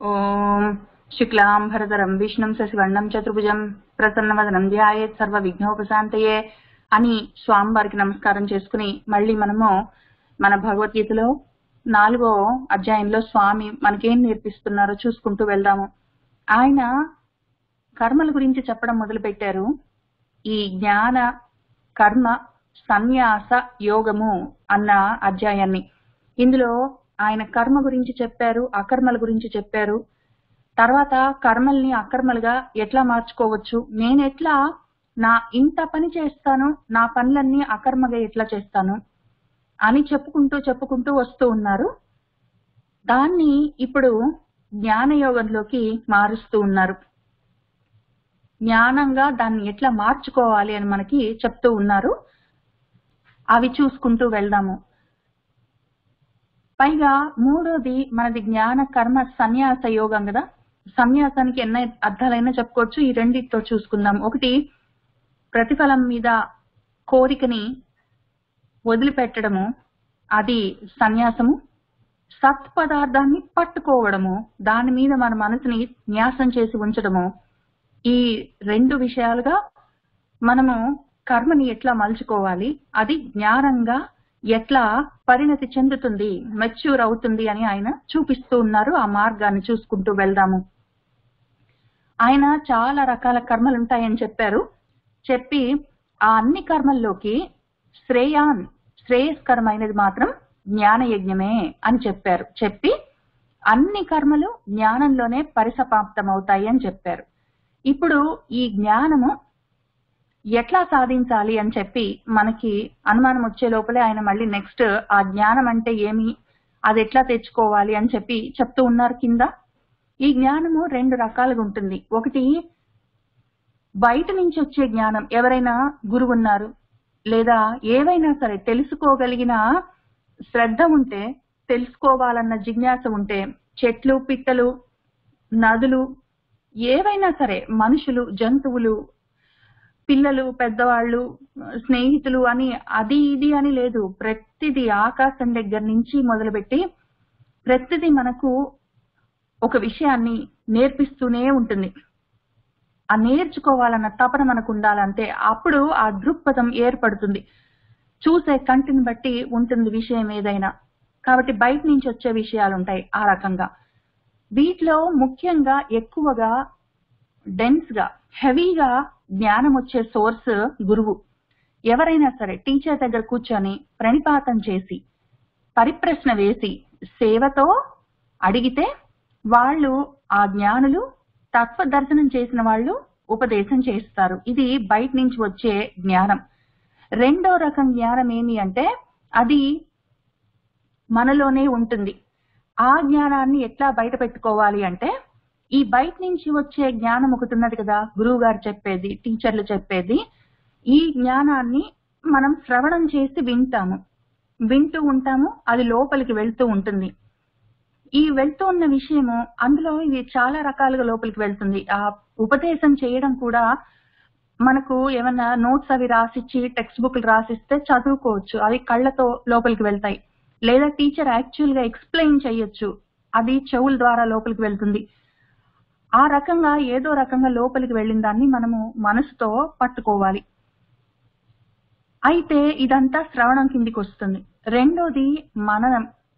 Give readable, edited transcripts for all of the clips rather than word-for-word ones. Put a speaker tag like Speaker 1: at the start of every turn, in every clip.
Speaker 1: ఓం శుక్లాంబరధరం విష్ణుం శశివర్ణం చతుర్భుజం ప్రసన్నవదనం ధ్యాయేత్ సర్వ విఘ్నోపశాంతయే అని స్వామివారికి నమస్కారం చేసుకుని మళ్ళీ మనము మన భగవద్గీతలో 4వ అధ్యాయంలో స్వామి మనకేం నేర్పిస్తున్నారో చూసుకుంటూ వెళ్దాము. ఆయన కర్మల గురించి చెప్పడం మొదలు పెట్టారు. ఈ జ్ఞాన కర్మ సన్యాస యోగము అన్న అధ్యాయాన్ని. ఇందులో ఆయన కర్మ గురించి చెప్పారు, అకర్మల గురించి చెప్పారు. తర్వాత కర్మల్ని అకర్మలుగా ఎట్లా మార్చుకోవచ్చు, నేను ఎట్లా నా ఇంత పని చేస్తాను, నా పనులన్నీ అకర్మగా ఎట్లా చేస్తాను అని చెప్పుకుంటూ వస్తూ ఉన్నారు. దాన్ని ఇప్పుడు జ్ఞానయోగంలోకి మారుస్తూ ఉన్నారు. జ్ఞానంగా దాన్ని ఎట్లా మార్చుకోవాలి అని మనకి చెప్తూ ఉన్నారు. అవి చూసుకుంటూ వెళ్దాము. పైగా మూడోది మనది జ్ఞాన కర్మ సన్యాస యోగం కదా. సన్యాసానికి ఎన్ని అర్థాలైనా చెప్పుకోవచ్చు. ఈ రెండితో చూసుకుందాం. ఒకటి, ప్రతిఫలం మీద కోరికని వదిలిపెట్టడము, అది సన్యాసము. సత్పదార్థాన్ని పట్టుకోవడము, దాని మీద మన మనసుని న్యాసం చేసి ఉంచడము. ఈ రెండు విషయాలుగా మనము కర్మని ఎట్లా మలుచుకోవాలి, అది జ్ఞానంగా ఎట్లా పరిణతి చెందుతుంది, మెచ్యూర్ అవుతుంది అని ఆయన చూపిస్తూ ఉన్నారు. ఆ మార్గాన్ని చూసుకుంటూ వెళ్దాము. ఆయన చాలా రకాల కర్మలు ఉంటాయని చెప్పారు. చెప్పి ఆ అన్ని కర్మల్లోకి శ్రేయస్కరమైనది మాత్రం జ్ఞాన యజ్ఞమే అని చెప్పారు. చెప్పి అన్ని కర్మలు జ్ఞానంలోనే పరిసమాప్తం అవుతాయి అని చెప్పారు. ఇప్పుడు ఈ జ్ఞానము ఎట్లా సాధించాలి అని చెప్పి మనకి అనుమానం వచ్చే లోపలే ఆయన మళ్ళీ నెక్స్ట్ ఆ జ్ఞానం అంటే ఏమి, అది ఎట్లా తెచ్చుకోవాలి అని చెప్పి చెప్తూ ఉన్నారు కింద. ఈ జ్ఞానము రెండు రకాలుగా ఉంటుంది. ఒకటి, బయట నుంచి వచ్చే జ్ఞానం. ఎవరైనా గురువు ఉన్నారు, లేదా ఏవైనా సరే తెలుసుకోగలిగిన శ్రద్ధ ఉంటే, తెలుసుకోవాలన్న జిజ్ఞాస ఉంటే, చెట్లు, పిట్టలు, నదులు, ఏవైనా సరే, మనుషులు, జంతువులు, పిల్లలు, పెద్దవాళ్ళు, స్నేహితులు అని అది ఇది అని లేదు. ప్రతిదీ ఆకాశం దగ్గర నుంచి మొదలుపెట్టి ప్రతిదీ మనకు ఒక విషయాన్ని నేర్పిస్తూనే ఉంటుంది. ఆ నేర్చుకోవాలన్న తపన మనకు ఉండాలంటే అప్పుడు ఆ దృక్పథం ఏర్పడుతుంది. చూసే కంటిని బట్టి ఉంటుంది విషయం ఏదైనా. కాబట్టి బయట నుంచి వచ్చే విషయాలు ఉంటాయి ఆ రకంగా. వీటిలో ముఖ్యంగా ఎక్కువగా డెన్స్ గా, హెవీగా జ్ఞానం వచ్చే సోర్స్ గురువు. ఎవరైనా సరే టీచర్ దగ్గర కూర్చొని ప్రణిపాతం చేసి పరిప్రశ్న వేసి సేవతో అడిగితే వాళ్ళు, ఆ జ్ఞానులు, తత్వ దర్శనం చేసిన వాళ్ళు ఉపదేశం చేస్తారు. ఇది బయట నుంచి వచ్చే జ్ఞానం. రెండో రకం జ్ఞానం ఏమి అంటే అది మనలోనే ఉంటుంది. ఆ జ్ఞానాన్ని ఎట్లా బయట పెట్టుకోవాలి అంటే, ఈ బయట నుంచి వచ్చే జ్ఞానం ఒకటి ఉన్నది కదా, గురువు గారు చెప్పేది, టీచర్లు చెప్పేది. ఈ జ్ఞానాన్ని మనం శ్రవణం చేసి వింటూ ఉంటాము. అది లోపలికి వెళ్తూ ఉంటుంది. ఈ వెళ్తూ ఉన్న విషయము అందులో ఇది చాలా రకాలుగా లోపలికి వెళ్తుంది. ఆ ఉపదేశం చేయడం కూడా మనకు ఏమన్నా నోట్స్ అవి రాసిచ్చి టెక్స్ట్ బుక్లు రాసిస్తే చదువుకోవచ్చు, అవి కళ్ళతో లోపలికి వెళ్తాయి. లేదా టీచర్ యాక్చువల్ గా ఎక్స్ప్లెయిన్ చేయొచ్చు, అది చెవుల ద్వారా లోపలికి వెళ్తుంది. ఆ రకంగా ఏదో రకంగా లోపలికి వెళ్ళిన దాన్ని మనము మనసుతో పట్టుకోవాలి. అయితే ఇదంతా శ్రవణం కిందికి వస్తుంది. రెండోది,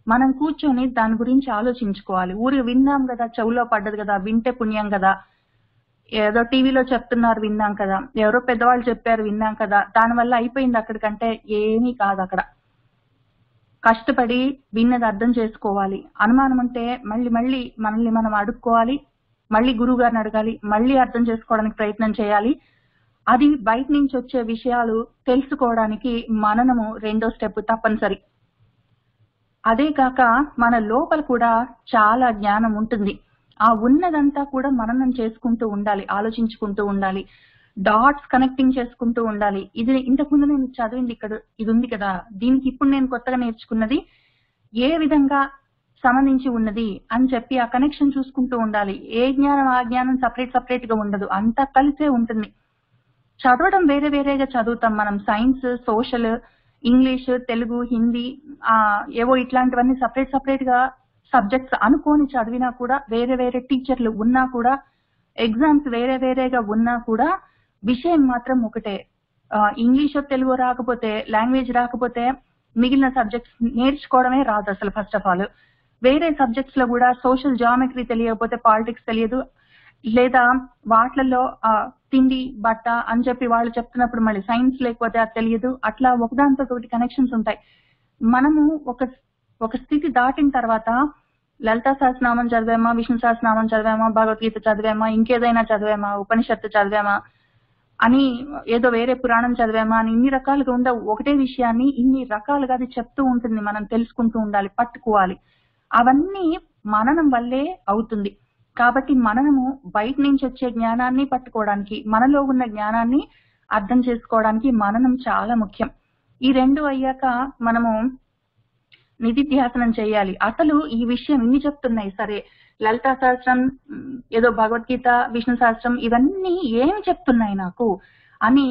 Speaker 1: మనం కూర్చొని దాని గురించి ఆలోచించుకోవాలి. ఊరికి విన్నాం కదా, చెవులో పడ్డది కదా, వింటే పుణ్యం కదా, ఏదో టీవీలో చెప్తున్నారు విన్నాం కదా, ఎవరో పెద్దవాళ్ళు చెప్పారు విన్నాం కదా, దానివల్ల అయిపోయింది అక్కడికంటే ఏమీ కాదు. అక్కడ కష్టపడి విన్నది అర్థం చేసుకోవాలి. అనుమానం ఉంటే మళ్ళీ మనల్ని మనం అడుక్కోవాలి, మళ్ళీ గురువు గారిని అడగాలి, మళ్ళీ అర్థం చేసుకోవడానికి ప్రయత్నం చేయాలి. అది బయట నుంచి వచ్చే విషయాలు తెలుసుకోవడానికి మననము రెండో స్టెప్ తప్పనిసరి. అదే కాక మన లోపల కూడా చాలా జ్ఞానం ఉంటుంది. ఆ ఉన్నదంతా కూడా మననం చేసుకుంటూ ఉండాలి, ఆలోచించుకుంటూ ఉండాలి, డాట్స్ కనెక్టింగ్ చేసుకుంటూ ఉండాలి. ఇది ఇంతకుముందు నేను చదివింది ఇక్కడ ఇది ఉంది కదా, దీనికి ఇప్పుడు నేను కొత్తగా నేర్చుకున్నది ఏ విధంగా సంబంధించి ఉన్నది అని చెప్పి ఆ కనెక్షన్ చూసుకుంటూ ఉండాలి. ఏ జ్ఞానం ఆ జ్ఞానం సపరేట్ గా ఉండదు, అంతా కలిసే ఉంటుంది. చదవడం వేరేగా చదువుతాం మనం. Science, social, English, Telugu, Hindi, ఏవో ఇట్లాంటివన్నీ సపరేట్ గా సబ్జెక్ట్స్ అనుకోని చదివినా కూడా, వేరే వేరే టీచర్లు ఉన్నా కూడా, ఎగ్జామ్స్ వేరే వేరేగా ఉన్నా కూడా విషయం మాత్రం ఒకటే. ఇంగ్లీష్ తెలుగు రాకపోతే, లాంగ్వేజ్ రాకపోతే మిగిలిన సబ్జెక్ట్స్ నేర్చుకోవడమే రాదు అసలు. ఫస్ట్ ఆఫ్ ఆల్ వేరే సబ్జెక్ట్స్ లో కూడా సోషల్ జామెట్రీ తెలియకపోతే పాలిటిక్స్ తెలియదు, లేదా వాటిలలో తిండి బట్ట అని చెప్పి వాళ్ళు చెప్తున్నప్పుడు మళ్ళీ సైన్స్ లేకపోతే అది తెలియదు. అట్లా ఒకదానితో ఒకటి కనెక్షన్స్ ఉంటాయి. మనము ఒక స్థితి దాటిన తర్వాత లలితా సహస్రనామం చదివామా, విష్ణు సహస్రనామం చదివామా, భగవద్గీత చదివామా, ఇంకేదైనా చదివామా, ఉపనిషత్తు చదివామా అని, ఏదో వేరే పురాణం చదివామా అని ఇన్ని రకాలుగా ఉండవు. ఒకటే విషయాన్ని ఇన్ని రకాలుగా అది చెప్తూ ఉంటుంది. మనం తెలుసుకుంటూ ఉండాలి, పట్టుకోవాలి. అవన్నీ మననం వల్లే అవుతుంది. కాబట్టి మనము బయట నుంచి వచ్చే జ్ఞానాన్ని పట్టుకోవడానికి, మనలో ఉన్న జ్ఞానాన్ని అర్థం చేసుకోవడానికి మననం చాలా ముఖ్యం. ఈ రెండు అయ్యాక మనము నిధిధ్యాసనం చేయాలి. అసలు ఈ విషయం ఇన్ని చెప్తున్నాయి సరే, లలితా సహస్రం, ఏదో భగవద్గీత, విష్ణు సహస్రం, ఇవన్నీ ఏమి చెప్తున్నాయి నాకు అని,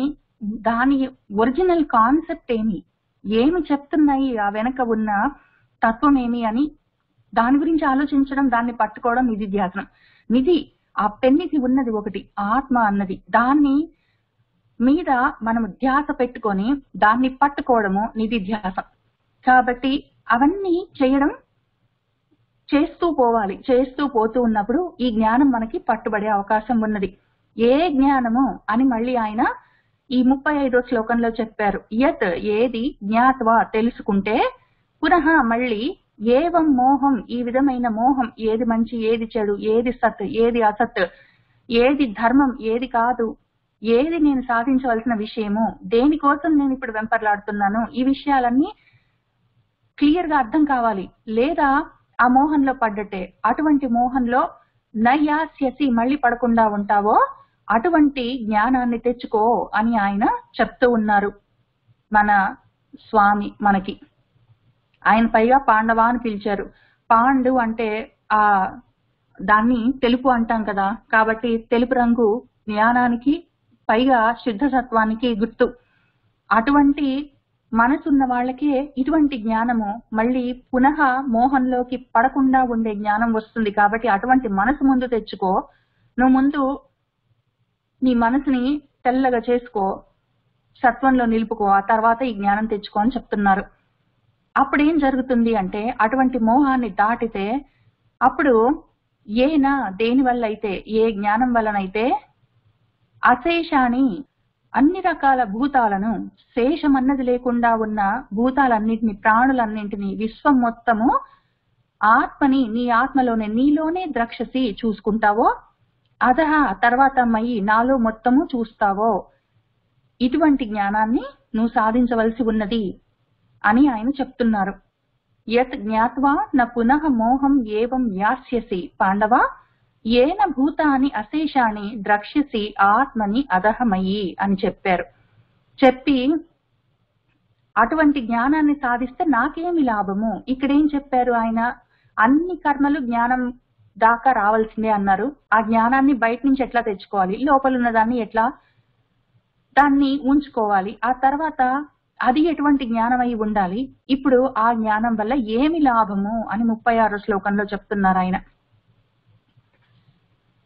Speaker 1: దాని ఒరిజినల్ కాన్సెప్ట్ ఏమి చెప్తున్నాయి, ఆ వెనక ఉన్న తత్వం ఏమి అని దాని గురించి ఆలోచించడం, దాన్ని పట్టుకోవడం నిధిధ్యాసనం. నిధి, ఆ పెన్నిధి ఉన్నది ఒకటి, ఆత్మ అన్నది, దాన్ని మీద మనము ధ్యాస పెట్టుకొని దాన్ని పట్టుకోవడము నిధిధ్యాసం. కాబట్టి అవన్నీ చేస్తూ పోవాలి. చేస్తూ పోతూ ఉన్నప్పుడు ఈ జ్ఞానం మనకి పట్టుబడే అవకాశం ఉన్నది. ఏ జ్ఞానము అని మళ్ళీ ఆయన ఈ 35వ శ్లోకంలో చెప్పారు. యత్, ఏది, జ్ఞాత్వా, తెలుసుకుంటే, పునః మళ్ళీ, ఏవం మోహం, ఈ విధమైన మోహం, ఏది మంచి, ఏది చెడు, ఏది సత్, ఏది అసత్, ఏది ధర్మం, ఏది కాదు, ఏది నేను సాధించవలసిన విషయము, దేనికోసం నేను ఇప్పుడు వెంపర్లాడుతున్నాను, ఈ విషయాలన్నీ క్లియర్ గా అర్థం కావాలి. లేదా ఆ మోహంలో పడ్డట్టే. అటువంటి మోహంలో నయాస్యసి, మళ్ళీ పడకుండా ఉంటావో అటువంటి జ్ఞానాన్ని తెచ్చుకో అని ఆయన చెప్తూ ఉన్నారు మన స్వామి మనకి. ఆయన పైగా పాండవ అని పిలిచారు. పాండు అంటే దాన్ని తెలుపు అంటాం కదా, కాబట్టి తెలుపు రంగు జ్ఞానానికి, పైగా శుద్ధ సత్వానికి గుర్తు. అటువంటి మనసున్న వాళ్ళకే ఇటువంటి జ్ఞానము మళ్ళీ పునః మోహంలోకి పడకుండా ఉండే జ్ఞానం వస్తుంది. కాబట్టి అటువంటి మనసు ముందు తెచ్చుకో, నువ్వు ముందు నీ మనసుని తెల్లగా చేసుకో, సత్వంలో నిలుపుకో, ఆ తర్వాత ఈ జ్ఞానం తెచ్చుకో అని చెప్తున్నారు. అప్పుడు ఏం జరుగుతుంది అంటే, అటువంటి మోహాన్ని దాటితే అప్పుడు ఏనా, దేని వల్ల అయితే, ఏ జ్ఞానం వలనైతే, అశేషాన్ని, అన్ని రకాల భూతాలను, శేషమన్నది లేకుండా ఉన్న భూతాలన్నింటినీ, ప్రాణులన్నింటినీ, విశ్వం మొత్తము ఆత్మని, నీ ఆత్మలోనే, నీలోనే ద్రక్షసి, చూసుకుంటావో, అదహ, తర్వాత మయి, నాలో మొత్తము చూస్తావో, ఇటువంటి జ్ఞానాన్ని నువ్వు సాధించవలసి ఉన్నది అని ఆయన చెప్తున్నారు. యత్ జ్ఞాత్వా న పునః మోహం ఏవం యాస్యసి పాండవ, ఏన భూతాని అశేషాన్ని ద్రక్ష్యసి ఆత్మని అదహమయి అని చెప్పారు. చెప్పి అటువంటి జ్ఞానాన్ని సాధిస్తే నాకేమి లాభము, ఇక్కడేం చెప్పారు ఆయన, అన్ని కర్మలు జ్ఞానం దాకా రావాల్సిందే అన్నారు. ఆ జ్ఞానాన్ని బయట నుంచి ఎట్లా తెచ్చుకోవాలి, లోపల ఉన్న దాన్ని ఎట్లా దాన్ని ఉంచుకోవాలి, ఆ తర్వాత అది ఎటువంటి జ్ఞానం అయి ఉండాలి, ఇప్పుడు ఆ జ్ఞానం వల్ల ఏమి లాభము అని 36వ శ్లోకంలో చెప్తున్నారు ఆయన.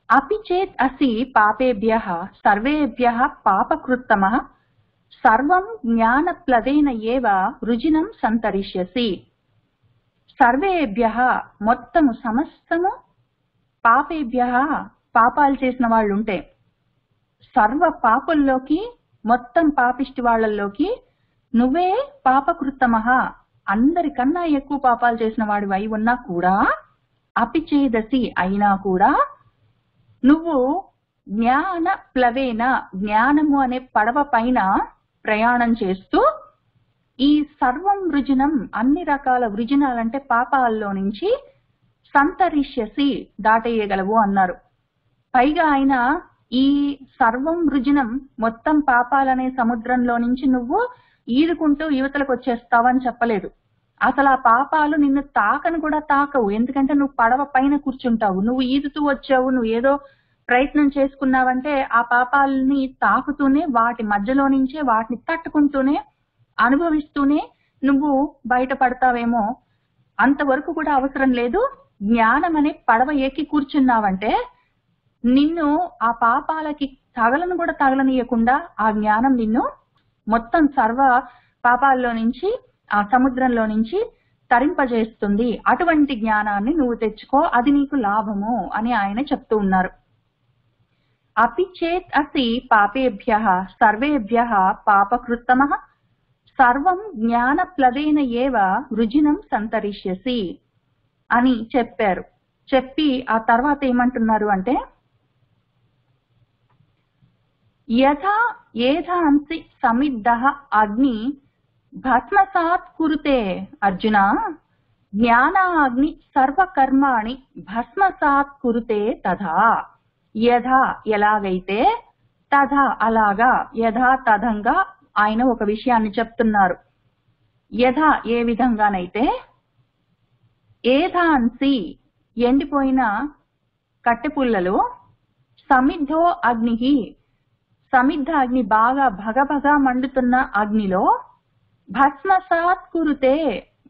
Speaker 1: అపి చేత్ అసి పాపేభ్యః సర్వేభ్యః పాపకృత్తమః సర్వం జ్ఞానప్లవేన ఏవ రుజినం సంతరిష్యసి. సర్వేభ్యః, మొత్తము, సమస్తము, పాపేభ్యః, పాపాలు చేసిన వాళ్ళు ఉంటే, సర్వ పాపుల్లోకి, మొత్తం పాపిష్టి వాళ్ళల్లోకి నువ్వే పాపకృత్తమః, అందరికన్నా ఎక్కువ పాపాలు చేసిన వాడివి అయి ఉన్నా కూడా, అపిచేదసి, అయినా కూడా నువ్వు జ్ఞాన ప్లవేన, జ్ఞానము అనే పడవ పైన ప్రయాణం చేస్తూ ఈ సర్వం వృజనం, అన్ని రకాల వృజనాలంటే పాపాల్లో నుంచి సంతరిష్యసి, దాటేయగలవు అన్నారు. పైగా ఆయన ఈ సర్వం వృజనం, మొత్తం పాపాలనే సముద్రంలో నుంచి నువ్వు ఈదుకుంటూ యువతలకు వచ్చేస్తావని చెప్పలేదు. అసలు ఆ పాపాలు నిన్ను తాకను కూడా తాకవు, ఎందుకంటే నువ్వు పడవ పైన కూర్చుంటావు. నువ్వు ఈదుతూ వచ్చావు, నువ్వు ఏదో ప్రయత్నం చేసుకున్నావంటే ఆ పాపాలని తాకుతూనే, వాటి మధ్యలో నుంచే, వాటిని తట్టుకుంటూనే, అనుభవిస్తూనే నువ్వు బయటపడతావేమో. అంతవరకు కూడా అవసరం లేదు, జ్ఞానం అనే పడవ ఎక్కి కూర్చున్నావంటే నిన్ను ఆ పాపాలకి తగలను కూడా తగలనీయకుండా ఆ జ్ఞానం నిన్ను మొత్తం సర్వ పాపాల్లో నుంచి ఆ సముద్రంలో నుంచి తరింపజేస్తుంది. అటువంటి జ్ఞానాన్ని నువ్వు తెచ్చుకో, అది నీకు లాభము అని ఆయన చెప్తూ ఉన్నారు. అపి చేత్ అసి పాపేభ్యః సర్వేభ్యః పాపకృత్తమః సర్వం జ్ఞానప్లవేన ఏవ వృజినం సంతరిష్యసి అని చెప్పారు. చెప్పి ఆ తర్వాత ఏమంటున్నారు అంటే యథా ఏధాంసి సమిద్ధః అగ్ని భస్మసాత్ కురుతే అర్జున జ్ఞానాగ్ని సర్వకర్మాణి భస్మసాత్ కురుతే తథా. యథా ఎలాగైతే, తథా అలాగా, యథా తథంగా ఆయన ఒక విషయాన్ని చెప్తున్నారు. యథా ఏ విధంగానైతే, ఏధాంసి ఎండిపోయిన కట్టెపుల్లలు, సమిద్ధో అగ్ని సమిద్ధ అగ్ని బాగా భగభగ మండుతున్న అగ్నిలో భస్మసాత్ కురుతే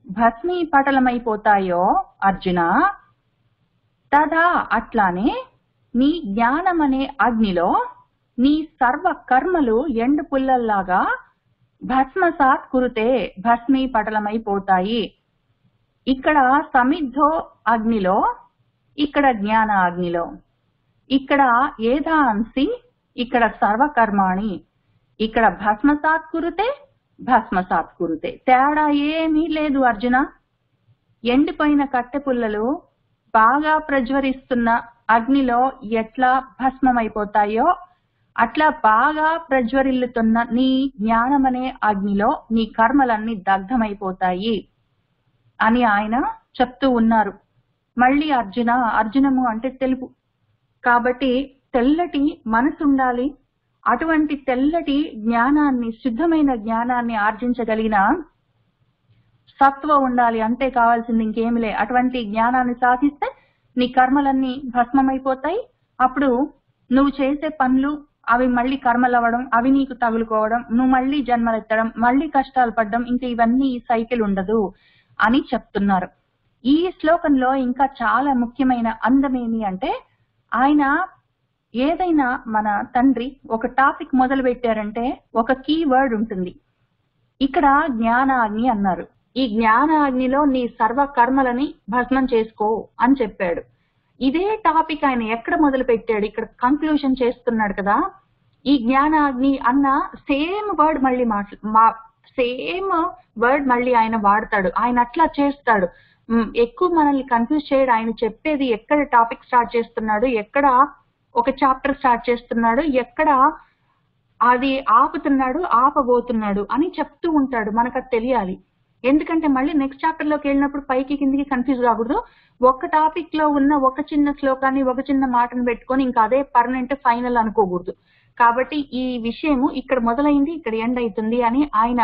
Speaker 1: భస్మీపటలమైపోతాయో అర్జున, తదా అట్లానే నీ జ్ఞానమనే అగ్నిలో నీ సర్వ కర్మలు ఎండు పుల్లల్లాగా భస్మసాత్ కురుతే భస్మీపటలమైపోతాయి. ఇక్కడ సమిద్ధో అగ్నిలో, ఇక్కడ జ్ఞాన అగ్నిలో, ఇక్కడ ఏధాంసి, ఇక్కడ సర్వకర్మాణి, ఇక్కడ భస్మసాత్ కురుతే భస్మసాత్ కురుతే. తేడా ఏమీ లేదు అర్జున. ఎండిపోయిన కట్టెపుల్లలు బాగా ప్రజ్వరిస్తున్న అగ్నిలో ఎట్లా భస్మమైపోతాయో అట్లా బాగా ప్రజ్వరిల్లుతున్న నీ జ్ఞానమనే అగ్నిలో నీ కర్మలన్నీ దగ్ధమైపోతాయి అని ఆయన చెప్తూ ఉన్నారు. మళ్ళీ అర్జునము అంటే తెలుపు కాబట్టి తెల్లటి మనసు ఉండాలి. అటువంటి తెల్లటి జ్ఞానాన్ని, శుద్ధమైన జ్ఞానాన్ని ఆర్జించగలిగిన సత్వ ఉండాలి. అంతే కావాల్సింది ఇంకేమిలే. అటువంటి జ్ఞానాన్ని సాధిస్తే నీ కర్మలన్నీ భస్మమైపోతాయి. అప్పుడు నువ్వు చేసే పనులు అవి మళ్ళీ కర్మలు అవ్వడం, అవి నీకు తగులుకోవడం, నువ్వు మళ్ళీ జన్మలెత్తడం, మళ్ళీ కష్టాలు పడడం, ఇంకా ఇవన్నీ సైకిల్ ఉండదు అని చెప్తున్నారు. ఈ శ్లోకంలో ఇంకా చాలా ముఖ్యమైన అందమేమి అంటే, ఆయన ఏదైనా మన తండ్రి ఒక టాపిక్ మొదలు పెట్టారంటే ఒక కీ వర్డ్ ఉంటుంది. ఇక్కడ జ్ఞానాగ్ని అన్నారు. ఈ జ్ఞానాగ్నిలో నీ సర్వ కర్మలని భస్మం చేసుకో అని చెప్పాడు. ఇదే టాపిక్ ఆయన ఎక్కడ మొదలు పెట్టాడు, ఇక్కడ కంక్లూషన్ చేస్తున్నాడు కదా. ఈ జ్ఞానాగ్ని అన్న సేమ్ వర్డ్ మళ్ళీ ఆయన వాడతాడు. ఆయన అట్లా చేస్తాడు. ఎక్కువ మనల్ని కన్ఫ్యూజ్ చేయడు. ఆయన చెప్పేది ఎక్కడ టాపిక్ స్టార్ట్ చేస్తున్నాడు, ఎక్కడ ఒక చాప్టర్ స్టార్ట్ చేస్తున్నాడు, ఎక్కడ అది ఆపుతున్నాడు, ఆపబోతున్నాడు అని చెప్తూ ఉంటాడు. మనకు అది తెలియాలి. ఎందుకంటే మళ్ళీ నెక్స్ట్ చాప్టర్ లోకి వెళ్ళినప్పుడు పైకి కిందికి కన్ఫ్యూజ్ కాకూడదు. ఒక టాపిక్ లో ఉన్న ఒక చిన్న శ్లోకాన్ని, ఒక చిన్న మాటను పెట్టుకొని ఇంకా అదే పర్మనెంట్ ఫైనల్ అనుకోకూడదు. కాబట్టి ఈ విషయము ఇక్కడ మొదలైంది, ఇక్కడ ఎండ్ అవుతుంది అని ఆయన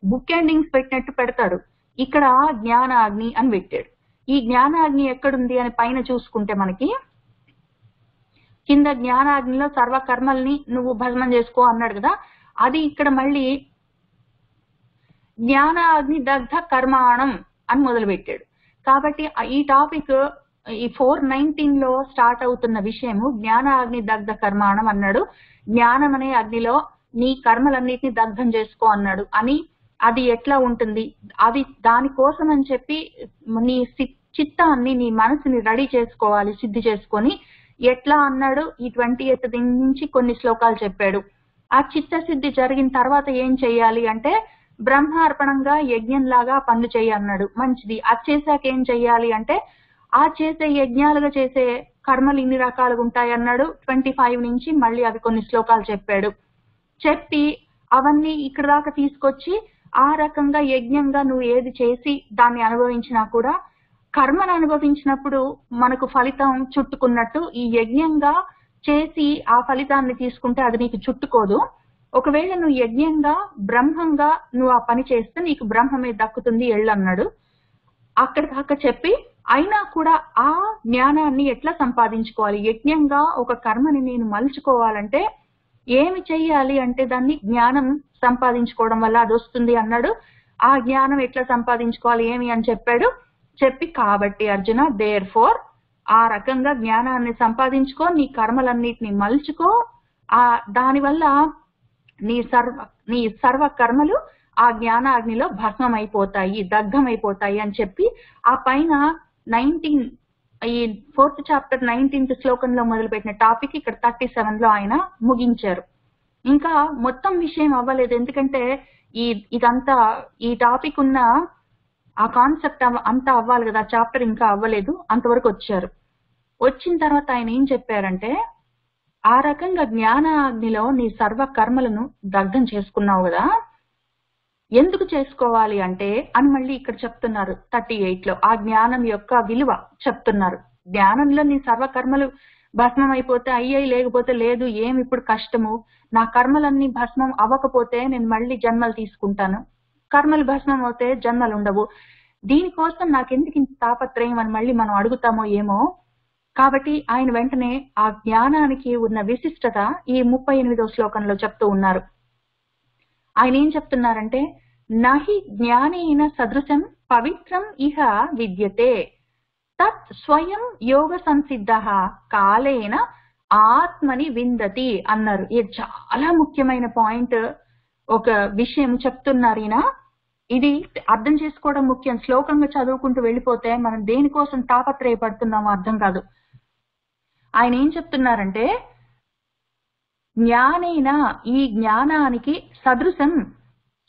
Speaker 1: బుక్ ఎండింగ్స్ పెట్టినట్టు పెడతాడు. ఇక్కడ జ్ఞానాగ్ని అని పెట్టాడు. ఈ జ్ఞానాగ్ని ఎక్కడుంది అని పైన చూసుకుంటే మనకి కింద జ్ఞానాగ్నిలో సర్వకర్మల్ని నువ్వు భస్మం చేసుకో అన్నాడు కదా. అది ఇక్కడ మళ్ళీ జ్ఞానాగ్ని దగ్ధ కర్మాణం అని మొదలు పెట్టాడు. కాబట్టి ఈ టాపిక్ ఈ 419 లో స్టార్ట్ అవుతున్న విషయము జ్ఞానాగ్ని దగ్ధ కర్మాణం అన్నాడు. జ్ఞానం అనే అగ్నిలో నీ కర్మలన్నిటిని దగ్ధం చేసుకో అన్నాడు. అని అది ఎట్లా ఉంటుంది, అది దానికోసం అని చెప్పి నీ చిత్తాన్ని, నీ మనసుని రెడీ చేసుకోవాలి, సిద్ధి చేసుకొని ఎట్లా అన్నాడు. ఈ 28 నుంచి కొన్ని శ్లోకాలు చెప్పాడు. ఆ చిత్తశుద్ధి జరిగిన తర్వాత ఏం చెయ్యాలి అంటే బ్రహ్మార్పణంగా యజ్ఞంలాగా పనులు చెయ్యి అన్నాడు. మంచిది. అది చేశాక ఏం చెయ్యాలి అంటే ఆ చేసే యజ్ఞాలుగా చేసే కర్మలు ఇన్ని రకాలుగా ఉంటాయి అన్నాడు. 25 నుంచి మళ్ళీ అవి కొన్ని శ్లోకాలు చెప్పాడు. చెప్పి అవన్నీ ఇక్కడ దాకా తీసుకొచ్చి ఆ రకంగా యజ్ఞంగా నువ్వు ఏది చేసి దాన్ని అనుభవించినా కూడా కర్మను అనుభవించినప్పుడు మనకు ఫలితం చుట్టుకున్నట్టు ఈ యజ్ఞంగా చేసి ఆ ఫలితాన్ని తీసుకుంటే అది నీకు చుట్టుకోదు. ఒకవేళ నువ్వు యజ్ఞంగా బ్రహ్మంగా నువ్వు ఆ పని చేస్తే నీకు బ్రహ్మమే దక్కుతుంది ఎళ్ళు అన్నాడు. అక్కడ దాకా చెప్పి అయినా కూడా ఆ జ్ఞానాన్ని ఎట్లా సంపాదించుకోవాలి, యజ్ఞంగా ఒక కర్మని నేను మలుచుకోవాలంటే ఏమి చెయ్యాలి అంటే దాన్ని జ్ఞానం సంపాదించుకోవడం వల్ల అది వస్తుంది అన్నాడు. ఆ జ్ఞానం ఎట్లా సంపాదించుకోవాలి ఏమి అని చెప్పాడు. చెప్పి కాబట్టి అర్జున దేర్ ఫోర్ ఆ రకంగా జ్ఞానాన్ని సంపాదించుకో, నీ కర్మలన్నిటిని మలుచుకో, దానివల్ల నీ సర్వ కర్మలు ఆ జ్ఞానాగ్నిలో భస్మమైపోతాయి, దగ్ధమైపోతాయి అని చెప్పి ఆ పైన 4th చాప్టర్ 19th శ్లోకంలో మొదలుపెట్టిన టాపిక్ ఇక్కడ 37లో ఆయన ముగించారు. ఇంకా మొత్తం విషయం అవ్వలేదు, ఎందుకంటే ఇదంతా ఈ టాపిక్ ఉన్న ఆ కాన్సెప్ట్ అంతా అవ్వాలి కదా, చాప్టర్ ఇంకా అవ్వలేదు, అంతవరకు వచ్చారు. వచ్చిన తర్వాత ఆయన ఏం చెప్పారంటే, ఆ రకంగా జ్ఞానాగ్నిలో నీ సర్వ కర్మలను దగ్ధం చేసుకున్నావు కదా, ఎందుకు చేసుకోవాలి అంటే అని మళ్ళీ ఇక్కడ చెప్తున్నారు 38లో. ఆ జ్ఞానం యొక్క విలువ చెప్తున్నారు. జ్ఞానంలో నీ సర్వకర్మలు భస్మం అయిపోతే అయ్యాయి, లేకపోతే లేదు, ఏమి ఇప్పుడు కష్టము, నా కర్మలన్నీ భస్మం అవ్వకపోతే నేను మళ్ళీ జన్మలు తీసుకుంటాను, కర్మలు భస్మం అవుతే జన్మలు ఉండవు, దీనికోసం నాకెందుకు ఇంత తాపత్రయం అని మళ్ళీ మనం అడుగుతామో ఏమో. కాబట్టి ఆయన వెంటనే ఆ జ్ఞానానికి ఉన్న విశిష్టత ఈ 38వ శ్లోకంలో చెప్తూ ఉన్నారు. ఆయన ఏం చెప్తున్నారంటే, నహి జ్ఞానేన సదృశం పవిత్రం ఇహ విద్యతే తత్ స్వయం యోగ సంసిద్ధ కాలేన ఆత్మని విందతి అన్నారు. ఇది చాలా ముఖ్యమైన పాయింట్, ఒక విషయం చెప్తున్నారు ఈయన. ఇది అర్థం చేసుకోవడం ముఖ్యం. శ్లోకంగా చదువుకుంటూ వెళ్ళిపోతే మనం దేనికోసం తాపత్రయపడుతున్నామో అర్థం కాదు. ఆయన ఏం చెప్తున్నారంటే, జ్ఞానేన ఈ జ్ఞానానికి సదృశం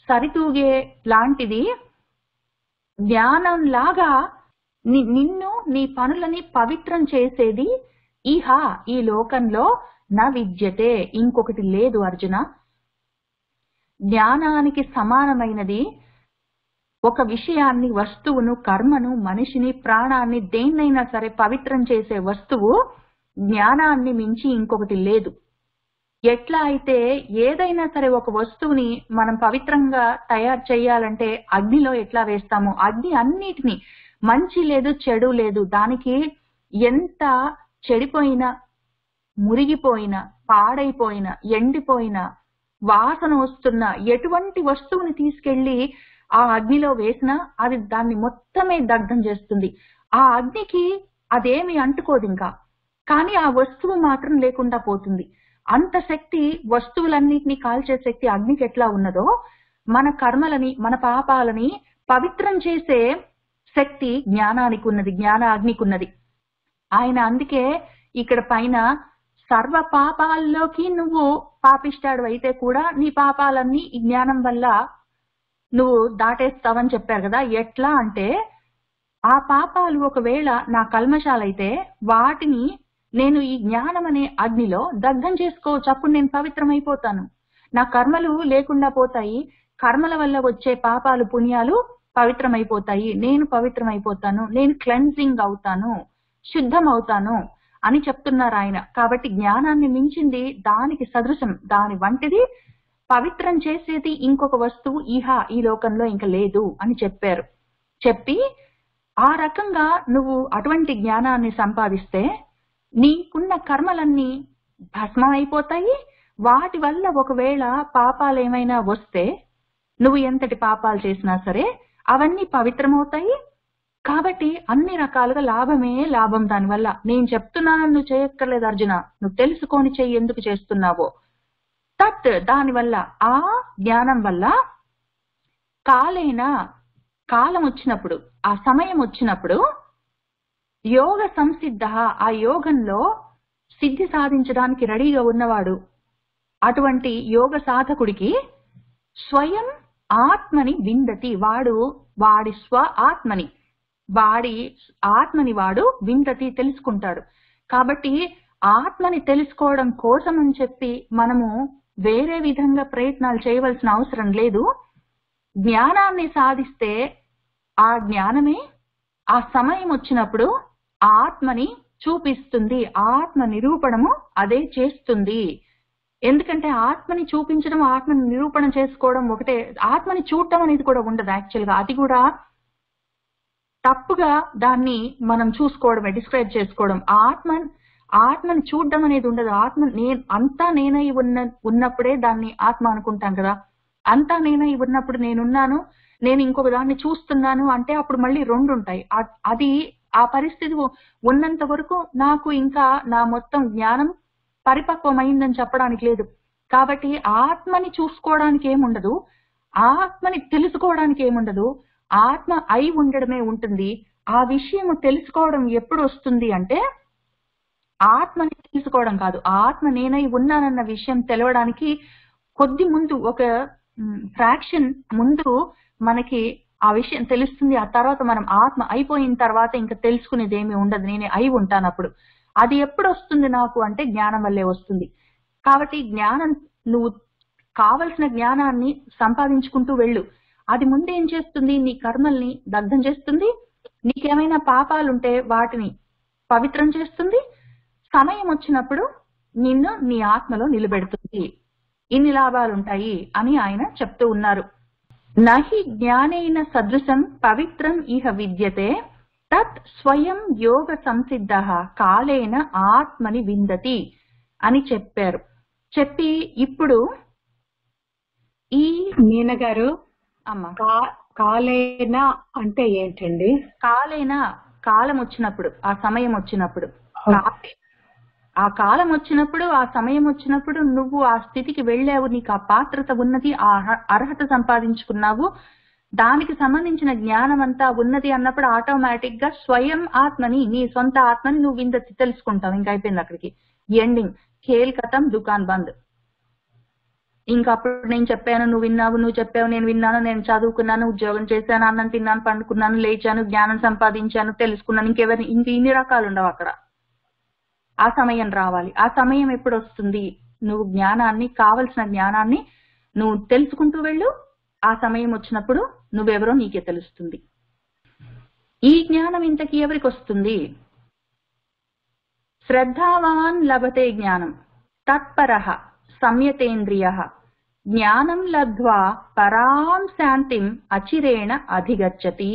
Speaker 1: సరితూగే లాంటిది, జ్ఞానంలాగా నిన్ను నీ పనులని పవిత్రం చేసేది ఇహ ఈ లోకంలో నా విద్యతే ఇంకొకటి లేదు అర్జున. జ్ఞానానికి సమానమైనది ఒక విషయాన్ని, వస్తువును, కర్మను, మనిషిని, ప్రాణాన్ని, దేన్నైనా సరే పవిత్రం చేసే వస్తువు జ్ఞానాన్ని మించి ఇంకొకటి లేదు. ఎట్లా అయితే ఏదైనా సరే ఒక వస్తువుని మనం పవిత్రంగా తయారు చేయాలంటే అగ్నిలో ఎట్లా వేస్తామో, అగ్ని అన్నిటినీ, మంచి లేదు చెడు లేదు, దానికి ఎంత చెడిపోయిన, మురిగిపోయిన, పాడైపోయిన, ఎండిపోయిన, వాసన వస్తున్న ఎటువంటి వస్తువుని తీసుకెళ్లి ఆ అగ్నిలో వేసినా అది దాన్ని మొత్తమే దగ్ధం చేస్తుంది. ఆ అగ్నికి అదేమి అంటుకోదు ఇంకా, కానీ ఆ వస్తువు మాత్రం లేకుండా పోతుంది. అంత శక్తి, వస్తువులన్నిటినీ కాల్చే శక్తి అగ్నికి ఎట్లా ఉన్నదో, మన కర్మలని, మన పాపాలని పవిత్రం చేసే శక్తి జ్ఞానానికి ఉన్నది, జ్ఞాన అగ్నికి ఉన్నది. ఆయన అందుకే ఇక్కడ పైన సర్వ పాపాల్లోకి నువ్వు పాపిష్టాడు అయితే కూడా నీ పాపాలన్నీ ఈ జ్ఞానం వల్ల నువ్వు దాటేస్తావని చెప్పారు కదా. ఎట్లా అంటే, ఆ పాపాలు ఒకవేళ నా కల్మషాలైతే వాటిని నేను ఈ జ్ఞానం అనే అగ్నిలో దగ్ధం చేసుకోవచ్చు, అప్పుడు నేను పవిత్రమైపోతాను, నా కర్మలు లేకుండా పోతాయి, కర్మల వల్ల వచ్చే పాపాలు పుణ్యాలు పవిత్రమైపోతాయి, నేను పవిత్రమైపోతాను, నేను క్లెన్జింగ్ అవుతాను, శుద్ధం అవుతాను అని చెప్తున్నారు ఆయన. కాబట్టి జ్ఞానాన్ని మించింది, దానికి సదృశం, దాని వంటిది పవిత్రం చేసేది ఇంకొక వస్తువు ఈ లోకంలో ఇంకా లేదు అని చెప్పారు. చెప్పి ఆ రకంగా నువ్వు అటువంటి జ్ఞానాన్ని సంపాదిస్తే నీకున్న కర్మలన్నీ భస్మం అయిపోతాయి. వాటి వల్ల ఒకవేళ పాపాలు ఏమైనా వస్తే, నువ్వు ఎంతటి పాపాలు చేసినా సరే అవన్నీ పవిత్రమవుతాయి. కాబట్టి అన్ని రకాలుగా లాభమే లాభం దానివల్ల. నేను చెప్తున్నాను, నువ్వు చేయక్కర్లేదు అర్జున, నువ్వు తెలుసుకొని చెయ్యి ఎందుకు చేస్తున్నావో. తత్ దానివల్ల, ఆ జ్ఞానం వల్ల, కాలేనా కాలం వచ్చినప్పుడు, ఆ సమయం వచ్చినప్పుడు, యోగ సంసిద్ధ ఆ యోగంలో సిద్ధి సాధించడానికి రెడీగా ఉన్నవాడు, అటువంటి యోగ సాధకుడికి స్వయం ఆత్మని విందతి, వాడి స్వ ఆత్మని, వాడి ఆత్మని వాడు విందతి తెలుసుకుంటాడు. కాబట్టి ఆత్మని తెలుసుకోవడం కోసం అని చెప్పి మనము వేరే విధంగా ప్రయత్నాలు చేయవలసిన అవసరం లేదు. జ్ఞానాన్ని సాధిస్తే ఆ జ్ఞానమే ఆ సమయం వచ్చినప్పుడు ఆత్మని చూపిస్తుంది, ఆత్మ నిరూపణము అదే చేస్తుంది. ఎందుకంటే ఆత్మని చూపించడం, ఆత్మని నిరూపణ చేసుకోవడం ఒకటే, ఆత్మని చూడటం అనేది కూడా ఉండదు యాక్చువల్ గా. అది కూడా తప్పుగా దాన్ని మనం చూసుకోవడమే, డిస్క్రైబ్ చేసుకోవడం. ఆత్మని చూడడం అనేది ఉండదు. అంతా నేనై ఉన్నప్పుడే దాన్ని ఆత్మ అనుకుంటాం కదా. అంతా నేనై ఉన్నప్పుడు నేనున్నాను, నేను ఇంకొక దాన్ని చూస్తున్నాను అంటే అప్పుడు మళ్ళీ 2 ఉంటాయి. అది ఆ పరిస్థితి ఉన్నంత వరకు నాకు ఇంకా నా మొత్తం జ్ఞానం పరిపక్వమైందని చెప్పడానికి లేదు. కాబట్టి ఆత్మని చూసుకోవడానికి ఏముండదు, ఆత్మని తెలుసుకోవడానికి ఏముండదు, ఆత్మ అయి ఉండడమే ఉంటుంది. ఆ విషయము తెలుసుకోవడం ఎప్పుడు వస్తుంది అంటే ఆత్మని తెలుసుకోవడం కాదు, ఆత్మ నేనై ఉన్నానన్న విషయం తెలవడానికి కొద్ది ముందు, ఒక ఫ్రాక్షన్ ముందు మనకి ఆ విషయం తెలుస్తుంది. ఆ తర్వాత మనం ఆత్మ అయిపోయిన తర్వాత ఇంకా తెలుసుకునేది ఏమి ఉండదు, నేనే అయి ఉంటాను అప్పుడు. అది ఎప్పుడు వస్తుంది నాకు అంటే జ్ఞానం వల్లే వస్తుంది. కాబట్టి జ్ఞానం, నువ్వు కావలసిన జ్ఞానాన్ని సంపాదించుకుంటూ వెళ్ళు. అది ముందు ఏం చేస్తుంది, నీ కర్మల్ని దగ్ధం చేస్తుంది, నీకేమైనా పాపాలుంటే వాటిని పవిత్రం చేస్తుంది, సమయం వచ్చినప్పుడు నిన్ను నీ ఆత్మలో నిలబెడుతుంది. ఇన్ని లాభాలుంటాయి అని ఆయన చెప్తూ ఉన్నారు. నహి జ్ఞానేన సదృశం పవిత్రం ఇహ విద్యతే తత్ స్వయం యోగ సంసిద్ధః కాలేన ఆత్మని విందతి అని చెప్పారు. చెప్పి ఇప్పుడు ఈ
Speaker 2: మీన గారు,
Speaker 1: అమ్మ
Speaker 2: కాలేన అంటే ఏంటండి?
Speaker 1: కాలేన కాలం వచ్చినప్పుడు, ఆ సమయం వచ్చినప్పుడు, ఆ కాలం వచ్చినప్పుడు, ఆ సమయం వచ్చినప్పుడు నువ్వు ఆ స్థితికి వెళ్ళావు, నీకు ఆ పాత్రత ఉన్నది, ఆ అర్హత సంపాదించుకున్నావు, దానికి సంబంధించిన జ్ఞానం అంతా ఉన్నది అన్నప్పుడు ఆటోమేటిక్ గా స్వయం ఆత్మని, నీ సొంత ఆత్మని నువ్వు విందతి తెలుసుకుంటావు. ఇంకా అయిపోయింది అక్కడికి, ఎండింగ్, ఖేల్ కథం, దుకాన్ బంద్. ఇంకా అప్పుడు నేను చెప్పాను, నువ్వు విన్నావు, నువ్వు చెప్పావు, నేను విన్నాను, నేను చదువుకున్నాను, ఉద్యోగం చేశాను, అన్నం తిన్నాను, పండుకున్నాను, లేచాను, జ్ఞానం సంపాదించాను, తెలుసుకున్నాను, ఇంక ఇన్ని రకాలు ఉండవు అక్కడ. ఆ సమయం రావాలి. ఆ సమయం ఎప్పుడు వస్తుంది, నువ్వు జ్ఞానాన్ని, కావలసిన జ్ఞానాన్ని నువ్వు తెలుసుకుంటూ వెళ్ళు. ఆ సమయం వచ్చినప్పుడు నువ్వెవరో నీకే తెలుస్తుంది. ఈ జ్ఞానం ఇంతకీ ఎవరికి వస్తుంది? శ్రద్ధావాన్ లభతే జ్ఞానం తత్పరః సంయతేంద్రియః జ్ఞానం లబ్ధ్వా పరాం శాంతిం అచిరేణ అధిగచ్చతి.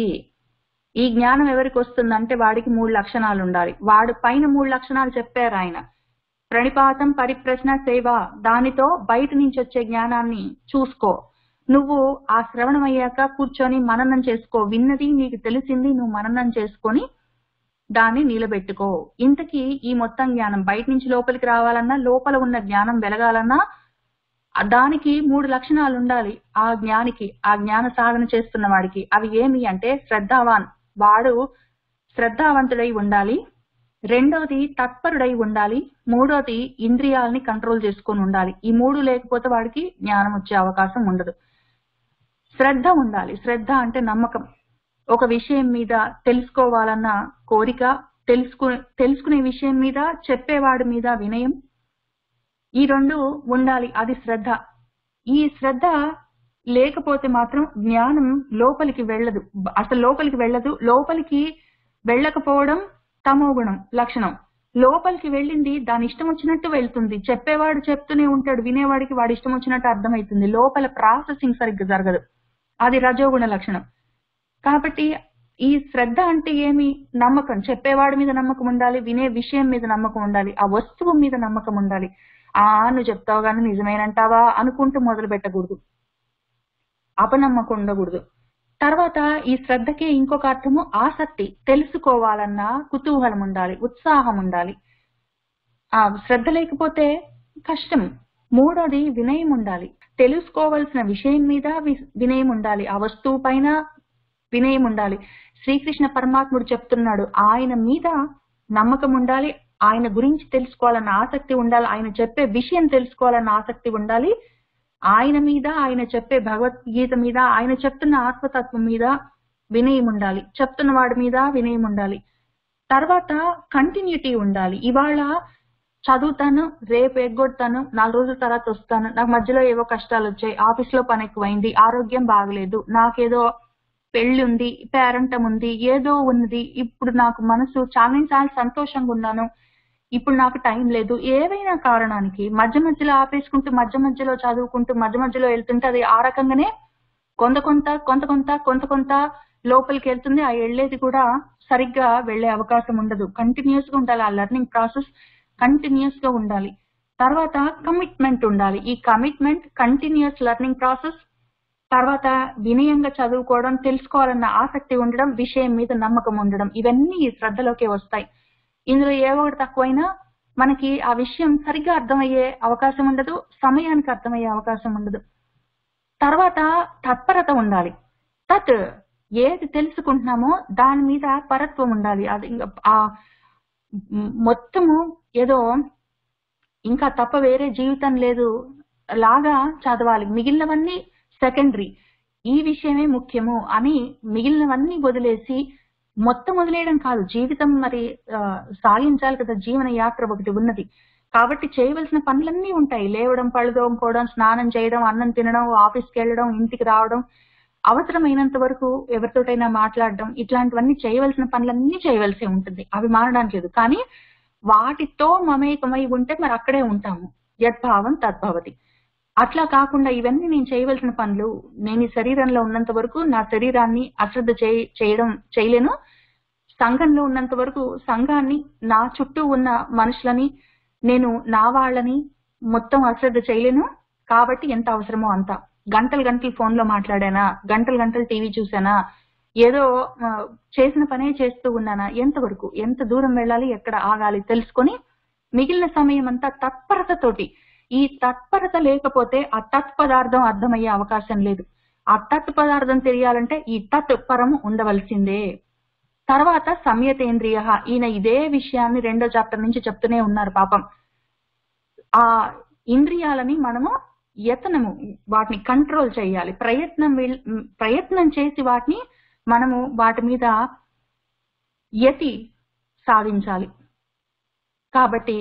Speaker 1: ఈ జ్ఞానం ఎవరికి వస్తుందంటే వాడికి 3 లక్షణాలు ఉండాలి. వాడు పైన 3 లక్షణాలు చెప్పారు ఆయన, ప్రణిపాతం, పరిప్రశ్న, సేవ. దానితో బయట నుంచి వచ్చే జ్ఞానాన్ని చూసుకో. నువ్వు ఆ శ్రవణం అయ్యాక కూర్చొని మననం చేసుకో. విన్నది నీకు తెలిసింది, నువ్వు మననం చేసుకొని దాన్ని నిలబెట్టుకో. ఇంతకీ ఈ మొత్తం జ్ఞానం బయట నుంచి లోపలికి రావాలన్నా, లోపల ఉన్న జ్ఞానం వెలగాలన్నా దానికి 3 లక్షణాలు ఉండాలి ఆ జ్ఞానికి, ఆ జ్ఞాన సాధన చేస్తున్న వాడికి. అవి ఏమి అంటే, శ్రద్ధావాన్, వాడు శ్రద్ధావంతుడై ఉండాలి. రెండోది తత్పరుడై ఉండాలి. మూడోది ఇంద్రియాలని కంట్రోల్ చేసుకొని ఉండాలి. ఈ 3 లేకపోతే వాడికి జ్ఞానం వచ్చే అవకాశం ఉండదు. శ్రద్ధ ఉండాలి. శ్రద్ధ అంటే నమ్మకం. ఒక విషయం మీద తెలుసుకోవాలన్న కోరిక, తెలుసుకునే విషయం మీద, చెప్పేవాడి మీద వినయం, ఈ 2 ఉండాలి. అది శ్రద్ధ. ఈ శ్రద్ధ లేకపోతే మాత్రం జ్ఞానం లోపలికి వెళ్ళదు, అసలు లోపలికి వెళ్ళదు. లోపలికి వెళ్ళకపోవడం తమో గుణం లక్షణం. లోపలికి వెళ్ళింది దాని ఇష్టం వచ్చినట్టు వెళ్తుంది. చెప్పేవాడు చెప్తూనే ఉంటాడు, వినేవాడికి వాడి ఇష్టం వచ్చినట్టు అర్థమవుతుంది. లోపల ప్రాసెసింగ్ సరిగ్గా జరగదు, అది రజోగుణ లక్షణం. కాబట్టి ఈ శ్రద్ధ అంటే ఏమి? నమ్మకం. చెప్పేవాడి మీద నమ్మకం ఉండాలి, వినే విషయం మీద నమ్మకం ఉండాలి, ఆ వస్తువు మీద నమ్మకం ఉండాలి. నువ్వు చెప్తావు కానీ నిజమేనంటావా అనుకుంటూ మొదలు పెట్టకూడదు, అపనమ్మకం ఉండకూడదు. తర్వాత ఈ శ్రద్ధకి ఇంకొక అర్థము ఆసక్తి. తెలుసుకోవాలన్న కుతూహలం ఉండాలి, ఉత్సాహం ఉండాలి. ఆ శ్రద్ధ లేకపోతే కష్టం. మూడోది వినయం ఉండాలి. తెలుసుకోవాల్సిన విషయం మీద వినయం ఉండాలి, ఆ వస్తువు పైన వినయం ఉండాలి. శ్రీకృష్ణ పరమాత్ముడు చెప్తున్నాడు, ఆయన మీద నమ్మకం ఉండాలి, ఆయన గురించి తెలుసుకోవాలన్న ఆసక్తి ఉండాలి, ఆయన చెప్పే విషయం తెలుసుకోవాలన్న ఆసక్తి ఉండాలి, ఆయన మీద, ఆయన చెప్పే భగవద్గీత మీద, ఆయన చెప్తున్న ఆత్మతత్వం మీద వినయం ఉండాలి, చెప్తున్న వాడి మీద వినయం ఉండాలి. తర్వాత కంటిన్యూటీ ఉండాలి. ఇవాళ చదువుతాను, రేపు ఎగ్గొడతాను, 4 రోజుల తర్వాత వస్తాను, నాకు మధ్యలో ఏవో కష్టాలు వచ్చాయి, ఆఫీస్లో పని ఎక్కువైంది, ఆరోగ్యం బాగలేదు, నాకేదో పెళ్లి ఉంది, పేరంటం ఉంది, ఏదో ఉన్నది, ఇప్పుడు నాకు మనసు చాలా సంతోషంగా ఉన్నాను, ఇప్పుడు నాకు టైం లేదు, ఏవైనా కారణానికి మధ్య మధ్యలో ఆపేసుకుంటూ, మధ్య మధ్యలో చదువుకుంటూ, మధ్య మధ్యలో వెళ్తుంటే అది ఆ రకంగానే కొంత లోపలికి వెళ్తుంది. ఆ వెళ్ళేది కూడా సరిగ్గా వెళ్లే అవకాశం ఉండదు. కంటిన్యూస్ గా ఉండాలి, ఆ లెర్నింగ్ ప్రాసెస్ కంటిన్యూస్ గా ఉండాలి. తర్వాత కమిట్మెంట్ ఉండాలి. ఈ కమిట్మెంట్, కంటిన్యూస్ లెర్నింగ్ ప్రాసెస్, తర్వాత వినయంగా చదువుకోవడం, తెలుసుకోవాలన్న ఆసక్తి ఉండడం, విషయం మీద నమ్మకం ఉండడం, ఇవన్నీ ఈ శ్రద్ధలోకే వస్తాయి. ఇందులో ఏ ఒకటి తక్కువైనా మనకి ఆ విషయం సరిగ్గా అర్థమయ్యే అవకాశం ఉండదు, సమయానికి అర్థమయ్యే అవకాశం ఉండదు. తర్వాత తత్పరత ఉండాలి. తత్ ఏది తెలుసుకుంటున్నామో దాని మీద పరత్వం ఉండాలి. అది ఆ మొత్తము ఏదో ఇంకా తప్ప వేరే జీవితం లేదు లాగా చదవాలి. మిగిలినవన్నీ సెకండరీ, ఈ విషయమే ముఖ్యము అని మిగిలినవన్నీ వదిలేసి, మొత్తం వదిలేయడం కాదు, జీవితం మరి సాగించాలి కదా, జీవన యాత్ర ఒకటి ఉన్నది. కాబట్టి చేయవలసిన పనులన్నీ ఉంటాయి. లేవడం, పళ్ళు తోముకోవడం, స్నానం చేయడం, అన్నం తినడం, ఆఫీస్కి వెళ్ళడం, ఇంటికి రావడం, అవసరమైనంత వరకు ఎవరితోటైనా మాట్లాడడం, ఇట్లాంటివన్నీ చేయవలసిన పనులన్నీ చేయవలసి ఉంటుంది. అవి మారడానికి లేదు. కానీ వాటితో మమేకమై ఉంటే మరి అక్కడే ఉంటాము. యద్భావం తద్భవతి. అట్లా కాకుండా ఇవన్నీ నేను చేయవలసిన పనులు, నేను ఈ శరీరంలో ఉన్నంత వరకు నా శరీరాన్ని అశ్రద్ధ చేయలేను, సంఘంలో ఉన్నంత వరకు సంఘాన్ని, నా చుట్టూ ఉన్న మనుషులని, నేను నా వాళ్ళని మొత్తం అశ్రద్ధ చేయలేను. కాబట్టి ఎంత అవసరమో అంత, గంటలు గంటలు ఫోన్ లో మాట్లాడానా, గంటలు గంటలు టీవీ చూసానా, ఏదో చేసిన పనే చేస్తూ ఉన్నానా, ఎంతవరకు, ఎంత దూరం వెళ్ళాలి, ఎక్కడ ఆగాలి తెలుసుకొని మిగిలిన సమయం అంతా తత్పరతతోటి. ఈ తత్పరత లేకపోతే ఆ తత్పదార్థం అర్థమయ్యే అవకాశం లేదు. ఆ తత్పదార్థం తెలియాలంటే ఈ తత్ పరము ఉండవలసిందే. తర్వాత సంయతేంద్రియ, ఈయన ఇదే విషయాన్ని 2వ చాప్టర్ నుంచి చెప్తూనే ఉన్నారు పాపం. ఆ ఇంద్రియాలని మనము వాటిని కంట్రోల్ చేయాలి, ప్రయత్నం చేసి వాటిని మనము వాటి మీద యతి సాధించాలి. కాబట్టి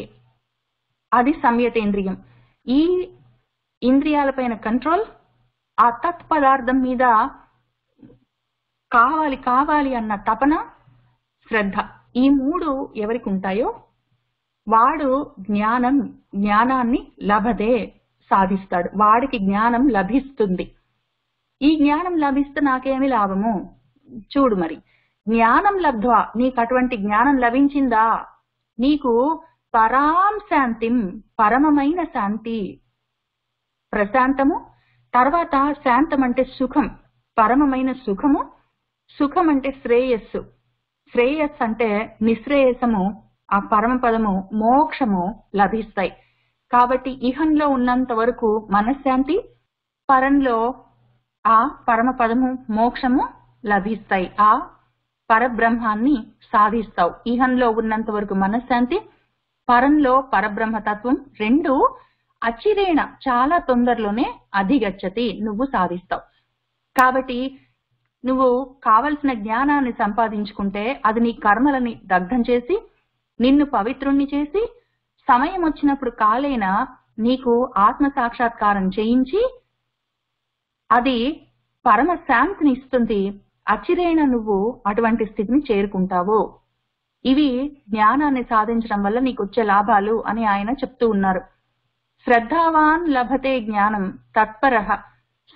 Speaker 1: అది సంయతేంద్రియం. ఈ ఇంద్రియాలపైన కంట్రోల్, ఆ తత్పదార్థం మీద కావాలి అన్న తపన, శ్రద్ధ, ఈ 3 ఎవరికి ఉంటాయో వాడు జ్ఞానాన్ని లభదే సాధిస్తాడు. వాడికి జ్ఞానం లభిస్తుంది. ఈ జ్ఞానం లభిస్తే నాకేమి లాభము? చూడు మరి, జ్ఞానం లబ్ధ్వా, నీకు అటువంటి జ్ఞానం లభించిందా, నీకు పరాం శాంతిం, పరమమైన శాంతి, ప్రశాంతము. తర్వాత శాంతం అంటే సుఖం, పరమమైన సుఖము. సుఖం అంటే శ్రేయస్సు, శ్రేయస్సు అంటే నిశ్రేయసము, ఆ పరమపదము మోక్షము లభిస్తాయి. కాబట్టి ఇహంలో ఉన్నంత వరకు మనశ్శాంతి, పరంలో ఆ పరమపదము మోక్షము లభిస్తాయి. ఆ పరబ్రహ్మాన్ని సాధిస్తావు. ఇహంలో ఉన్నంత వరకు మనశ్శాంతి, పరంలో పరబ్రహ్మతత్వం, 2 అచిరేణ, చాలా తొందరలోనే అధిగచ్చతి, నువ్వు సాధిస్తావు. కాబట్టి నువ్వు కావలసిన జ్ఞానాన్ని సంపాదించుకుంటే అది నీ కర్మలని దగ్ధం చేసి, నిన్ను పవిత్రుణ్ణి చేసి, సమయం వచ్చినప్పుడు కాలేనా నీకు ఆత్మ సాక్షాత్కారం చేయించి అది పరమ శాంతిని ఇస్తుంది. అచిరేణ నువ్వు అటువంటి స్థితిని చేరుకుంటావు. ఇవి జ్ఞానాన్ని సాధించడం వల్ల నీకు వచ్చే లాభాలు అని ఆయన చెప్తూ ఉన్నారు. శ్రద్ధావాన్ లభతే జ్ఞానం తత్పరః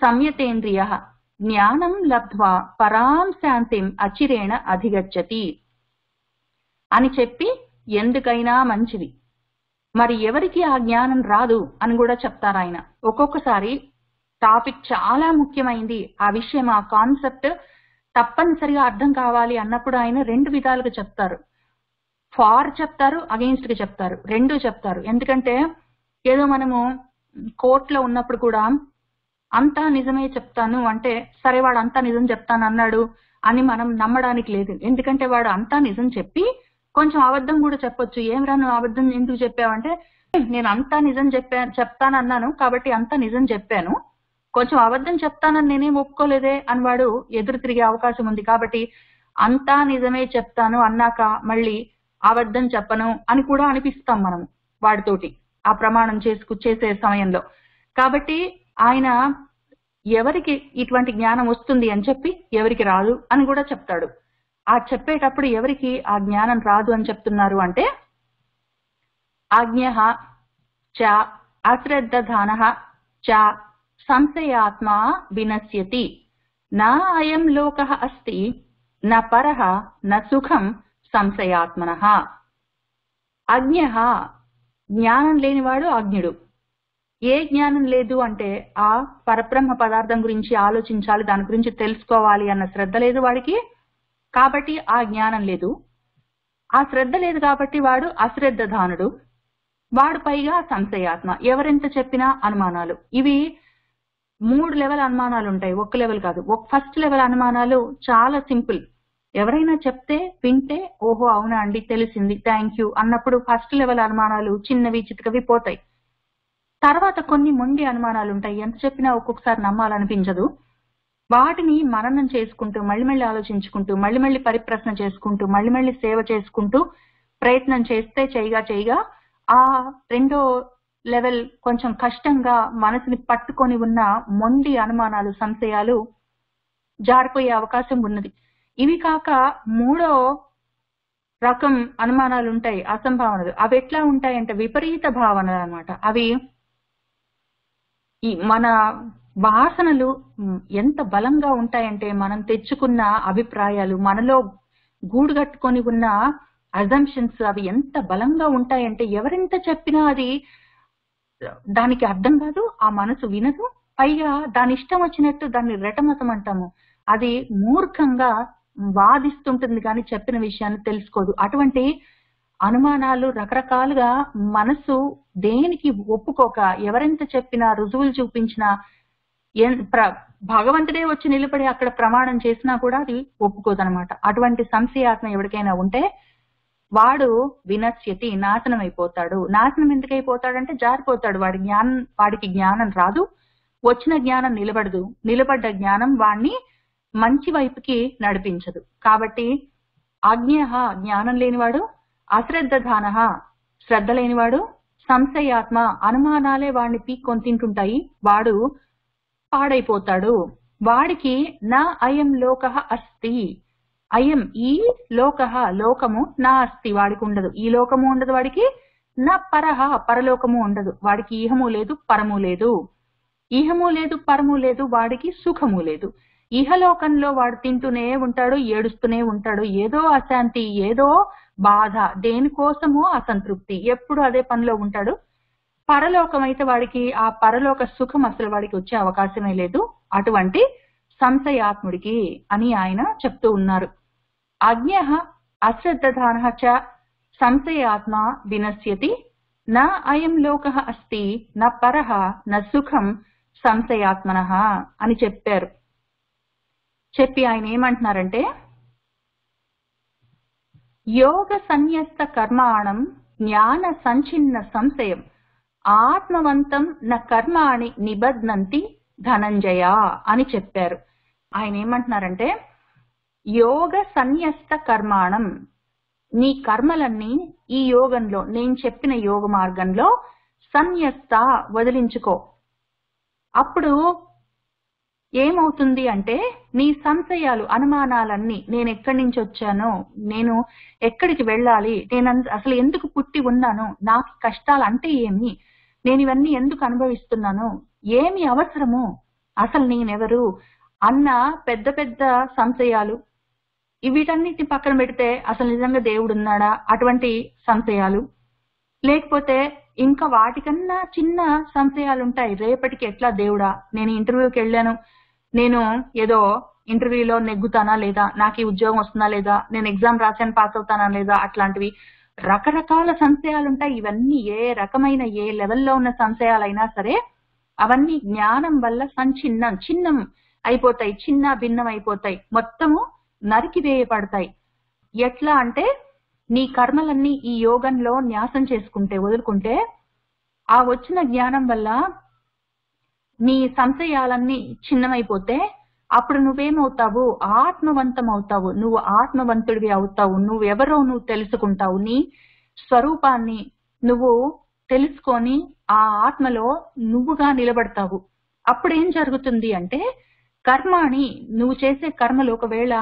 Speaker 1: సంయతేంద్రియః జ్ఞానం లబ్ధ్వా పరాం శాంతిం అచిరేణ అధిగచ్చతి అని చెప్పి, ఎందుకైనా మంచిది. మరి ఎవరికి ఆ జ్ఞానం రాదు అని కూడా చెప్తారు ఆయన. ఒక్కొక్కసారి టాపిక్ చాలా ముఖ్యమైంది, ఆ విషయం, ఆ కాన్సెప్ట్ తప్పనిసరిగా అర్థం కావాలి అన్నప్పుడు ఆయన 2 విధాలుగా చెప్తారు. ఫార్ చెప్తారు, అగెయిన్స్ట్ గా చెప్తారు, 2 చెప్తారు. ఎందుకంటే ఏదో మనము కోర్టులో ఉన్నప్పుడు కూడా అంతా నిజమే చెప్తాను అంటే, సరే వాడు అంతా నిజం చెప్తాను అన్నాడు అని మనం నమ్మడానికి లేదు. ఎందుకంటే వాడు అంతా నిజం చెప్పి కొంచెం అబద్ధం కూడా చెప్పొచ్చు. ఏమిరా నువ్వు అబద్ధం ఎందుకు చెప్పావంటే, నేను అంతా నిజం చెప్తానన్నాను కాబట్టి అంతా నిజం చెప్పాను, కొంచెం అబద్ధం చెప్తానని నేనేం ఒప్పుకోలేదే అని వాడు ఎదురు తిరిగే అవకాశం ఉంది. కాబట్టి అంతా నిజమే చెప్తాను అన్నాక మళ్ళీ అబద్ధం చెప్పను అని కూడా అనిపిస్తాం మనం వాడితోటి ఆ ప్రమాణం చేసే సమయంలో. కాబట్టి ఆయన ఎవరికి ఇటువంటి జ్ఞానం వస్తుంది అని చెప్పి ఎవరికి రాదు అని కూడా చెప్తాడు. ఆ చెప్పేటప్పుడు ఎవరికి ఆ జ్ఞానం రాదు అని చెప్తున్నారు అంటే, అజ్ఞః చ అశ్రద్ధధానః చ సంశయాత్మా వినశ్యతి నా అయం లోకః అస్తి న పరః న సుఖం సంశయాత్మనః. అజ్ఞః, జ్ఞానం లేనివాడు అజ్ఞుడు. ఏ జ్ఞానం లేదు అంటే ఆ పరబ్రహ్మ పదార్థం గురించి ఆలోచించాలి, దాని గురించి తెలుసుకోవాలి అన్న శ్రద్ధ లేదు వాడికి, కాబట్టి ఆ జ్ఞానం లేదు. ఆ శ్రద్ధ లేదు కాబట్టి వాడు అశ్రద్ధధానుడు, వాడు పైగా సంశయాత్మ. ఎవరెంత చెప్పినా అనుమానాలు. ఇవి 3 లెవెల్ అనుమానాలు ఉంటాయి, ఒక్క లెవెల్ కాదు. ఫస్ట్ లెవెల్ అనుమానాలు చాలా సింపుల్. ఎవరైనా చెప్తే వింటే ఓహో అవునా అండి తెలిసింది థ్యాంక్ యూ అన్నప్పుడు ఫస్ట్ లెవెల్ అనుమానాలు చిన్నవి చితకవి పోతాయి. తర్వాత కొన్ని మొండి అనుమానాలు ఉంటాయి, ఎంత చెప్పినా ఒక్కొక్కసారి నమ్మాలనిపించదు. వాటిని మననం చేసుకుంటూ మళ్ళీ మళ్ళీ ఆలోచించుకుంటూ మళ్ళీ మళ్ళీ పరిప్రశ్న చేసుకుంటూ మళ్ళీ మళ్ళీ సేవ చేసుకుంటూ ప్రయత్నం చేస్తే చేయగా ఆ రెండో లెవెల్ కొంచెం కష్టంగా మనసుని పట్టుకొని ఉన్న మొండి అనుమానాలు సంశయాలు జారిపోయే అవకాశం ఉన్నది. ఇవి కాక 3వ రకం అనుమానాలు ఉంటాయి, అసంభావనలు. అవి ఎట్లా ఉంటాయంటే విపరీత భావనలు అన్నమాట. అవి ఈ మన వాసనలు ఎంత బలంగా ఉంటాయంటే మనం తెచ్చుకున్న అభిప్రాయాలు, మనలో గూడు కట్టుకొని ఉన్న అజంప్షన్స్ అవి ఎంత బలంగా ఉంటాయంటే ఎవరెంత చెప్పినా అది దానికి అర్థం కాదు, ఆ మనసు వినదు. పైగా దాని ఇష్టం వచ్చినట్టు దాన్ని రెటమతం అంటాము, అది మూర్ఖంగా వాదిస్తుంటుంది కానీ చెప్పిన విషయాన్ని తెలుసుకోదు. అటువంటి అనుమానాలు రకరకాలుగా మనసు దేనికి ఒప్పుకోక ఎవరెంత చెప్పినా రుజువులు చూపించినా భగవంతుడే వచ్చి నిలబడి అక్కడ ప్రమాణం చేసినా కూడా అది ఒప్పుకోదనమాట. అటువంటి సంశయాత్మ ఎవరికైనా ఉంటే వాడు వినశ్యతి నాశనం అయిపోతాడు. నాశనం ఎందుకైపోతాడంటే జారిపోతాడు. వాడికి జ్ఞానం రాదు, వచ్చిన జ్ఞానం నిలబడదు, నిలబడ్డ జ్ఞానం వాణ్ణి మంచి వైపుకి నడిపించదు. కాబట్టి అజ్ఞః జ్ఞానం లేనివాడు, అశ్రద్ధధాన శ్రద్ధ లేనివాడు, సంశయాత్మ అనుమానాలే వాడిని పీక్కొని తింటుంటాయి, వాడు పాడైపోతాడు. వాడికి నా అయం లోకః అస్తి, అయం ఈ లోకః లోకము నా అస్తి వాడికి ఉండదు, ఈ లోకము ఉండదు వాడికి, నా పరహ పరలోకము ఉండదు వాడికి, ఈహము లేదు పరము లేదు, ఈహము లేదు పరము లేదు వాడికి, సుఖము లేదు. ఇహలోకంలో వాడు తింటూనే ఉంటాడు, ఏడుస్తూనే ఉంటాడు, ఏదో అశాంతి, ఏదో బాధ, దేనికోసమో అసంతృప్తి, ఎప్పుడు అదే పనిలో ఉంటాడు. పరలోకం అయితే వాడికి ఆ పరలోక సుఖం అసలు వాడికి వచ్చే అవకాశమే లేదు, అటువంటి సంశయాత్ముడికి అని ఆయన చెప్తూ ఉన్నారు. అజ్ఞః అశ్రద్ధధానః చ సంశయాత్మ వినశ్యతి, నా అయం లోకః అస్తి న పరః న సుఖం సంశయాత్మనః అని చెప్పారు. చెప్పి ఆయన ఏమంటున్నారంటే యోగ సన్యస్త కర్మాణం జ్ఞాన సంచిన్న సంశయం ఆత్మవంతం న కర్మాణి నిబధ్నంతి ధనంజయ అని చెప్పారు. ఆయన ఏమంటున్నారంటే యోగ సన్యస్త కర్మాణం, నీ కర్మలన్నీ ఈ యోగంలో నేను చెప్పిన యోగ మార్గంలో సన్యస్త వదిలించుకో. అప్పుడు ఏమవుతుంది అంటే నీ సంశయాలు అనుమానాలన్నీ, నేను ఎక్కడి నుంచి వచ్చాను, నేను ఎక్కడికి వెళ్ళాలి, నేను అసలు ఎందుకు పుట్టి ఉన్నాను, నాకు కష్టాలు అంటే ఏమి, నేను ఇవన్నీ ఎందుకు అనుభవిస్తున్నాను, ఏమి అవసరము, అసలు నేనెవరు అన్న పెద్ద పెద్ద సంశయాలు, వీటన్నిటిని పక్కన పెడితే అసలు నిజంగా దేవుడు ఉన్నాడా అటువంటి సంశయాలు, లేకపోతే ఇంకా వాటికన్నా చిన్న సంశయాలు ఉంటాయి. రేపటికి ఎట్లా దేవుడా, నేను ఇంటర్వ్యూకి వెళ్ళాను, నేను ఏదో ఇంటర్వ్యూలో నెగ్గుతానా లేదా, నాకు ఈ ఉద్యోగం వస్తుందా లేదా, నేను ఎగ్జామ్ రాశాను పాస్ అవుతానా లేదా, అట్లాంటివి రకరకాల సంశయాలు ఉంటాయి. ఇవన్నీ ఏ రకమైన ఏ లెవెల్లో ఉన్న సంశయాలైనా సరే అవన్నీ జ్ఞానం వల్ల చిన్నం అయిపోతాయి, చిన్న భిన్నం అయిపోతాయి, మొత్తము నరికివేయబడతాయి. ఎట్లా అంటే నీ కర్మలన్నీ ఈ యోగంలో న్యాసం చేసుకుంటే వదులుకుంటే ఆ వచ్చిన జ్ఞానం వల్ల నీ సంశయాలన్నీ చిన్నమైపోతే అప్పుడు నువ్వేమవుతావు, ఆత్మవంతం అవుతావు, నువ్వు ఆత్మవంతుడివి అవుతావు, నువ్వెవరో నువ్వు తెలుసుకుంటావు, నీ స్వరూపాన్ని నువ్వు తెలుసుకొని ఆ ఆత్మలో నువ్వుగా నిలబడతావు. అప్పుడేం జరుగుతుంది అంటే కర్మాని, నువ్వు చేసే కర్మలు ఒకవేళ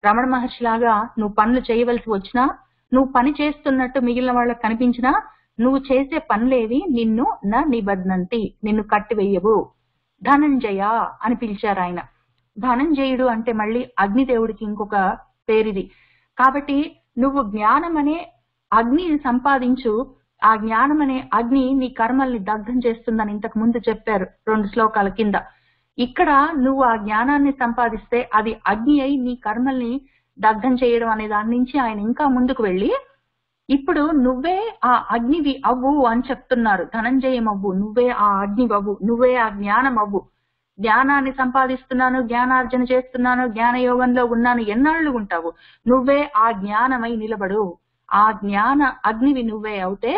Speaker 1: రమణ మహర్షి లాగా నువ్వు పనులు చేయవలసి వచ్చినా, నువ్వు పని చేస్తున్నట్టు మిగిలిన వాళ్ళకి కనిపించినా, నువ్వు చేసే పనులేవి నిన్ను నా నిబధ్నంతి, నిన్ను కట్టివేయవు. ధనంజయ అని పిలిచారు ఆయన. ధనంజయుడు అంటే మళ్ళీ అగ్నిదేవుడికి ఇంకొక పేరిది. కాబట్టి నువ్వు జ్ఞానం అనే అగ్నిని సంపాదించు, ఆ జ్ఞానం అనే అగ్ని నీ కర్మల్ని దగ్ధం చేస్తుందని ఇంతకు ముందు చెప్పారు 2 శ్లోకాల కింద. ఇక్కడ నువ్వు ఆ జ్ఞానాన్ని సంపాదిస్తే అది అగ్ని అయి నీ కర్మల్ని దగ్ధం చేయడం అనే దాని నుంచి ఆయన ఇంకా ముందుకు వెళ్ళి ఇప్పుడు నువ్వే ఆ అగ్నివి అవ్వు అని చెప్తున్నారు. ధనంజయం అవ్వు, నువ్వే ఆ అగ్ని అవ్వు, నువ్వే ఆ జ్ఞానం అవ్వు. జ్ఞానాన్ని సంపాదిస్తున్నాను, జ్ఞానార్జన చేస్తున్నాను, జ్ఞాన యోగంలో ఉన్నాను, ఎన్నాళ్ళు ఉంటావు? నువ్వే ఆ జ్ఞానమై నిలబడు. ఆ జ్ఞాన అగ్నివి నువ్వే అవుతే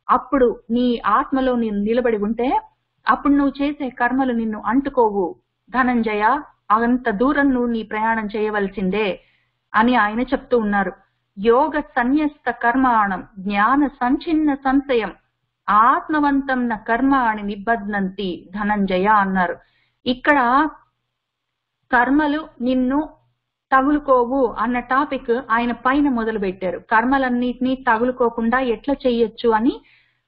Speaker 1: అప్పుడు నీ ఆత్మలో నేను నిలబడి ఉంటే అప్పుడు నువ్వు చేసే కర్మలు నిన్ను అంటుకోవు. ధనంజయ, అంత దూరం నువ్వు నీ ప్రయాణం చేయవలసిందే అని ఆయన చెప్తూ ఉన్నారు. యోగ సన్యస్త కర్మాణం జ్ఞాన సంచిన్న సంశయం ఆత్మవంతం న కర్మాణి నిబధ్నంతి ధనంజయ అన్నారు. ఇక్కడ కర్మలు నిన్ను తగులుకోవు అన్న టాపిక్ ఆయన పైన మొదలు పెట్టారు. కర్మలన్నిటినీ తగులుకోకుండా ఎట్లా చెయ్యొచ్చు అని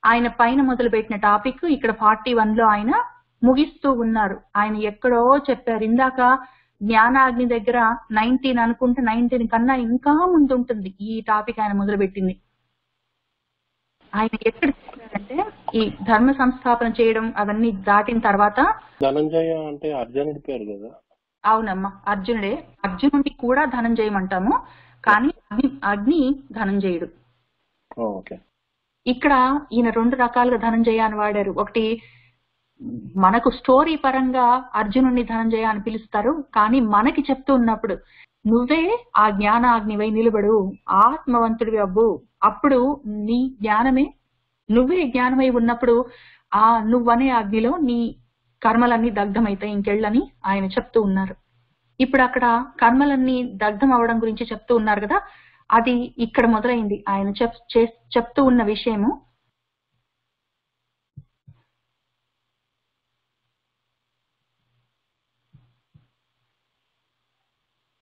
Speaker 1: ఆయన పైన మొదలు పెట్టిన టాపిక్ ఇక్కడ 41 లో ఆయన ముగిస్తూ ఉన్నారు. ఆయన ఎక్కడో చెప్పారు ఇందాక జ్ఞానాగ్ని దగ్గర 19 అనుకుంటే 19 కన్నా ఇంకా ముందు ఉంటుంది ఈ టాపిక్ ఆయన మొదలు పెట్టింది. ఆయన ఎక్కడ చెప్పారంటే ఈ ధర్మ సంస్థాపన చేయడం అవన్నీ దాటిన తర్వాత.
Speaker 3: ధనంజయ అంటే అర్జునుడి పేరు కదా?
Speaker 1: అవునమ్మా, అర్జునుడే. అర్జునుడిని కూడా ధనంజయం అంటాము, కానీ అగ్ని ధనంజయుడు. ఇక్కడ ఈయన 2 రకాలుగా ధనంజయ అని వాడారు. ఒకటి మనకు స్టోరీ పరంగా అర్జునుడిని ధనంజయ అని పిలుస్తారు, కానీ మనకి చెప్తూ ఉన్నప్పుడు నువ్వే ఆ జ్ఞానాగ్నివై నిలబడు, ఆత్మవంతుడివి అవ్వు, అప్పుడు నీ జ్ఞానమే నువ్వే జ్ఞానమై ఉన్నప్పుడు ఆ నువ్వనే అగ్నిలో నీ కర్మలన్నీ దగ్ధమైతాయి ఇంకెళ్ళని ఆయన చెప్తూ ఉన్నారు. ఇప్పుడు అక్కడ కర్మలన్నీ దగ్ధం అవడం గురించి చెప్తూ ఉన్నారు కదా, అది ఇక్కడ మొదలైంది ఆయన చెప్తూ ఉన్న విషయము.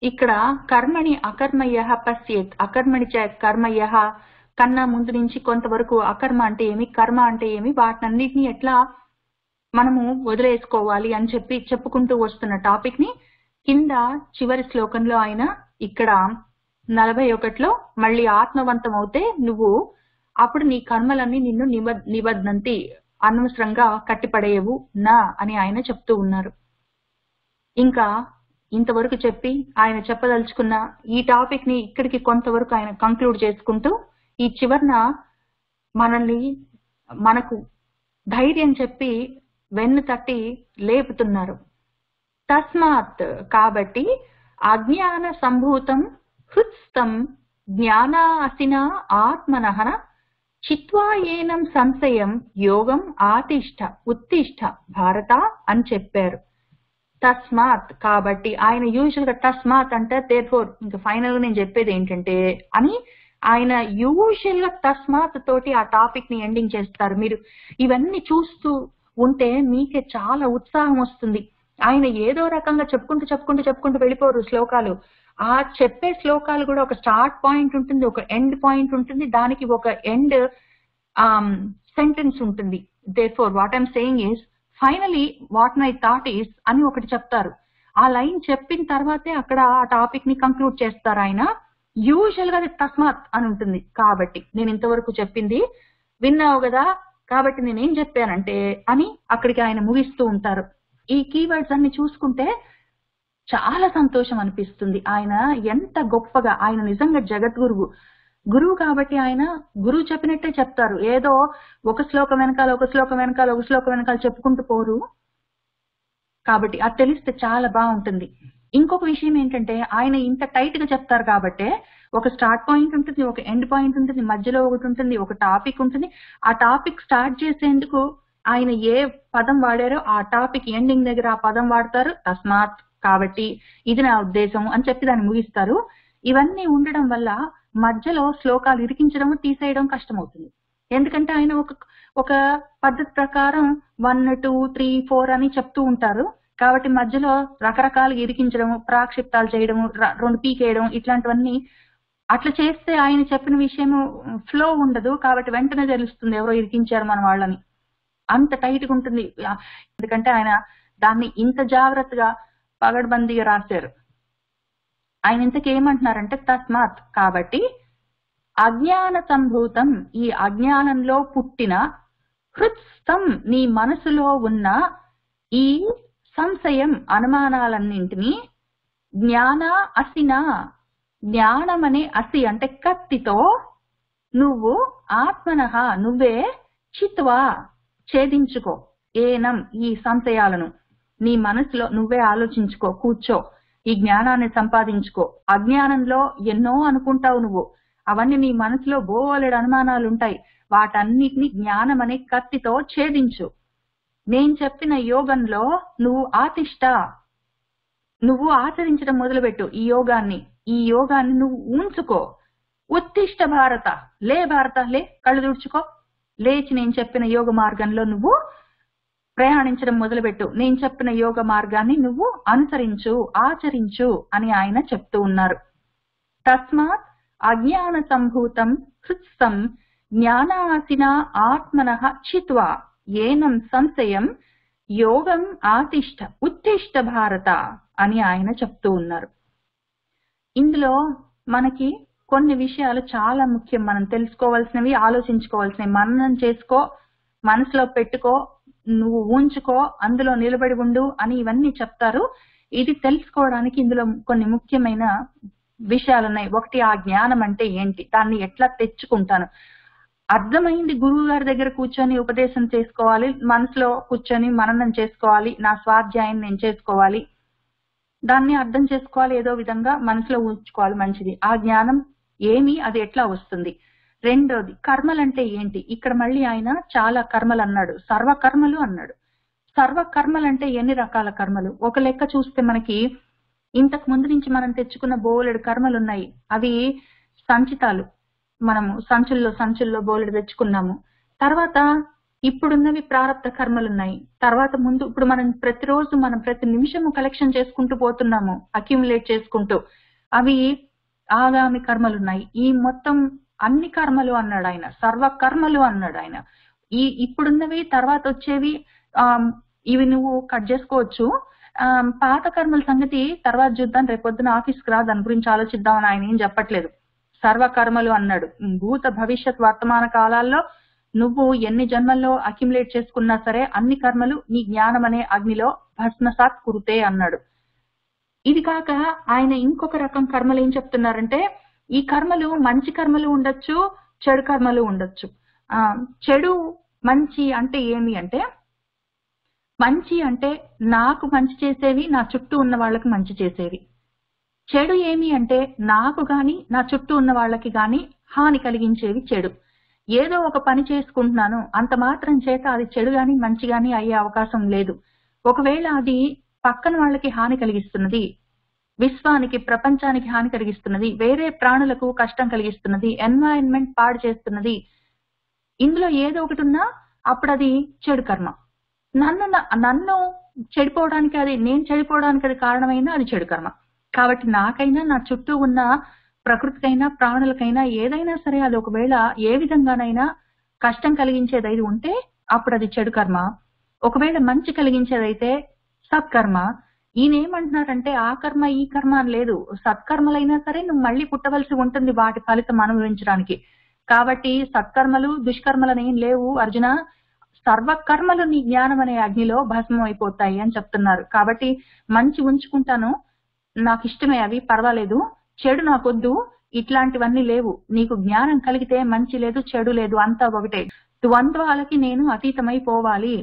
Speaker 1: ఇక్కడ కర్మణి అకర్మయ్య పశ్యేత్, అకర్మణి చ కర్మయ్య కన్నా ముందు నుంచి కొంతవరకు అకర్మ అంటే ఏమి, కర్మ అంటే ఏమి, వాటినన్నిటినీ ఎట్లా మనము వదిలేసుకోవాలి అని చెప్పుకుంటూ వస్తున్న టాపిక్ ని కింద చివరి శ్లోకంలో ఆయన ఇక్కడ 41లో మళ్ళీ ఆత్మవంతం అవుతే నువ్వు అప్పుడు నీ కర్మలన్నీ నిన్ను నిబధ్నంతి, అనవసరంగా కట్టిపడేయవు నా అని ఆయన చెప్తూ ఉన్నారు. ఇంకా ఇంతవరకు చెప్పి ఆయన చెప్పదలుచుకున్న ఈ టాపిక్ ని ఇక్కడికి కొంతవరకు ఆయన కంక్లూడ్ చేసుకుంటూ ఈ చివరన మనకు ధైర్యం చెప్పి వెన్ను తట్టి లేపుతున్నారు. తస్మాత్, కాబట్టి అజ్ఞాన సంభూతం హృత్స్థం జ్ఞానాసిన ఆత్మనః చిత్వా ఏనం సంశయం యోగం ఆతిష్ఠ ఉత్తిష్ఠ భారత అని చెప్పారు. తస్మాత్, కాబట్టి ఆయన యూజువల్ గా తస్మాత్ అంటే దేర్ఫోర్, ఇంకా ఫైనల్ గా నేను చెప్పేది ఏంటంటే అని ఆయన యూజువల్ గా తస్మాత్ తోటి ఆ టాపిక్ ని ఎండింగ్ చేస్తారు. మీరు ఇవన్నీ చూస్తూ ఉంటే మీకే చాలా ఉత్సాహం వస్తుంది. ఆయన ఏదో రకంగా చెప్పుకుంటూ వెళ్ళిపోరు శ్లోకాలు. ఆ చెప్పే శ్లోకాలు కూడా ఒక స్టార్ట్ పాయింట్ ఉంటుంది, ఒక ఎండ్ పాయింట్ ఉంటుంది, దానికి ఒక ఎండ్ సెంటెన్స్ ఉంటుంది. Therefore what I'm saying is finally what my thought is అని ఒకటి చెప్తారు. ఆ లైన్ చెప్పిన తర్వాతే అక్కడ ఆ టాపిక్ ని కంక్లూడ్ చేస్తారు ఆయన. యూజువల్ గా అది తస్మాత్ అని ఉంటుంది. కాబట్టి నేను ఇంతవరకు చెప్పింది విన్నావు కదా, కాబట్టి నేనేం చెప్పానంటే అని అక్కడికి ఆయన ముగిస్తూ ఉంటారు. ఈ కీవర్డ్స్ అన్ని చూసుకుంటే చాలా సంతోషం అనిపిస్తుంది. ఆయన ఎంత గొప్పగా, ఆయన నిజంగా జగద్గురువు. గురువు కాబట్టి ఆయన గురువు చెప్పినట్టే చెప్తారు. ఏదో ఒక శ్లోకం వెనకాల చెప్పుకుంటూ పోరు. కాబట్టి అది తెలిస్తే చాలా బాగుంటుంది. ఇంకొక విషయం ఏంటంటే ఆయన ఇంత టైట్ గా చెప్తారు కాబట్టి ఒక స్టార్ట్ పాయింట్ ఉంటుంది, ఒక ఎండ్ పాయింట్ ఉంటుంది, మధ్యలో ఒకటి ఉంటుంది, ఒక టాపిక్ ఉంటుంది. ఆ టాపిక్ స్టార్ట్ చేసేందుకు ఆయన ఏ పదం వాడారో ఆ టాపిక్ ఎండింగ్ దగ్గర ఆ పదం వాడతారు, తస్మాత్, కాబట్టి ఇది నా ఉద్దేశం అని చెప్పి దాన్ని ముగిస్తారు. ఇవన్నీ ఉండడం వల్ల మధ్యలో శ్లోకాలు ఇరికించడం తీసేయడం కష్టమవుతుంది. ఎందుకంటే ఆయన ఒక పద్ధతి ప్రకారం 1, 2, 3, 4 అని చెప్తూ ఉంటారు. కాబట్టి మధ్యలో రకరకాలుగా ఇరికించడం, ప్రాక్షిప్తాలు చేయడం, 2 పీకేయడం, ఇట్లాంటివన్నీ అట్లా చేస్తే ఆయన చెప్పిన విషయం ఫ్లో ఉండదు. కాబట్టి వెంటనే తెలుస్తుంది ఎవరో ఇరికించారు మన వాళ్ళని. అంత టైట్ గా ఉంటుంది. ఎందుకంటే ఆయన దాన్ని ఇంత జాగ్రత్తగా పగడ్బందీగా రాశారు. ఆయన ఇంతకేమంటున్నారంటే తస్మాత్, కాబట్టి అజ్ఞాన సంభూతం, ఈ అజ్ఞానంలో పుట్టిన, హృత్స్థం నీ మనసులో ఉన్న ఈ సంశయం అనుమానాలన్నింటినీ, జ్ఞాన అసిన, జ్ఞానమనే అసి అంటే కత్తితో నువ్వు ఆత్మనః నువ్వే చిత్వా ఛేదించుకో. ఏనం ఈ సంశయాలను నీ మనసులో నువ్వే ఆలోచించుకో, కూర్చో, ఈ జ్ఞానాన్ని సంపాదించుకో. అజ్ఞానంలో ఎన్నో అనుకుంటావు నువ్వు, అవన్నీ నీ మనసులో బోలెడు అనుమానాలు ఉంటాయి, వాటన్నిటిని జ్ఞానం అనే కత్తితో ఛేదించు. నేను చెప్పిన యోగంలో నువ్వు ఆతిష్ట, నువ్వు ఆచరించడం మొదలుపెట్టు. ఈ యోగాన్ని నువ్వు ఉంచుకో. ఉత్తిష్ట భారత, లే భారత, లే, కళ్ళు తుడుచుకో, లేచి నేను చెప్పిన యోగ మార్గంలో నువ్వు ప్రయాణించడం మొదలుపెట్టు. నేను చెప్పిన యోగ మార్గాన్ని నువ్వు అనుసరించు, ఆచరించు అని ఆయన చెప్తూ ఉన్నారు. తస్మాత్ అజ్ఞాన సంభూతం హృత్స్థం జ్ఞానాసిన ఆత్మనః చిత్వా ఏనం సంశయం యోగం ఆతిష్ట ఉత్తిష్ట భారత అని ఆయన చెప్తూ ఉన్నారు. ఇందులో మనకి కొన్ని విషయాలు చాలా ముఖ్యం, మనం తెలుసుకోవాల్సినవి, ఆలోచించుకోవాల్సినవి. మననం చేసుకో, మనసులో పెట్టుకో, నువ్వు ఊంచుకో, అందులో నిలబడి ఉండు అని ఇవన్నీ చెప్తారు. ఇది తెలుసుకోవడానికి ఇందులో కొన్ని ముఖ్యమైన విషయాలు ఉన్నాయి. ఒకటి, ఆ జ్ఞానం అంటే ఏంటి, దాన్ని ఎట్లా తెచ్చుకుంటాను. అర్థమైంది, గురువు గారి దగ్గర కూర్చొని ఉపదేశం చేసుకోవాలి, మనసులో కూర్చొని మననం చేసుకోవాలి, నా స్వాధ్యాయం నేను చేసుకోవాలి, దాన్ని అర్థం చేసుకోవాలి, ఏదో విధంగా మనసులో ఉంచుకోవాలి, మంచిది. ఆ జ్ఞానం ఏమి, అది ఎట్లా వస్తుంది. రెండోది, కర్మలంటే ఏంటి. ఇక్కడ మళ్ళీ ఆయన చాలా కర్మలు అన్నాడు, సర్వకర్మలు అన్నాడు. సర్వకర్మలంటే ఎన్ని రకాల కర్మలు? ఒక లెక్క చూస్తే మనకి ఇంతకు ముందు నుంచి మనం తెచ్చుకున్న బోలెడు కర్మలు ఉన్నాయి. అవి సంచితాలు, మనము సంచుల్లో బోలెడు తెచ్చుకున్నాము. తర్వాత ఇప్పుడున్నవి ప్రారబ్ధ కర్మలు ఉన్నాయి. తర్వాత ముందు ఇప్పుడు మనం ప్రతిరోజు మనం ప్రతి నిమిషము కలెక్షన్ చేసుకుంటూ పోతున్నాము, అక్యుములేట్ చేసుకుంటూ. అవి ఆగామి కర్మలు ఉన్నాయి. ఈ మొత్తం అన్ని కర్మలు అన్నాడు ఆయన, సర్వకర్మలు అన్నాడు ఆయన. ఇప్పుడున్నవి తర్వాత వచ్చేవి ఇవి నువ్వు కట్ చేసుకోవచ్చు. పాత కర్మల సంగతి తర్వాత చూద్దాం, రేపొద్దున ఆఫీస్కి రా, దాని గురించి ఆలోచిద్దామని ఆయన ఏం చెప్పట్లేదు. సర్వకర్మలు అన్నాడు. భూత భవిష్యత్ వర్తమాన కాలాల్లో నువ్వు ఎన్ని జన్మల్లో అక్యుములేట్ చేసుకున్నా సరే అన్ని కర్మలు నీ జ్ఞానం అనే అగ్నిలో భస్మసాత్ కురుతే అన్నాడు. ఇది కాక ఆయన ఇంకొక రకం కర్మలు ఏం చెప్తున్నారంటే, ఈ కర్మలు మంచి కర్మలు ఉండొచ్చు, చెడు కర్మలు ఉండొచ్చు. చెడు మంచి అంటే ఏమి అంటే, మంచి అంటే నాకు మంచి చేసేవి, నా చుట్టూ ఉన్న వాళ్ళకి మంచి చేసేవి. చెడు ఏమి అంటే నాకు గాని నా చుట్టూ ఉన్న వాళ్ళకి గాని హాని కలిగించేవి చెడు. ఏదో ఒక పని చేసుకుంటున్నాను, అంత మాత్రం చేత అది చెడు గాని మంచి గాని అయ్యే అవకాశం లేదు. ఒకవేళ అది పక్కన వాళ్ళకి హాని కలిగిస్తున్నది, విశ్వానికి ప్రపంచానికి హాని కలిగిస్తున్నది, వేరే ప్రాణులకు కష్టం కలిగిస్తున్నది, ఎన్వైరన్మెంట్ పాడు చేస్తున్నది, ఇందులో ఏదో ఒకటి ఉన్నా అప్పుడు అది చెడు కర్మ. నన్ను చెడిపోవడానికి నేను చెడిపోవడానికి అది కారణమైనా అది చెడు కర్మ. కాబట్టి నాకైనా నా చుట్టూ ఉన్న ప్రకృతికైనా ప్రాణులకైనా ఏదైనా సరే అది ఒకవేళ ఏ విధంగానైనా కష్టం కలిగించేది ఉంటే అప్పుడు అది చెడు కర్మ. ఒకవేళ మంచి కలిగించేదైతే సత్కర్మ. ఈయనేమంటున్నారంటే ఆ కర్మ ఈ కర్మ అని లేదు, సత్కర్మలైనా సరే నువ్వు మళ్ళీ పుట్టవలసి ఉంటుంది వాటి ఫలితం అనుభవించడానికి. కాబట్టి సత్కర్మలు దుష్కర్మలు ఏం లేవు అర్జున, సర్వకర్మలు నీ జ్ఞానం అనే అగ్నిలో భస్మం అయిపోతాయి అని చెప్తున్నారు. కాబట్టి మంచి ఉంచుకుంటాను, నాకు ఇష్టమే, అవి పర్వాలేదు, చెడు నాకొద్దు, ఇట్లాంటివన్నీ లేవు. నీకు జ్ఞానం కలిగితే మంచి లేదు చెడు లేదు, అంతా ఒకటే. ద్వంద్వాలకి నేను అతీతమైపోవాలి.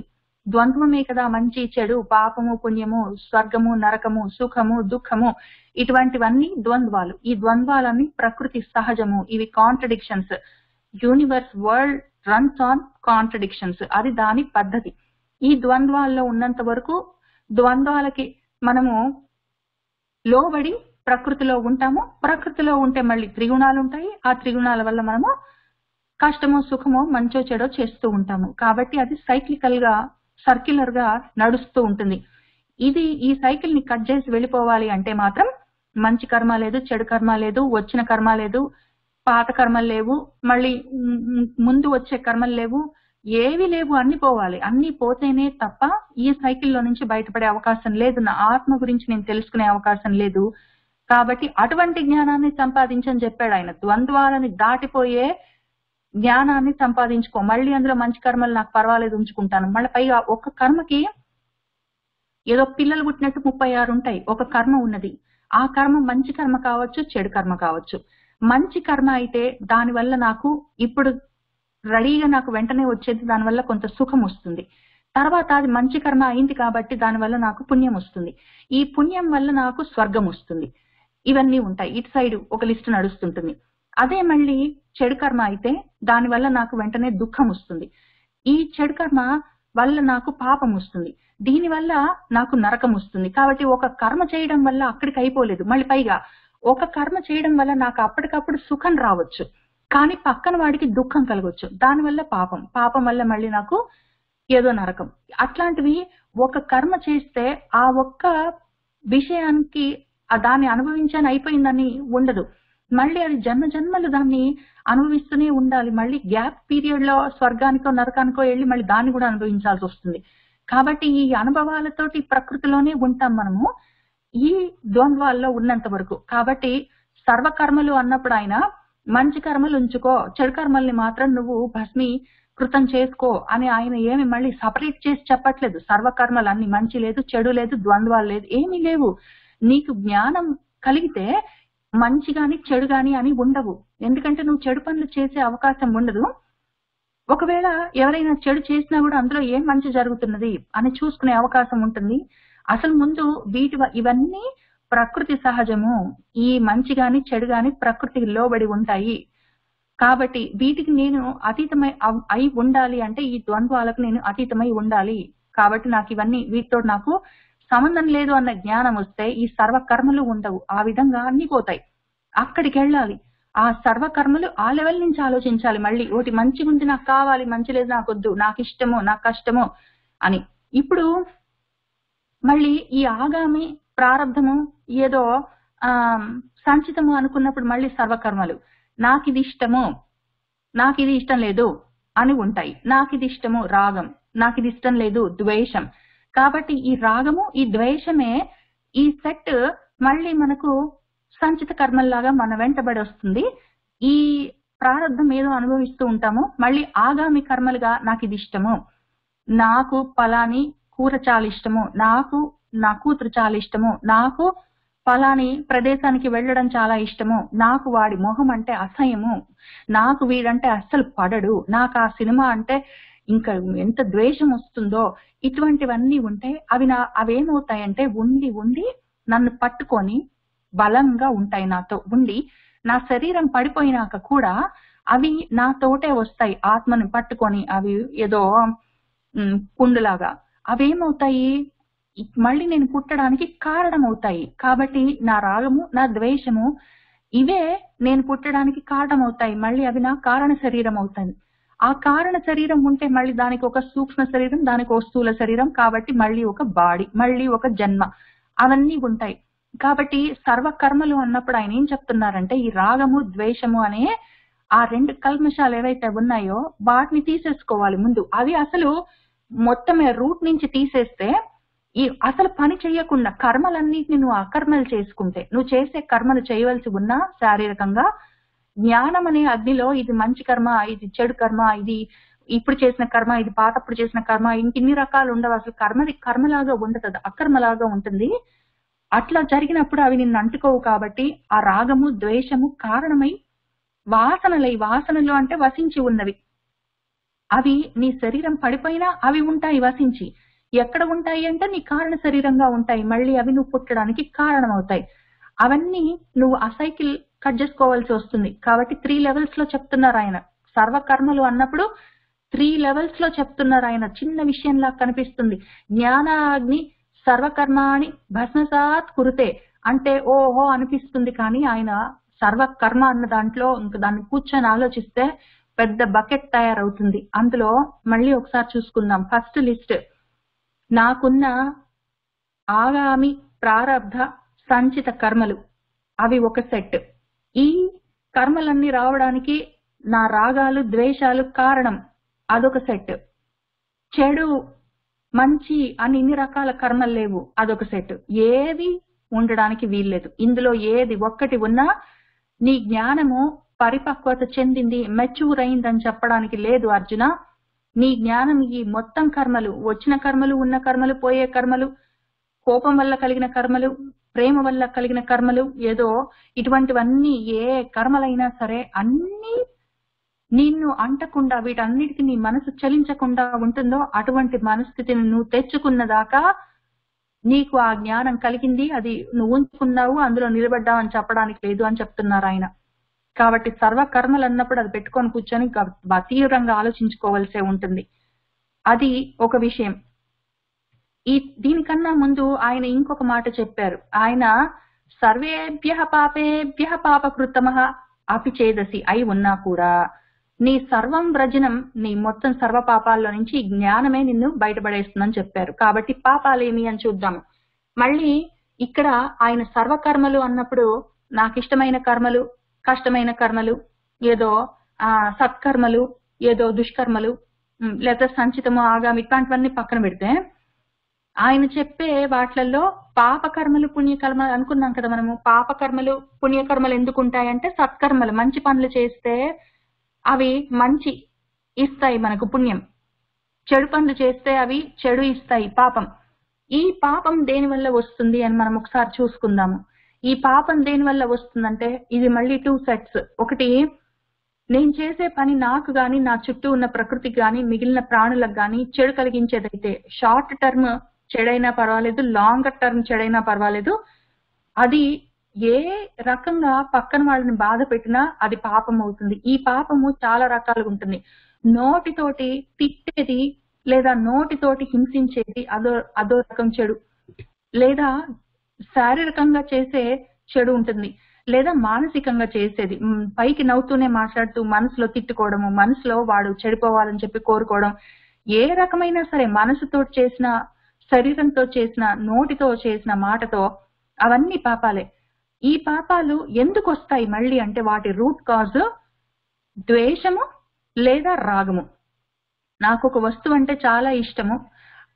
Speaker 1: ద్వంద్వమే కదా మంచి చెడు, పాపము పుణ్యము, స్వర్గము నరకము, సుఖము దుఃఖము, ఇటువంటివన్నీ ద్వంద్వాలు. ఈ ద్వంద్వాలన్నీ ప్రకృతి సహజము, ఇవి contradictions. Universe world runs on contradictions, అది దాని పద్ధతి. ఈ ద్వంద్వాల్లో ఉన్నంత వరకు ద్వంద్వాలకి మనము లోబడి ప్రకృతిలో ఉంటాము. ప్రకృతిలో ఉంటే మళ్ళీ త్రిగుణాలు ఉంటాయి, ఆ త్రిగుణాల వల్ల మనము కష్టమో సుఖమో మంచో చెడో చేస్తూ ఉంటాము. కాబట్టి అది సర్క్యులర్ గా నడుస్తూ ఉంటుంది. ఈ సైకిల్ ని కట్ చేసి వెళ్ళిపోవాలి అంటే మాత్రం మంచి కర్మ లేదు, చెడు కర్మ లేదు, వచ్చిన కర్మ లేదు, పాత కర్మలు లేవు, మళ్ళీ ముందు వచ్చే కర్మలు లేవు, ఏవి లేవు, అన్ని పోవాలి. అన్ని పోతేనే తప్ప ఈ సైకిల్లో నుంచి బయటపడే అవకాశం లేదు. నా ఆత్మ గురించి నేను తెలుసుకునే అవకాశం లేదు. కాబట్టి అటువంటి జ్ఞానాన్ని సంపాదించని చెప్పాడు ఆయన. ద్వంద్వాలని దాటిపోయే జ్ఞానాన్ని సంపాదించుకో. మళ్ళీ అందులో మంచి కర్మలు నాకు పర్వాలేదు ఉంచుకుంటాను. మళ్ళీ పైగా ఒక కర్మకి ఏదో పిల్లలు పుట్టినట్టు 36 ఉంటాయి. ఒక కర్మ ఉన్నది. ఆ కర్మ మంచి కర్మ కావచ్చు, చెడు కర్మ కావచ్చు. మంచి కర్మ అయితే దానివల్ల నాకు ఇప్పుడు రెడీగా నాకు వెంటనే వచ్చేది, దానివల్ల కొంత సుఖం వస్తుంది. తర్వాత అది మంచి కర్మ అయింది కాబట్టి దానివల్ల నాకు పుణ్యం వస్తుంది. ఈ పుణ్యం వల్ల నాకు స్వర్గం వస్తుంది. ఇవన్నీ ఉంటాయి. ఇటు సైడ్ ఒక లిస్ట్ నడుస్తుంటుంది. అదే మళ్ళీ చెడు కర్మ అయితే దానివల్ల నాకు వెంటనే దుఃఖం వస్తుంది. ఈ చెడు కర్మ వల్ల నాకు పాపం వస్తుంది. దీనివల్ల నాకు నరకం వస్తుంది. కాబట్టి ఒక కర్మ చేయడం వల్ల అక్కడికి అయిపోలేదు. మళ్ళీ పైగా ఒక కర్మ చేయడం వల్ల నాకు అప్పటికప్పుడు సుఖం రావచ్చు, కానీ పక్కన వాడికి దుఃఖం కలగవచ్చు. దానివల్ల పాపం, పాపం వల్ల మళ్ళీ నాకు ఏదో నరకం. అట్లాంటివి ఒక కర్మ చేస్తే ఆ ఒక్క విషయానికి దాన్ని అనుభవించాను అయిపోయిందని ఉండదు. మళ్ళీ అది జన్మ జన్మలు దాన్ని అనుభవిస్తూనే ఉండాలి. మళ్ళీ గ్యాప్ పీరియడ్ లో స్వర్గానికో నరకానికో వెళ్ళి మళ్ళీ దాన్ని కూడా అనుభవించాల్సి వస్తుంది. కాబట్టి ఈ అనుభవాలతోటి ప్రకృతిలోనే ఉంటాం మనము ఈ ద్వంద్వాల్లో ఉన్నంత వరకు. కాబట్టి సర్వకర్మలు అన్నప్పుడు ఆయన మంచి కర్మలు ఉంచుకో, చెడు కర్మల్ని మాత్రం నువ్వు భస్మీకృతం చేసుకో అని ఆయన ఏమి మళ్ళీ సపరేట్ చేసి చెప్పట్లేదు. సర్వకర్మలు అన్ని, మంచి లేదు, చెడు లేదు, ద్వంద్వాలు లేదు, ఏమీ లేవు. నీకు జ్ఞానం కలిగితే మంచి గాని చెడు గాని అని ఉండవు. ఎందుకంటే నువ్వు చెడు పనులు చేసే అవకాశం ఉండదు. ఒకవేళ ఎవరైనా చెడు చేసినా కూడా అందులో ఏం మంచి జరుగుతున్నది అని చూసుకునే అవకాశం ఉంటుంది. అసలు ముందు ఇవన్నీ ప్రకృతి సహజము. ఈ మంచి గాని చెడు గాని ప్రకృతికి లోబడి ఉంటాయి. కాబట్టి వీటికి నేను అతీతమై అయి ఉండాలి అంటే ఈ ద్వంద్వాలకు నేను అతీతమై ఉండాలి. కాబట్టి నాకు ఇవన్నీ వీటితో నాకు సంబంధం లేదు అన్న జ్ఞానం వస్తే ఈ సర్వకర్మలు ఉండవు. ఆ విధంగా అన్ని పోతాయి. అక్కడికి వెళ్ళాలి. ఆ సర్వకర్మలు ఆ లెవెల్ నుంచి ఆలోచించాలి. మళ్ళీ ఒకటి మంచిగా ఉంది నాకు కావాలి, మంచి లేదు నాకు వద్దు, నాకు ఇష్టమో నాకు కష్టమో అని. ఇప్పుడు మళ్ళీ ఈ ఆగామి ప్రారంధము ఏదో సంచితము అనుకున్నప్పుడు మళ్ళీ సర్వకర్మలు నాకు ఇది ఇష్టము, నాకు ఇది ఇష్టం లేదు అని ఉంటాయి. నాకు ఇది ఇష్టము రాగం, నాకు ఇది ఇష్టం లేదు ద్వేషం. కాబట్టి ఈ రాగము ఈ ద్వేషమే ఈ సెట్ మళ్ళీ మనకు సంచిత కర్మల్లాగా మన వెంటబడి వస్తుంది. ఈ ప్రారంధం ఏదో అనుభవిస్తూ ఉంటాము. మళ్ళీ ఆగామి కర్మలుగా నాకు ఇది ఇష్టము, నాకు పలాని కూర చాలా ఇష్టము, నాకు నా కూతురు చాలా ఇష్టము, నాకు పలాని ప్రదేశానికి వెళ్ళడం చాలా ఇష్టము, నాకు వాడి మొహం అంటే అసహ్యము, నాకు వీడంటే అస్సలు పడడు, నాకు ఆ సినిమా అంటే ఇంకా ఎంత ద్వేషం వస్తుందో. ఇటువంటివన్నీ ఉంటే అవేమవుతాయంటే ఉండి ఉండి నన్ను పట్టుకొని బలంగా ఉంటాయి. నాతో ఉండి నా శరీరం పడిపోయినాక కూడా అవి నాతోటే వస్తాయి. ఆత్మని పట్టుకొని అవి ఏదో పుండులాగా అవేమవుతాయి, మళ్ళీ నేను పుట్టడానికి కారణమవుతాయి. కాబట్టి నా రాగము నా ద్వేషము ఇవే నేను పుట్టడానికి కారణమవుతాయి. మళ్ళీ అవి నా కారణ శరీరం అవుతాయి. ఆ కారణ శరీరం ఉంటే మళ్ళీ దానికి ఒక సూక్ష్మ శరీరం, దానికి ఒక స్థూల శరీరం, కాబట్టి మళ్ళీ ఒక బాడీ, మళ్ళీ ఒక జన్మ, అవన్నీ ఉంటాయి. కాబట్టి సర్వకర్మలు అన్నప్పుడు ఆయన ఏం చెప్తున్నారంటే ఈ రాగము ద్వేషము అనే ఆ రెండు కల్మషాలు ఏవైతే ఉన్నాయో వాటిని తీసేసుకోవాలి ముందు. అవి అసలు మొత్తమే రూట్ నుంచి తీసేస్తే ఈ అసలు పని చేయకుండా కర్మలన్నిటిని నువ్వు అకర్మలు చేసుకుంటే, నువ్వు చేసే కర్మలు చేయవలసి ఉన్నా శారీరకంగా జ్ఞానం అనే అగ్నిలో ఇది మంచి కర్మ, ఇది చెడు కర్మ, ఇది ఇప్పుడు చేసిన కర్మ, ఇది పాతప్పుడు చేసిన కర్మ, ఇంకిన్ని రకాలు ఉండవు. అసలు కర్మలాగా ఉండదు, అకర్మలాగా ఉంటుంది. అట్లా జరిగినప్పుడు అవి నిన్ను అంటుకోవు. కాబట్టి ఆ రాగము ద్వేషము కారణమై వాసనలు అంటే వసించి ఉన్నవి. అవి నీ శరీరం పడిపోయినా అవి ఉంటాయి వసించి. ఎక్కడ ఉంటాయి అంటే నీ కారణ శరీరంగా ఉంటాయి. మళ్ళీ అవి నువ్వు పుట్టడానికి కారణమవుతాయి. అవన్నీ నువ్వు ఆ సైకిల్ కట్ చేసుకోవాల్సి వస్తుంది. కాబట్టి 3 levels లో చెప్తున్నారు ఆయన. సర్వకర్మలు అన్నప్పుడు 3 levels లో చెప్తున్నారు ఆయన. చిన్న విషయంలా కనిపిస్తుంది. జ్ఞానాగ్ని సర్వకర్మాణి భస్మసాత్ కురుతే అంటే ఓహో అనిపిస్తుంది. కానీ ఆయన సర్వకర్మ అన్న దాంట్లో ఇంక దాన్ని కూర్చొని ఆలోచిస్తే పెద్ద బకెట్ తయారవుతుంది. అందులో మళ్ళీ ఒకసారి చూసుకుందాం. ఫస్ట్ లిస్ట్ నాకున్న ఆగామి ప్రారబ్ధ సంచిత కర్మలు, అవి ఒక సెట్. ఈ కర్మలన్నీ రావడానికి నా రాగాలు ద్వేషాలు కారణం, అదొక సెట్. చెడు మంచి అని ఇన్ని రకాల కర్మలు లేవు, అదొక సెట్. ఏవి ఉండడానికి వీల్లేదు. ఇందులో ఏది ఒక్కటి ఉన్నా నీ జ్ఞానము పరిపక్వత చెందింది, మెచ్యూర్ అయిందని చెప్పడానికి లేదు అర్జున. నీ జ్ఞానం ఈ మొత్తం కర్మలు, వచ్చిన కర్మలు, ఉన్న కర్మలు, పోయే కర్మలు, కోపం వల్ల కలిగిన కర్మలు, ప్రేమ వల్ల కలిగిన కర్మలు, ఏదో ఇటువంటివన్నీ ఏ కర్మలైనా సరే అన్ని నిన్ను అంటకుండా, వీటన్నిటికీ నీ మనసు చలించకుండా ఉంటుందో అటువంటి మనస్థితిని నువ్వు తెచ్చుకున్న దాకా నీకు ఆ జ్ఞానం కలిగింది, అది నువ్వు ఉంచుకున్నావు, అందులో నిలబడ్డావు అని చెప్పడానికి లేదు అని చెప్తున్నారు ఆయన. కాబట్టి సర్వకర్మలు అన్నప్పుడు అది పెట్టుకొని కూర్చొని తీవ్రంగా ఆలోచించుకోవాల్సే ఉంటుంది. అది ఒక విషయం. దీనికన్నా ముందు ఆయన ఇంకొక మాట చెప్పారు. ఆయన సర్వేభ్య పాపేభ్య పాపకృతమః అపి చేదసి అయి ఉన్నా కూడా నీ సర్వం వ్రజనం, నీ మొత్తం సర్వ పాపాల్లో నుంచి జ్ఞానమే నిన్ను బయటపడేస్తుందని చెప్పారు. కాబట్టి పాపాలేమి అని చూద్దాము. మళ్ళీ ఇక్కడ ఆయన సర్వకర్మలు అన్నప్పుడు నాకు ఇష్టమైన కర్మలు, కష్టమైన కర్మలు, ఏదో సత్కర్మలు, ఏదో దుష్కర్మలు, లేదా సంచితము, ఆగామి, ఇట్లాంటివన్నీ పక్కన పెడితే ఆయన చెప్పే వాటిల్లో పాపకర్మలు, పుణ్యకర్మలు అనుకున్నాం కదా మనము. పాపకర్మలు, పుణ్యకర్మలు ఎందుకు ఉంటాయంటే సత్కర్మలు, మంచి పనులు చేస్తే అవి మంచి ఇస్తాయి మనకు పుణ్యం, చెడు పనులు చేస్తే అవి చెడు ఇస్తాయి పాపం. ఈ పాపం దేని వల్ల వస్తుంది అని మనం ఒకసారి చూసుకుందాము. ఈ పాపం దేని వల్ల వస్తుందంటే ఇది మళ్ళీ 2 సెట్స్. ఒకటి, నేను చేసే పని నాకు గాని, నా చుట్టూ ఉన్న ప్రకృతికి గాని, మిగిలిన ప్రాణులకు గాని చెడు కలిగించేదైతే, షార్ట్ టర్మ్ చెడైనా పర్వాలేదు, లాంగర్ టర్మ్ చెడైనా పర్వాలేదు, అది ఏ రకంగా పక్కన వాళ్ళని బాధ పెట్టినా అది పాపం అవుతుంది. ఈ పాపము చాలా రకాలుగా ఉంటుంది. నోటితోటి తిట్టేది లేదా నోటితోటి హింసించేది అదో రకం చెడు, లేదా శారీరకంగా చేసే చెడు ఉంటుంది, లేదా మానసికంగా చేసేది, పైకి నవ్వుతూనే మాట్లాడుతూ మనసులో తిట్టుకోవడము, మనసులో వాడు చెడిపోవాలని చెప్పి కోరుకోవడం, ఏ రకమైన సరే మనసుతో చేసిన, శరీరంతో చేసిన, నోటితో చేసిన, మాటతో, అవన్నీ పాపాలే. ఈ పాపాలు ఎందుకు వస్తాయి మళ్ళీ అంటే వాటి రూట్ కాజ్ ద్వేషము లేదా రాగము. నాకు ఒక వస్తువు అంటే చాలా ఇష్టము,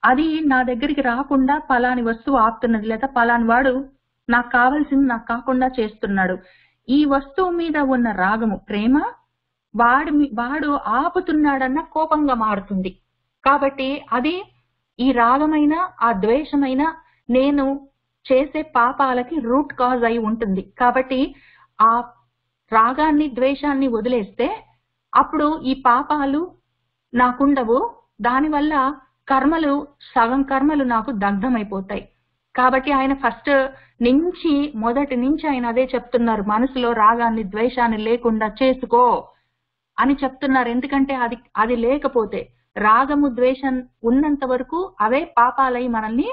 Speaker 1: అది నా దగ్గరికి రాకుండా పలాని వస్తువు ఆపుతున్నది, లేదా పలాని వాడు నాకు కావాల్సింది నాకు కాకుండా చేస్తున్నాడు. ఈ వస్తువు మీద ఉన్న రాగము, ప్రేమ, వాడు ఆపుతున్నాడన్న కోపంగా మారుతుంది. కాబట్టి అది ఈ రాగమైన, ఆ ద్వేషమైన, నేను చేసే పాపాలకి రూట్ కాజ్ అయి ఉంటుంది. కాబట్టి ఆ రాగాన్ని, ద్వేషాన్ని వదిలేస్తే అప్పుడు ఈ పాపాలు నాకుండవు. దానివల్ల కర్మలు, సగం కర్మలు నాకు దగ్ధమైపోతాయి. కాబట్టి ఆయన మొదటి నుంచి ఆయన అదే చెప్తున్నారు, మనసులో రాగాన్ని, ద్వేషాన్ని లేకుండా చేసుకో అని చెప్తున్నారు. ఎందుకంటే అది లేకపోతే, రాగము, ద్వేషం ఉన్నంత వరకు అవే పాపాలై మనల్ని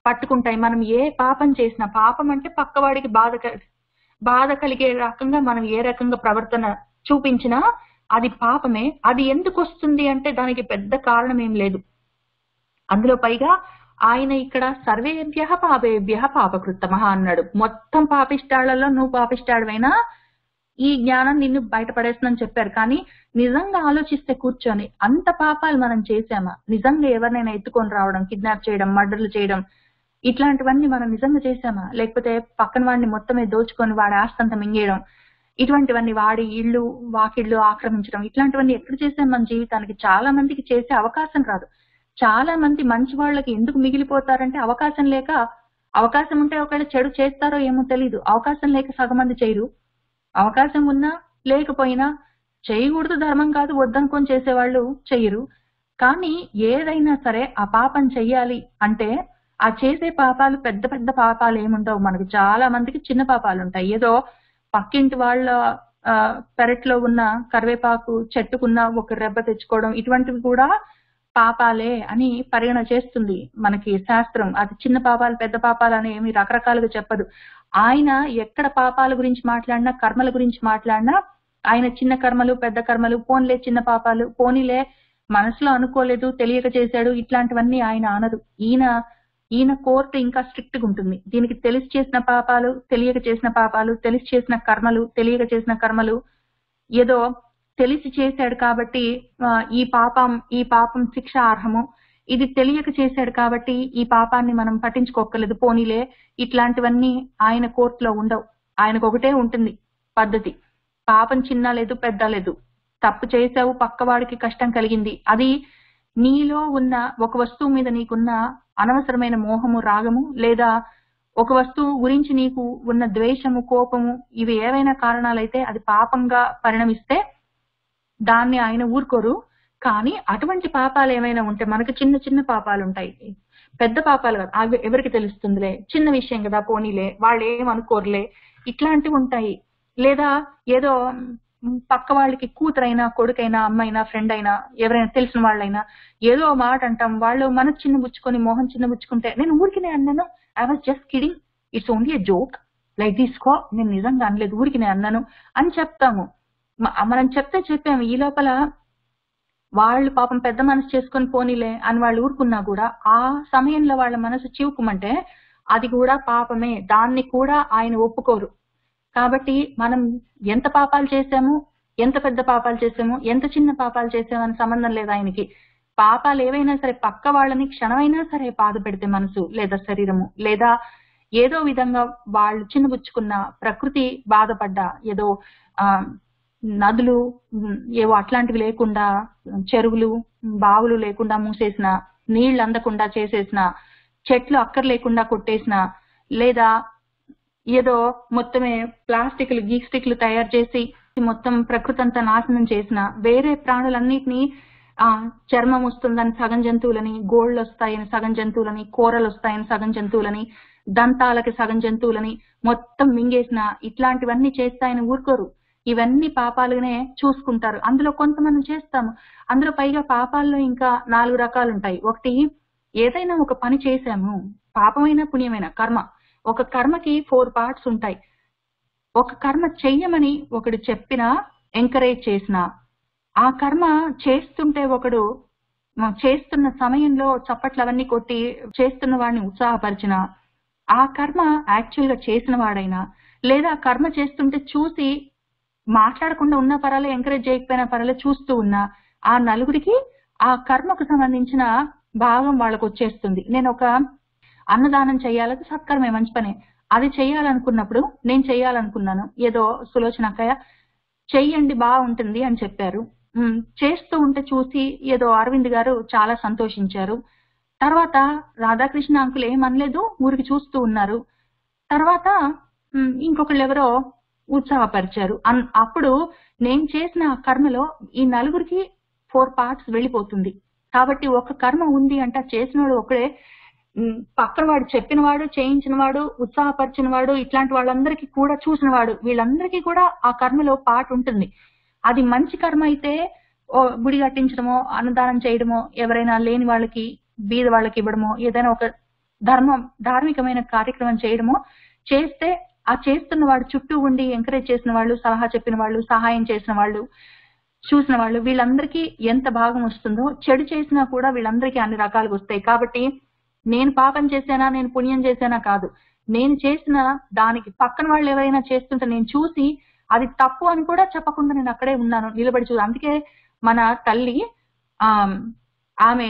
Speaker 1: పట్టుకుంటాయి. మనం ఏ పాపం చేసినా, పాపం అంటే పక్కవాడికి బాధ కలిగే రకంగా మనం ఏ రకంగా ప్రవర్తన చూపించినా అది పాపమే. అది ఎందుకు వస్తుంది అంటే దానికి పెద్ద కారణం ఏం లేదు. అందులో పైగా ఆయన ఇక్కడ సర్వేభ్య పాపేభ్య పాపకృత్తమః అన్నాడు. మొత్తం పాపిష్టాళ్లలో నువ్వు పాపిష్టాడివైనా ఈ జ్ఞానం నిన్ను బయటపడేస్తుందని చెప్పారు. కానీ నిజంగా ఆలోచిస్తే కూర్చొని అంత పాపాలు మనం చేసామా? నిజంగా ఎవరినైనా ఎత్తుకొని రావడం, కిడ్నాప్ చేయడం, మర్డర్లు చేయడం, ఇట్లాంటివన్నీ మనం నిజంగా చేసామా? లేకపోతే పక్కన వాడిని మొత్తమే దోచుకొని వాడి ఆస్తంతా మింగేయడం, ఇటువంటివన్నీ, వాడి ఇళ్ళు వాకిళ్ళు ఆక్రమించడం, ఇట్లాంటివన్నీ ఎక్కడ చేసాం మన జీవితానికి? చాలా మందికి చేసే అవకాశం రాదు. చాలా మంది మంచి వాళ్ళకి ఎందుకు మిగిలిపోతారంటే అవకాశం లేక. అవకాశం ఉంటే ఒకవేళ చెడు చేస్తారో ఏమో తెలీదు. అవకాశం లేక సగం మంది చేయరు. అవకాశం ఉన్నా లేకపోయినా, చేయకూడదు ధర్మం కాదు వద్దనుకొని చేసేవాళ్ళు చెయ్యరు. కానీ ఏదైనా సరే ఆ పాపం చెయ్యాలి అంటే ఆ చేసే పాపాలు పెద్ద పెద్ద పాపాలు ఏముంటావు మనకు. చాలా మందికి చిన్న పాపాలు ఉంటాయి. ఏదో పక్కింటి వాళ్ళ పెరట్లో ఉన్న కరివేపాకు చెట్టుకున్న ఒక రెబ్బ తెచ్చుకోవడం, ఇటువంటివి కూడా పాపాలే అని పరిగణ చేస్తుంది మనకి శాస్త్రం. అది చిన్న పాపాలు పెద్ద పాపాలు అని ఏమి రకరకాలుగా చెప్పదు. ఆయన ఎక్కడ పాపాల గురించి మాట్లాడినా, కర్మల గురించి మాట్లాడినా, ఆయన చిన్న కర్మలు, పెద్ద కర్మలు, పోనీలే చిన్న పాపాలు, పోనీలే మనసులో అనుకోలేదు, తెలియక చేశాడు, ఇట్లాంటివన్నీ ఆయన అనరు. ఈయన కోర్టు ఇంకా స్ట్రిక్ట్ గా ఉంటుంది. దీనికి తెలిసి చేసిన పాపాలు, తెలియక చేసిన పాపాలు, తెలిసి చేసిన కర్మలు, తెలియక చేసిన కర్మలు, ఏదో తెలిసి చేశాడు కాబట్టి ఈ పాపం శిక్ష అర్హము, ఇది తెలియక చేశాడు కాబట్టి ఈ పాపాన్ని మనం పట్టించుకోకలేదు, పోనీలే, ఇట్లాంటివన్నీ ఆయన కోర్టులో ఉండవు. ఆయనకు ఒకటే ఉంటుంది పద్ధతి, పాపం చిన్న లేదు పెద్ద లేదు, తప్పు చేసావు, పక్కవాడికి కష్టం కలిగింది, అది నీలో ఉన్న ఒక వస్తువు మీద నీకున్న అనవసరమైన మోహము, రాగము, లేదా ఒక వస్తువు గురించి నీకు ఉన్న ద్వేషము, కోపము, ఇవి ఏవైనా కారణాలైతే అది పాపంగా పరిణమిస్తే దాన్ని ఆయన ఊరుకోరు. కానీ అటువంటి పాపాలు ఏమైనా ఉంటే, మనకి చిన్న చిన్న పాపాలు ఉంటాయి, పెద్ద పాపాలు కదా, అవి ఎవరికి తెలుస్తుందిలే, చిన్న విషయం కదా, పోనీలే, వాళ్ళు ఏమనుకోరులే, ఇట్లాంటివి ఉంటాయి. లేదా ఏదో పక్క వాళ్ళకి కూతురైనా, కొడుకైనా, అమ్మైనా, ఫ్రెండ్ అయినా, ఎవరైనా తెలిసిన వాళ్ళైనా ఏదో మాట అంటాం, వాళ్ళు మనసు చిన్నబుచ్చుకొని, మోహన్ చిన్నబుచ్చుకుంటే, నేను ఊరికినే అన్నాను, I was just kidding, it's only a joke, like తీసుకో, నేను నిజంగా అనలేదు, ఊరికినే అన్నాను అని చెప్తాము. మనం చెప్పాము, ఈ లోపల వాళ్ళు పాపం పెద్ద మనసు చేసుకొని పోనీలే అని వాళ్ళు ఊరుకున్నా కూడా ఆ సమయంలో వాళ్ళ మనసు చివుకుమంటే అది కూడా పాపమే, దాన్ని కూడా ఆయన ఒప్పుకోరు. కాబట్టి మనం ఎంత పాపాలు చేశాము, ఎంత పెద్ద పాపాలు చేసాము, ఎంత చిన్న పాపాలు చేసాము అని సంబంధం లేదు ఆయనకి. పాపాలు ఏవైనా సరే పక్క వాళ్ళని క్షణమైనా సరే బాధ పెడితే మనసు లేదా శరీరము, లేదా ఏదో విధంగా వాళ్ళు చిన్నబుచ్చుకున్న, ప్రకృతి బాధపడ్డా, ఏదో నదులు ఏవో అట్లాంటివి లేకుండా, చెరువులు బావులు లేకుండా మూసేసిన, నీళ్లు అందకుండా చేసేసిన, చెట్లు అక్కర్ లేకుండా కొట్టేసిన, లేదా ఏదో మొత్తమే ప్లాస్టిక్లు గీస్టిక్లు తయారు చేసి మొత్తం ప్రకృతి అంతా నాశనం చేసిన, వేరే ప్రాణులన్నిటినీ చర్మం వస్తుందని సగం జంతువులని, గోళ్ళు వస్తాయని సగం జంతువులని, కూరలు వస్తాయని సగం జంతువులని, దంతాలకి సగం జంతువులని మొత్తం మింగేసిన, ఇట్లాంటివన్నీ చేస్తాయని ఊరుకోరు. ఇవన్నీ పాపాలుగానే చూసుకుంటారు. అందులో కొంతమంది చేస్తాము, అందులో పైగా పాపాల్లో ఇంకా 4 రకాలు ఉంటాయి. ఒకటి, ఏదైనా ఒక పని చేశాము, పాపమైన పుణ్యమైన కర్మ, ఒక కర్మకి 4 పార్ట్స్ ఉంటాయి. ఒక కర్మ చెయ్యమని ఒకడు చెప్పినా, ఎంకరేజ్ చేసినా, ఆ కర్మ చేస్తుంటే ఒకడు చేస్తున్న సమయంలో చప్పట్లు అవన్నీ కొట్టి చేస్తున్న వాడిని ఉత్సాహపరిచిన, ఆ కర్మ యాక్చువల్ గా చేసిన వాడైనా, లేదా కర్మ చేస్తుంటే చూసి మాట్లాడకుండా ఉన్నా పర్వాలే, ఎంకరేజ్ చేయకపోయినా పర్వాలే, చూస్తూ ఉన్నా, ఆ నలుగురికి ఆ కర్మకు సంబంధించిన భాగం వాళ్ళకు వచ్చేస్తుంది. నేను ఒక అన్నదానం చేయాలని సత్కర్మే, మంచి పనే, అది చేయాలనుకున్నప్పుడు నేను చేయాలనుకున్నాను, ఏదో సులోచన అక్కయ్య చెయ్యండి బాగుంటుంది అని చెప్పారు, చేస్తూ ఉంటే చూసి ఏదో అరవింద్ గారు చాలా సంతోషించారు. తర్వాత రాధాకృష్ణ అంకుల్ ఏమనలేదు, ఊరికి చూస్తూ ఉన్నారు. తర్వాత ఇంకొకళ్ళు ఎవరో ఉత్సాహపరిచారు. అప్పుడు నేను చేసిన కర్మలో ఈ నలుగురికి 4 పార్ట్స్ వెళ్ళిపోతుంది. కాబట్టి ఒక కర్మ ఉంది అంటే చేసినవాడు ఒకడే, పక్కన వాడు చెప్పిన వాడు, చేయించిన వాడు, ఉత్సాహపరిచిన వాడు, ఇట్లాంటి వాళ్ళందరికీ కూడా చూసిన వాడు, వీళ్ళందరికీ కూడా ఆ కర్మలో పార్ట్ ఉంటుంది. అది మంచి కర్మ అయితే గుడి కట్టించడమో, అన్నదానం చేయడమో, ఎవరైనా లేని వాళ్ళకి, బీద వాళ్ళకి ఇవ్వడమో, ఏదైనా ఒక ధార్మికమైన కార్యక్రమం చేయడమో చేస్తే, ఆ చేస్తున్న వాడు చుట్టూ ఉండి ఎంకరేజ్ చేసిన వాళ్ళు, సలహా చెప్పిన వాళ్ళు, సహాయం చేసిన వాళ్ళు, చూసిన వాళ్ళు, వీళ్ళందరికీ ఎంత భాగం వస్తుందో, చెడు చేసినా కూడా వీళ్ళందరికీ అన్ని రకాలుగా వస్తాయి. కాబట్టి నేను పాపం చేశానా, నేను పుణ్యం చేశానా కాదు, నేను చేసిన దానికి పక్కన వాళ్ళు ఎవరైనా చేస్తుంటే నేను చూసి అది తప్పు అని కూడా చెప్పకుండా నేను అక్కడే ఉన్నాను, నిలబడి చూ. అందుకే మన తల్లి ఆమె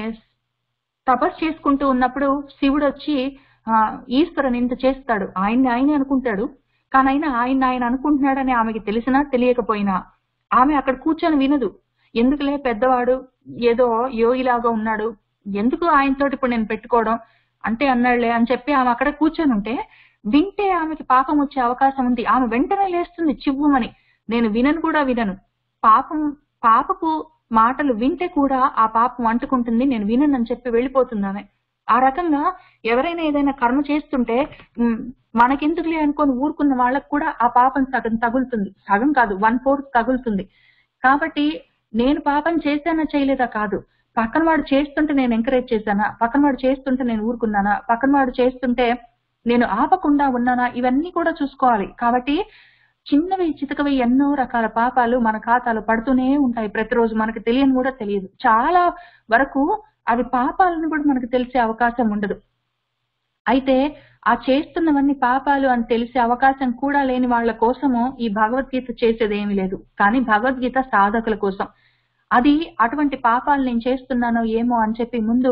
Speaker 1: తపస్సు చేసుకుంటూ ఉన్నప్పుడు శివుడు వచ్చి ఈశ్వరుని ఇంత చేస్తాడు, ఆయన్ని అనుకుంటాడు, కానీ ఆయన అనుకుంటున్నాడని ఆమెకి తెలిసినా తెలియకపోయినా ఆమె అక్కడ కూర్చొని వినదు. ఎందుకులే, పెద్దవాడు ఏదో యోగిలాగా ఉన్నాడు, ఎందుకు ఆయనతోటి ఇప్పుడు నేను పెట్టుకోవడం అంటే అన్నాడులే అని చెప్పి ఆమె అక్కడ కూర్చొని ఉంటే, వింటే ఆమెకి పాపం వచ్చే అవకాశం ఉంది. ఆమె వెంటనే లేస్తుంది చివ్వుమని, నేను వినను, పాపపు మాటలు వింటే కూడా ఆ పాపం అంటుకుంటుంది, నేను వినను అని చెప్పి వెళ్ళిపోతుంది ఆమె. ఆ రకంగా ఎవరైనా ఏదైనా కర్మ చేస్తుంటే మనకెందుకులే అనుకొని ఊరుకున్న వాళ్ళకు కూడా ఆ పాపం సగం తగులుతుంది, సగం కాదు 1/4 తగులుతుంది. కాబట్టి నేను పాపం చేశానా చేయలేదా కాదు, పక్కన వాడు చేస్తుంటే నేను ఎంకరేజ్ చేశానా, పక్కన వాడు చేస్తుంటే నేను ఊరుకున్నానా, పక్కన వాడు చేస్తుంటే నేను ఆపకుండా ఉన్నానా, ఇవన్నీ కూడా చూసుకోవాలి. కాబట్టి చిన్నవి చితకవి ఎన్నో రకాల పాపాలు మన ఖాతాలో పడుతూనే ఉంటాయి ప్రతిరోజు, మనకు తెలియని కూడా తెలియదు. చాలా వరకు అవి పాపాలను కూడా మనకు తెలిసే అవకాశం ఉండదు. అయితే ఆ చేస్తున్నవన్నీ పాపాలు అని తెలిసే అవకాశం కూడా లేని వాళ్ళ కోసము ఈ భగవద్గీత చేసేది ఏమీ లేదు. కానీ భగవద్గీత సాధకుల కోసం. అది అటువంటి పాపాలు నేను చేస్తున్నానో ఏమో అని చెప్పి ముందు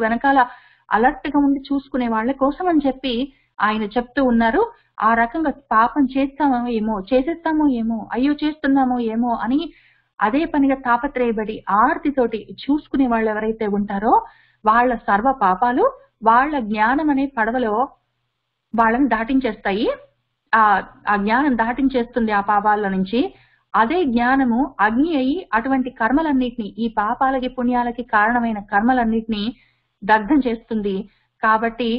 Speaker 1: వెనకాల అలర్ట్ గా ఉండి చూసుకునే వాళ్ళ కోసం అని చెప్పి ఆయన చెప్తూ ఉన్నారు. ఆ రకంగా పాపం చేసేస్తామో ఏమో అయ్యో చేస్తున్నామో ఏమో అని అదే పనిగా తాపత్రయపడి ఆర్తితోటి చూసుకునే వాళ్ళు ఎవరైతే ఉంటారో వాళ్ళ సర్వ పాపాలు వాళ్ళ జ్ఞానం అనే పడవలో వాళ్ళని దాటించేస్తాయి. ఆ జ్ఞానం దాటించేస్తుంది ఆ పాపాల నుంచి. అదే జ్ఞానము అగ్ని అయి అటువంటి కర్మలన్నిటినీ, ఈ పాపాలకి పుణ్యాలకి కారణమైన కర్మలన్నిటినీ దగ్ధం చేస్తుంది. కాబట్టి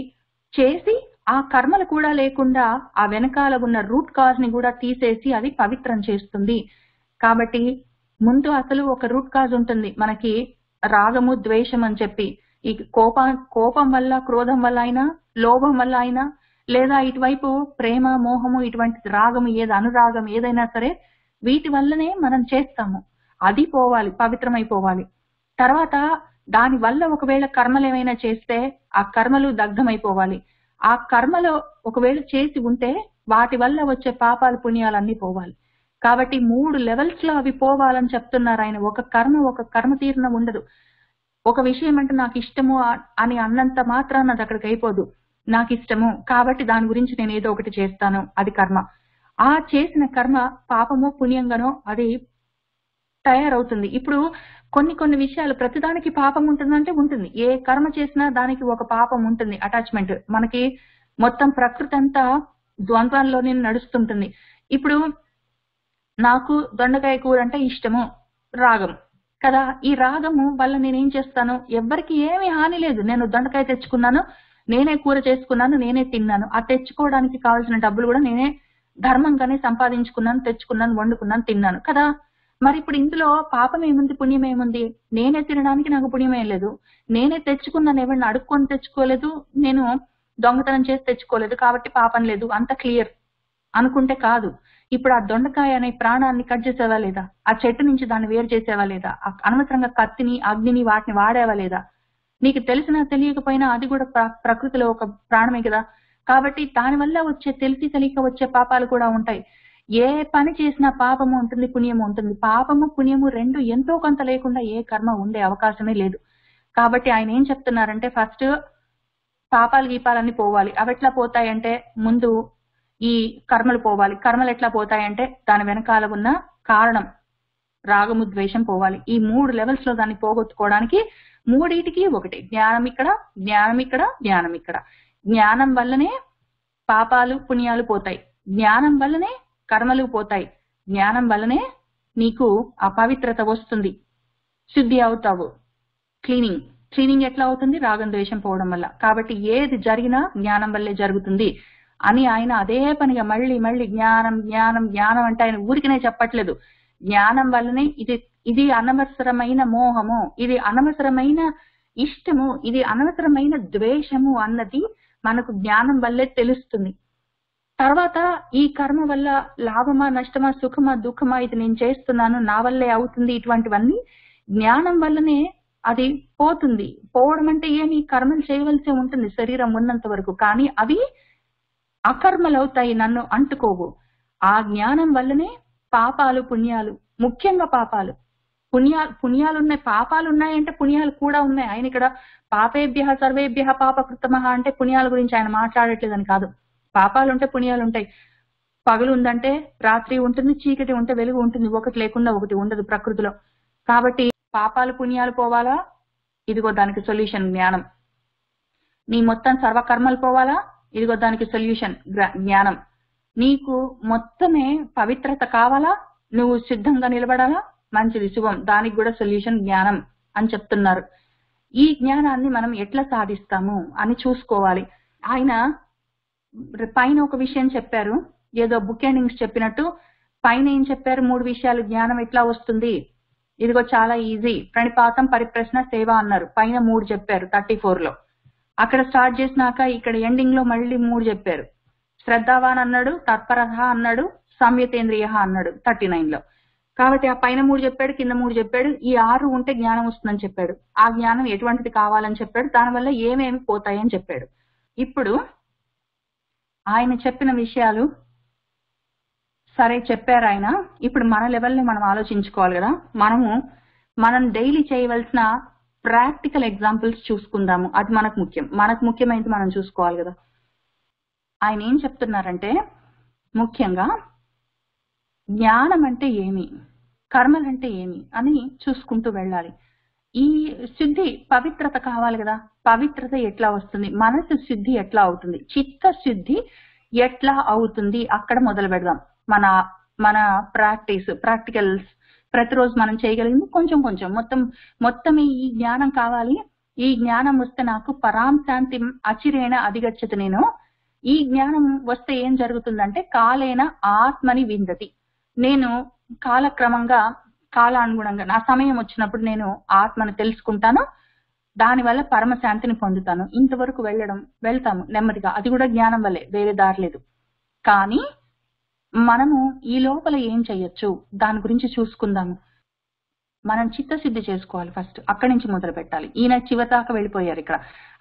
Speaker 1: చేసి ఆ కర్మలు కూడా లేకుండా ఆ వెనకాల ఉన్న రూట్ కాజ్ ని కూడా తీసేసి అది పవిత్రం చేస్తుంది. కాబట్టి ముందు అసలు ఒక రూట్ కాజ్ ఉంటుంది మనకి, రాగము ద్వేషం అని చెప్పి. ఈ కోపం వల్ల, క్రోధం వల్ల అయినా, లోభం వల్ల అయినా, లేదా ఇటువైపు ప్రేమ మోహము ఇటువంటి రాగము అనురాగం ఏదైనా సరే వీటి వల్లనే మనం చేస్తాము. అది పోవాలి, పవిత్రమైపోవాలి. తర్వాత దాని వల్ల ఒకవేళ కర్మలు ఏమైనా చేస్తే ఆ కర్మలు దగ్ధమైపోవాలి. ఆ కర్మలో ఒకవేళ చేసి ఉంటే వాటి వల్ల వచ్చే పాపాలు పుణ్యాలన్నీ పోవాలి. కాబట్టి 3 లెవెల్స్ లో అవి పోవాలని చెప్తున్నారు ఆయన. ఒక కర్మ తీరున ఉండదు. ఒక విషయం అంటే నాకు ఇష్టము అని అన్నంత మాత్రాన అది అక్కడికి అయిపోదు. నాకు ఇష్టము కాబట్టి దాని గురించి నేను ఏదో ఒకటి చేస్తాను, అది కర్మ. ఆ చేసిన కర్మ పాపమో పుణ్యంగానో అది తయారవుతుంది. ఇప్పుడు కొన్ని విషయాలు ప్రతిదానికి పాపం ఉంటుందంటే ఉంటుంది. ఏ కర్మ చేసినా దానికి ఒక పాపం ఉంటుంది, అటాచ్మెంట్. మనకి మొత్తం ప్రకృతి అంతా ద్వంద్వంలోనే నడుస్తుంటుంది. ఇప్పుడు నాకు దొండకాయ కూర అంటే ఇష్టము, రాగం కదా. ఈ రాగము వల్ల నేనేం చేస్తాను, ఎవ్వరికి ఏమీ హాని లేదు. నేను దొండకాయ తెచ్చుకున్నాను, నేనే కూర చేసుకున్నాను, నేనే తిన్నాను. ఆ తెచ్చుకోవడానికి కావాల్సిన డబ్బులు కూడా నేనే ధర్మంగానే సంపాదించుకున్నాను, తెచ్చుకున్నాను, వండుకున్నాను, తిన్నాను కదా. మరి ఇప్పుడు ఇందులో పాపం ఏముంది, పుణ్యం ఏముంది? నేనే తినడానికి నాకు పుణ్యం ఏం లేదు. నేనే తెచ్చుకున్నాను, ఎవరిని అడుక్కొని తెచ్చుకోలేదు, నేను దొంగతనం చేసి తెచ్చుకోలేదు, కాబట్టి పాపం లేదు. అంత క్లియర్ అనుకుంటే కాదు. ఇప్పుడు ఆ దొండకాయ అనే ప్రాణాన్ని కట్ చేసేవా లేదా? ఆ చెట్టు నుంచి దాన్ని వేరు చేసేవా లేదా? అనవసరంగా కత్తిని, అగ్నిని వాటిని వాడేవా లేదా? నీకు తెలిసినా తెలియకపోయినా అది కూడా ప్రకృతిలో ఒక ప్రాణమే కదా. కాబట్టి దానివల్ల వచ్చే తెలిసి తెలియక వచ్చే పాపాలు కూడా ఉంటాయి. ఏ పని చేసినా పాపము ఉంటుంది, పుణ్యము ఉంటుంది. పాపము పుణ్యము రెండు ఎంతో కొంత లేకుండా ఏ కర్మ ఉండే అవకాశమే లేదు. కాబట్టి ఆయన ఏం చెప్తున్నారంటే ఫస్ట్ పాపాలు గీపాలన్నీ పోవాలి. అవి ఎట్లా పోతాయంటే ముందు ఈ కర్మలు పోవాలి. కర్మలు ఎట్లా పోతాయంటే దాని వెనకాల ఉన్న కారణం రాగము ద్వేషం పోవాలి. ఈ 3 లెవెల్స్ లో దాన్ని పోగొట్టుకోవడానికి మూడింటికి ఒకటి జ్ఞానం ఇక్కడ, జ్ఞానం ఇక్కడ, జ్ఞానం ఇక్కడ. జ్ఞానం వల్లనే పాపాలు పుణ్యాలు పోతాయి, జ్ఞానం వల్లనే కర్మలు పోతాయి, జ్ఞానం వల్లనే నీకు అపవిత్రత వస్తుంది, శుద్ధి అవుతావు. క్లీనింగ్ ఎట్లా అవుతుంది? రాగం ద్వేషం పోవడం వల్ల. కాబట్టి ఏది జరిగినా జ్ఞానం వల్లే జరుగుతుంది అని ఆయన అదే పనిగా మళ్ళీ జ్ఞానం జ్ఞానం జ్ఞానం అంటే ఆయన ఊరికనే చెప్పట్లేదు. జ్ఞానం వల్లనే ఇది అనవసరమైన మోహము, ఇది అనవసరమైన ఇష్టము, ఇది అనవసరమైన ద్వేషము అన్నది మనకు జ్ఞానం వల్లే తెలుస్తుంది. తర్వాత ఈ కర్మ వల్ల లాభమా నష్టమా సుఖమా దుఃఖమా ఇది నేను చేస్తున్నాను నా వల్లే అవుతుంది, ఇటువంటివన్నీ జ్ఞానం వల్లనే అది పోతుంది. పోవడం అంటే ఏమి, కర్మలు చేయవలసి ఉంటుంది శరీరం ఉన్నంత వరకు, కానీ అవి అకర్మలు అవుతాయి, నన్ను అంటుకోవు. ఆ జ్ఞానం వల్లనే పాపాలు పుణ్యాలు, ముఖ్యంగా పాపాలు పుణ్యాలు ఉన్నాయి. పాపాలు ఉన్నాయంటే పుణ్యాలు కూడా ఉన్నాయి. ఆయన ఇక్కడ పాపేభ్య సర్వేభ్య పాపకృతమః అంటే పుణ్యాల గురించి ఆయన మాట్లాడట్లేదని కాదు. పాపాలు ఉంటే పుణ్యాలు ఉంటాయి. పగలు ఉందంటే రాత్రి ఉంటుంది, చీకటి ఉంటే వెలుగు ఉంటుంది. ఒకటి లేకుండా ఒకటి ఉండదు ప్రకృతిలో. కాబట్టి పాపాలు పుణ్యాలు పోవాలా, ఇదిగో దానికి సొల్యూషన్ జ్ఞానం. నీ మొత్తం సర్వకర్మలు పోవాలా, ఇదిగో దానికి సొల్యూషన్ జ్ఞానం. నీకు మొత్తమే పవిత్రత కావాలా, నువ్వు సిద్ధంగా నిలబడాలా, మంచిది శుభం, దానికి కూడా సొల్యూషన్ జ్ఞానం అని చెప్తున్నారు. ఈ జ్ఞానాన్ని మనం ఎట్లా సాధిస్తాము అని చూసుకోవాలి. ఆయన పైన ఒక విషయం చెప్పారు, ఏదో బుక్ ఎండింగ్స్ చెప్పినట్టు పైన ఏం చెప్పారు, 3 విషయాలు. జ్ఞానం ఎట్లా వస్తుంది, ఇదిగో చాలా ఈజీ, ప్రణిపాతం పరిప్రశ్న సేవ అన్నారు. పైన 3 చెప్పారు 34 లో. అక్కడ స్టార్ట్ చేసినాక ఇక్కడ ఎండింగ్ లో మళ్ళీ 3 చెప్పారు. శ్రద్ధావాన్ అన్నాడు, తత్పరః అన్నాడు, సంయతేంద్రియ అన్నాడు 39 లో. కాబట్టి ఆ పైన 3 చెప్పాడు, కింద 3 చెప్పాడు. ఈ 6 ఉంటే జ్ఞానం వస్తుందని చెప్పాడు. ఆ జ్ఞానం ఎటువంటిది కావాలని చెప్పాడు, దానివల్ల ఏమేమి పోతాయని చెప్పాడు. ఇప్పుడు ఆయన చెప్పిన విషయాలు సరే చెప్పారు ఆయన. ఇప్పుడు మన లెవెల్ని మనం ఆలోచించుకోవాలి కదా. మనము మనం డైలీ చేయవలసిన ప్రాక్టికల్ ఎగ్జాంపుల్స్ చూసుకుందాము. అది మనకు ముఖ్యమైనది మనం చూసుకోవాలి కదా. ఆయన ఏం చెప్తున్నారంటే ముఖ్యంగా జ్ఞానం అంటే ఏమి, కర్మలంటే ఏమి అని చూసుకుంటూ వెళ్ళాలి. ఈ శుద్ధి పవిత్రత కావాలి కదా. పవిత్రత ఎట్లా వస్తుంది, మనసు శుద్ధి ఎట్లా అవుతుంది, చిత్త శుద్ధి ఎట్లా అవుతుంది, అక్కడ మొదలు పెడదాం. మన ప్రాక్టికల్స్ ప్రతిరోజు మనం చేయగలిగింది కొంచెం కొంచెం మొత్తం ఈ జ్ఞానం కావాలి. ఈ జ్ఞానం వస్తే నాకు పరాంశాంతి అచిరేణ అధిగచ్చతి. నేను ఈ జ్ఞానం వస్తే ఏం జరుగుతుందంటే కాలేన ఆత్మని విందతి. నేను కాలక్రమంగా కాలానుగుణంగా నా సమయం వచ్చినప్పుడు నేను ఆత్మను తెలుసుకుంటాను, దానివల్ల పరమశాంతిని పొందుతాను. ఇంతవరకు వెళ్తాము నెమ్మదిగా, అది కూడా జ్ఞానం వల్లే, వేరే దారి లేదు. కానీ మనము ఈ లోపల ఏం చెయ్యొచ్చు దాని గురించి చూసుకుందాము. మనం చిత్తశుద్ధి చేసుకోవాలి ఫస్ట్, అక్కడి నుంచి మొదలు పెట్టాలి. ఈయన చివరిదాకా వెళ్ళిపోయారు. ఇక్కడ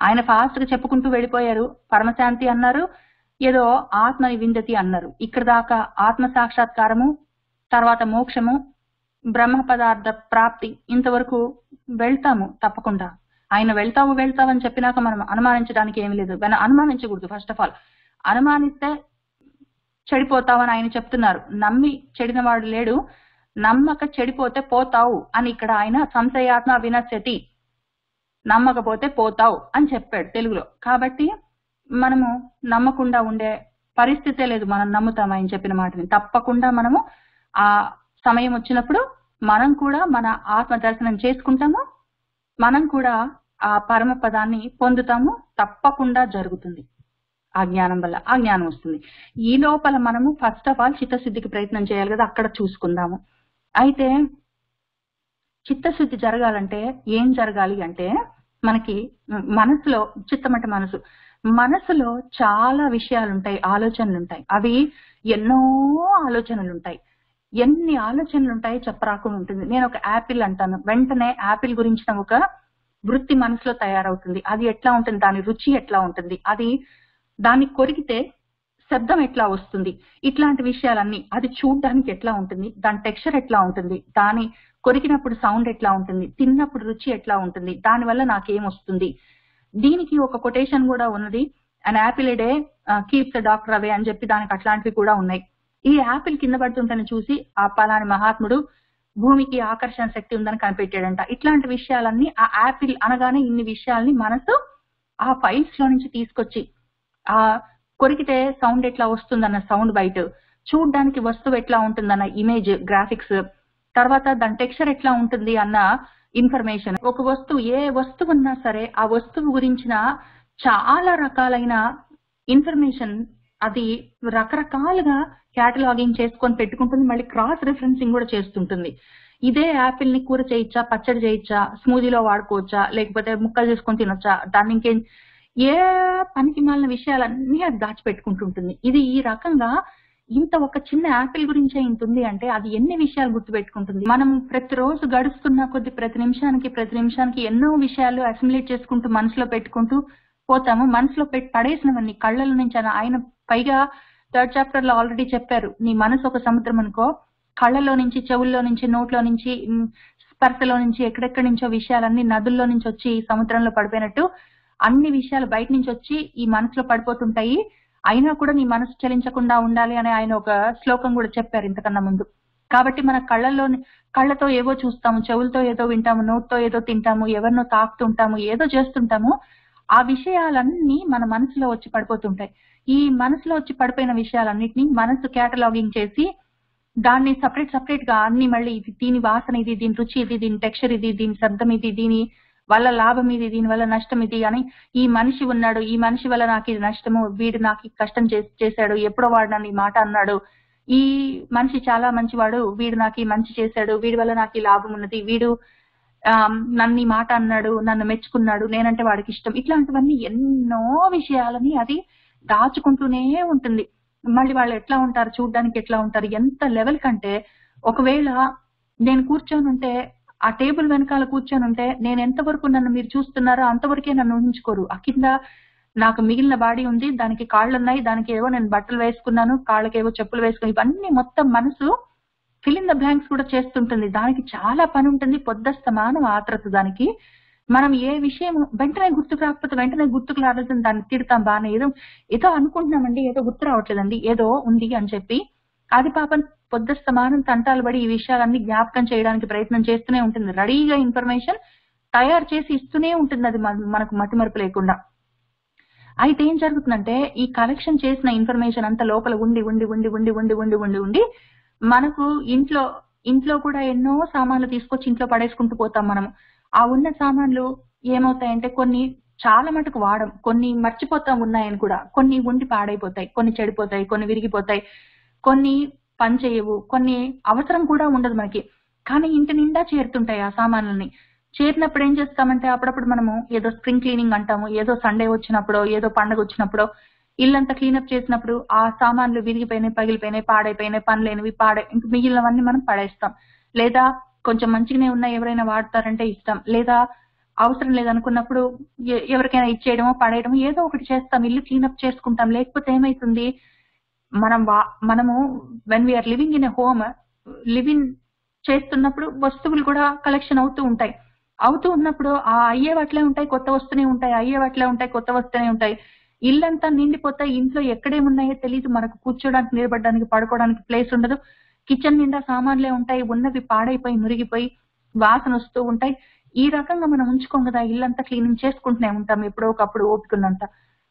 Speaker 1: ఆయన ఫాస్ట్ గా చెప్పుకుంటూ వెళ్ళిపోయారు. పరమశాంతి అన్నారు, ఏదో ఆత్మని విందతి అన్నారు. ఇక్కడ దాకా ఆత్మ సాక్షాత్కారము, తర్వాత మోక్షము, బ్రహ్మ పదార్థ ప్రాప్తి, ఇంతవరకు వెళ్తాము తప్పకుండా. ఆయన వెళ్తావు అని చెప్పినాక మనం అనుమానించడానికి ఏమీ లేదు. అనుమానించకూడదు. ఫస్ట్ ఆఫ్ ఆల్ అనుమానిస్తే చెడిపోతావని ఆయన చెప్తున్నారు. నమ్మి చెడిన వాడు లేడు, నమ్మక చెడిపోతే పోతావు అని ఇక్కడ ఆయన సంశయాత్మ వినశ్యతి, నమ్మకపోతే పోతావు అని చెప్పాడు తెలుగులో. కాబట్టి మనము నమ్మకుండా ఉండే పరిస్థితే లేదు. మనం నమ్ముతాం ఆయన చెప్పిన మాటని. తప్పకుండా మనము ఆ సమయం వచ్చినప్పుడు మనం కూడా మన ఆత్మ దర్శనం చేసుకుంటాము, మనం కూడా ఆ పరమ పదాన్ని పొందుతాము. తప్పకుండా జరుగుతుంది ఆ జ్ఞానం వల్ల. ఆ జ్ఞానం వస్తుంది. ఈ లోపల మనము ఫస్ట్ ఆఫ్ ఆల్ చిత్తశుద్ధికి ప్రయత్నం చేయాలి కదా, అక్కడ చూసుకుందాము. అయితే చిత్తశుద్ధి జరగాలంటే ఏం జరగాలి అంటే, మనకి మనసులో, చిత్తం అంటే మనసులో చాలా విషయాలు ఉంటాయి, ఆలోచనలు ఉంటాయి. అవి ఎన్నో ఆలోచనలు ఉంటాయి. ఎన్ని ఆలోచనలు ఉంటాయో చెప్పరాకుండా ఉంటుంది. నేను ఒక యాపిల్ అంటాను, వెంటనే యాపిల్ గురించిన ఒక వృత్తి మనసులో తయారవుతుంది. అది ఎట్లా ఉంటుంది, దాని రుచి ఎట్లా ఉంటుంది, అది దాన్ని కొరికితే శబ్దం ఎట్లా వస్తుంది, ఇట్లాంటి విషయాలన్నీ, అది చూడడానికి ఎట్లా ఉంటుంది, దాని టెక్స్చర్ ఎట్లా ఉంటుంది, దాని కొరికినప్పుడు సౌండ్ ఎట్లా ఉంటుంది, తిన్నప్పుడు రుచి ఎట్లా ఉంటుంది, దానివల్ల నాకేం వస్తుంది. దీనికి ఒక కొటేషన్ కూడా ఉన్నది, an apple A day keeps the doctor away అని చెప్పి, దానికి అట్లాంటివి కూడా ఉన్నాయి. ఈ యాపిల్ కింద పడుతుంటని చూసి ఆ పలాని మహాత్ముడు భూమికి ఆకర్షణ శక్తి ఉందని కనిపెట్టాడంట. ఇట్లాంటి విషయాలన్నీ, ఆ యాపిల్ అనగానే ఇన్ని విషయాల్ని మనసు ఆ ఫైల్స్ లో నుంచి తీసుకొచ్చి, ఆ కొరికితే సౌండ్ ఎట్లా వస్తుందన్న సౌండ్ బైట్, చూడడానికి వస్తువు ఎట్లా ఉంటుందన్న ఇమేజ్ గ్రాఫిక్స్, తర్వాత దాని టెక్స్చర్ ఎట్లా ఉంటుంది అన్న ఇన్ఫర్మేషన్. ఒక వస్తువు, ఏ వస్తువు ఉన్నా సరే ఆ వస్తువు గురించిన చాలా రకాలైన ఇన్ఫర్మేషన్ అది రకరకాలుగా క్యాటలాగింగ్ చేసుకొని పెట్టుకుంటుంది. మళ్ళీ క్రాస్ రిఫరెన్సింగ్ కూడా చేస్తుంటుంది. ఇదే యాపిల్ ని కూర చేయొచ్చా, పచ్చడి చేయొచ్చా, స్మూదీలో వాడుకోవచ్చా, లేకపోతే ముక్కలు చేసుకొని తినొచ్చా, దాన్ని ఇంకేం ఏ పనికి మాలిన విషయాలన్నీ అది దాచిపెట్టుకుంటుంటుంది. ఇది ఈ రకంగా ఇంత ఒక చిన్న యాపిల్ గురించే ఇంత ఉంది అంటే అది ఎన్ని విషయాలు గుర్తుపెట్టుకుంటుంది. మనం ప్రతిరోజు గడుస్తున్న కొద్ది ప్రతి నిమిషానికి ఎన్నో విషయాలు అసిమిలేట్ చేసుకుంటూ మనసులో పెట్టుకుంటూ పోతాము. మనసులో పడేసినవన్నీ కళ్ళల నుంచి ఆయన పైగా 3rd చాప్టర్ లో ఆల్రెడీ చెప్పారు, నీ మనసు ఒక సముద్రం అనుకో, కళ్ళలో నుంచి, చెవుల్లో నుంచి, నోట్లో నుంచి, స్పర్శలో నుంచి, ఎక్కడెక్కడి నుంచో విషయాలన్నీ నదుల్లో నుంచి వచ్చి సముద్రంలో పడిపోయినట్టు అన్ని విషయాలు బయట నుంచి వచ్చి ఈ మనసులో పడిపోతుంటాయి. అయినా కూడా నీ మనసు చలించకుండా ఉండాలి అని ఆయన ఒక శ్లోకం కూడా చెప్పారు ఇంతకన్నా ముందు. కాబట్టి మన కళ్ళతో ఏవో చూస్తాము, చెవులతో ఏదో వింటాము, నోట్తో ఏదో తింటాము, ఎవరినో తాకుతుంటాము, ఏదో చేస్తుంటాము. ఆ విషయాలన్నీ మన మనసులో వచ్చి పడిపోతుంటాయి. ఈ మనసులో వచ్చి పడిపోయిన విషయాలన్నిటినీ మనసు క్యాటలాగింగ్ చేసి దాన్ని సపరేట్ గా అన్ని మళ్ళీ దీని వాసన ఇది, దీని రుచి ఇది, దీని టెక్స్చర్ ఇది, దీని శబ్దం ఇది, దీని వల్ల లాభం ఇది, దీని వల్ల నష్టం ఇది అని, ఈ మనిషి ఉన్నాడు, ఈ మనిషి వల్ల నాకు ఇది నష్టము, వీడు నాకు కష్టం చేశాడు, ఎప్పుడో వాడు నన్ను ఈ మాట అన్నాడు, ఈ మనిషి చాలా మంచివాడు, వీడు నాకు ఈ మంచి చేశాడు, వీడి వల్ల నాకు ఈ లాభం ఉన్నది, వీడు నన్ను ఈ మాట అన్నాడు, నన్ను మెచ్చుకున్నాడు, నేనంటే వాడికి ఇష్టం. ఇట్లాంటివన్నీ ఎన్నో విషయాలని అది దాచుకుంటూనే ఉంటుంది. మళ్ళీ వాళ్ళు ఎట్లా ఉంటారు, చూడడానికి ఎట్లా ఉంటారు, ఎంత లెవెల్ కంటే, ఒకవేళ నేను కూర్చొని ఉంటే, ఆ టేబుల్ వెనకాల కూర్చొని ఉంటే, నేను ఎంతవరకు నన్ను మీరు చూస్తున్నారో అంతవరకే నన్ను ఊహించుకోరు. ఆ కింద నాకు మిగిలిన బాడీ ఉంది, దానికి కాళ్ళు ఉన్నాయి, దానికి ఏవో నేను బట్టలు వేసుకున్నాను, కాళ్ళకేవో చెప్పులు వేసుకుని, ఇవన్నీ మొత్తం మనసు ఫిల్ ఇన్ ద బ్లాంక్స్ కూడా చేస్తుంటుంది. దానికి చాలా పని ఉంటుంది, పొద్దస్తమానం ఆత్రత దానికి. మనం ఏ విషయం వెంటనే గుర్తుకు రాకపోతే వెంటనే గుర్తుకు రాలేదని దాన్ని తిడతాం. బాగానే ఏదో అనుకుంటున్నామండి, ఏదో గుర్తు రావట్లేదండి, ఏదో ఉంది అని చెప్పి అది పాపం పొద్దస్తమానం తంటాలు పడి ఈ విషయాలన్నీ జ్ఞాపకం చేయడానికి ప్రయత్నం చేస్తూనే ఉంటుంది. రెడీగా ఇన్ఫర్మేషన్ తయారు చేసి ఇస్తూనే ఉంటుంది అది మనకు మతిమరుపు లేకుండా. అయితే ఏం జరుగుతుందంటే ఈ కలెక్షన్ చేసిన ఇన్ఫర్మేషన్ అంతా లోపల ఉండి ఉండి ఉండి ఉండి ఉండి ఉండి ఉండి ఉండి మనకు ఇంట్లో కూడా ఎన్నో సామాన్లు తీసుకొచ్చి ఇంట్లో పడేసుకుంటూ పోతాం మనం. ఆ ఉన్న సామాన్లు ఏమవుతాయంటే కొన్ని చాలా మటుకు వాడం, కొన్ని మర్చిపోతాం ఉన్నాయని కూడా, కొన్ని ఉండి పాడైపోతాయి, కొన్ని చెడిపోతాయి, కొన్ని విరిగిపోతాయి, కొన్ని పని చేయవు, కొన్ని అవసరం కూడా ఉండదు మనకి. కానీ ఇంటి నిండా చేరుతుంటాయి ఆ సామాన్లని. చేరినప్పుడు ఏం చేస్తామంటే అప్పుడప్పుడు మనము ఏదో స్ప్రింగ్ క్లీనింగ్ అంటాము, ఏదో సండే వచ్చినప్పుడు, ఏదో పండగ వచ్చినప్పుడు ఇల్లంతా క్లీనప్ చేసినప్పుడు ఆ సామాన్లు విరిగిపోయినాయి, పగిలిపోయినాయి, పాడైపోయినాయి, పనిలేనివి ఇంక మిగిలినవన్నీ మనం పడేస్తాం. లేదా కొంచెం మంచిగానే ఉన్నాయి ఎవరైనా వాడతారంటే ఇస్తాం, లేదా అవసరం లేదనుకున్నప్పుడు ఎవరికైనా ఇచ్చేయడమో పడేయడమో ఏదో ఒకటి చేస్తాం, ఇల్లు క్లీనప్ చేసుకుంటాం. లేకపోతే ఏమైతుంది, మనము when we are living in a home, living చేస్తున్నప్పుడు వస్తువులు కూడా కలెక్షన్ అవుతూ ఉంటాయి. అవుతూ ఉన్నప్పుడు ఆ అయ్యేవి అట్లే ఉంటాయి, కొత్త వస్తూనే ఉంటాయి, అయ్యేవి అట్లే ఉంటాయి, కొత్త వస్తూనే ఉంటాయి. ఇల్లంతా నిండిపోతాయి, ఇంట్లో ఎక్కడేమున్నాయో తెలియదు, మనకు కూర్చోడానికి, నిలబడడానికి, పడుకోవడానికి ప్లేస్ ఉండదు. కిచెన్ నిండా సామాన్లే ఉంటాయి, ఉన్నవి పాడైపోయి మురిగిపోయి వాసన వస్తూ ఉంటాయి. ఈ రకంగా మనం ఉంచుకోం కదా, ఇల్లంతా క్లీనింగ్ చేసుకుంటూనే ఉంటాం ఎప్పుడో ఒకప్పుడు ఓపికన్నంత.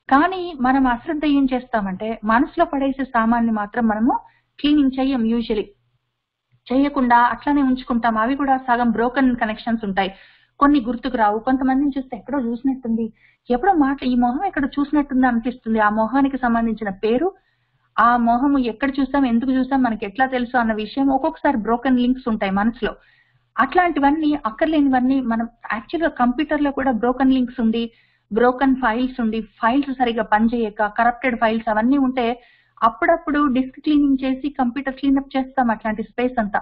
Speaker 1: కానీ మనం అశ్రద్ధ ఏం చేస్తామంటే మనసులో పడేసే సామాన్ని మాత్రం మనము క్లీనింగ్ చెయ్యం, యూజువలీ చేయకుండా అట్లానే ఉంచుకుంటాం. అవి కూడా సగం బ్రోకన్ కనెక్షన్స్ ఉంటాయి, కొన్ని గుర్తుకు రావు. కొంతమందిని చూస్తే ఎక్కడో చూసినట్టుంది, ఎప్పుడో ఈ మొహం ఎక్కడ చూసినట్టుంది అనిపిస్తుంది. ఆ మొహానికి సంబంధించిన పేరు, ఆ మొహము ఎక్కడ చూసాం, ఎందుకు చూసాం, మనకి ఎట్లా తెలుసు అన్న విషయం ఒక్కొక్కసారి బ్రోకన్ లింక్స్ ఉంటాయి మనసులో. అట్లాంటివన్నీ అక్కర్లేనివన్నీ మనం యాక్చువల్గా కంప్యూటర్ లో కూడా బ్రోకన్ లింక్స్ ఉండి, బ్రోకన్ ఫైల్స్ ఉండి, ఫైల్స్ సరిగా పనిచేయక కరప్టెడ్ ఫైల్స్ అవన్నీ ఉంటే అప్పుడప్పుడు డిస్క్ క్లీనింగ్ చేసి కంప్యూటర్ క్లీనప్ చేస్తాం. అట్లాంటి స్పేస్ అంతా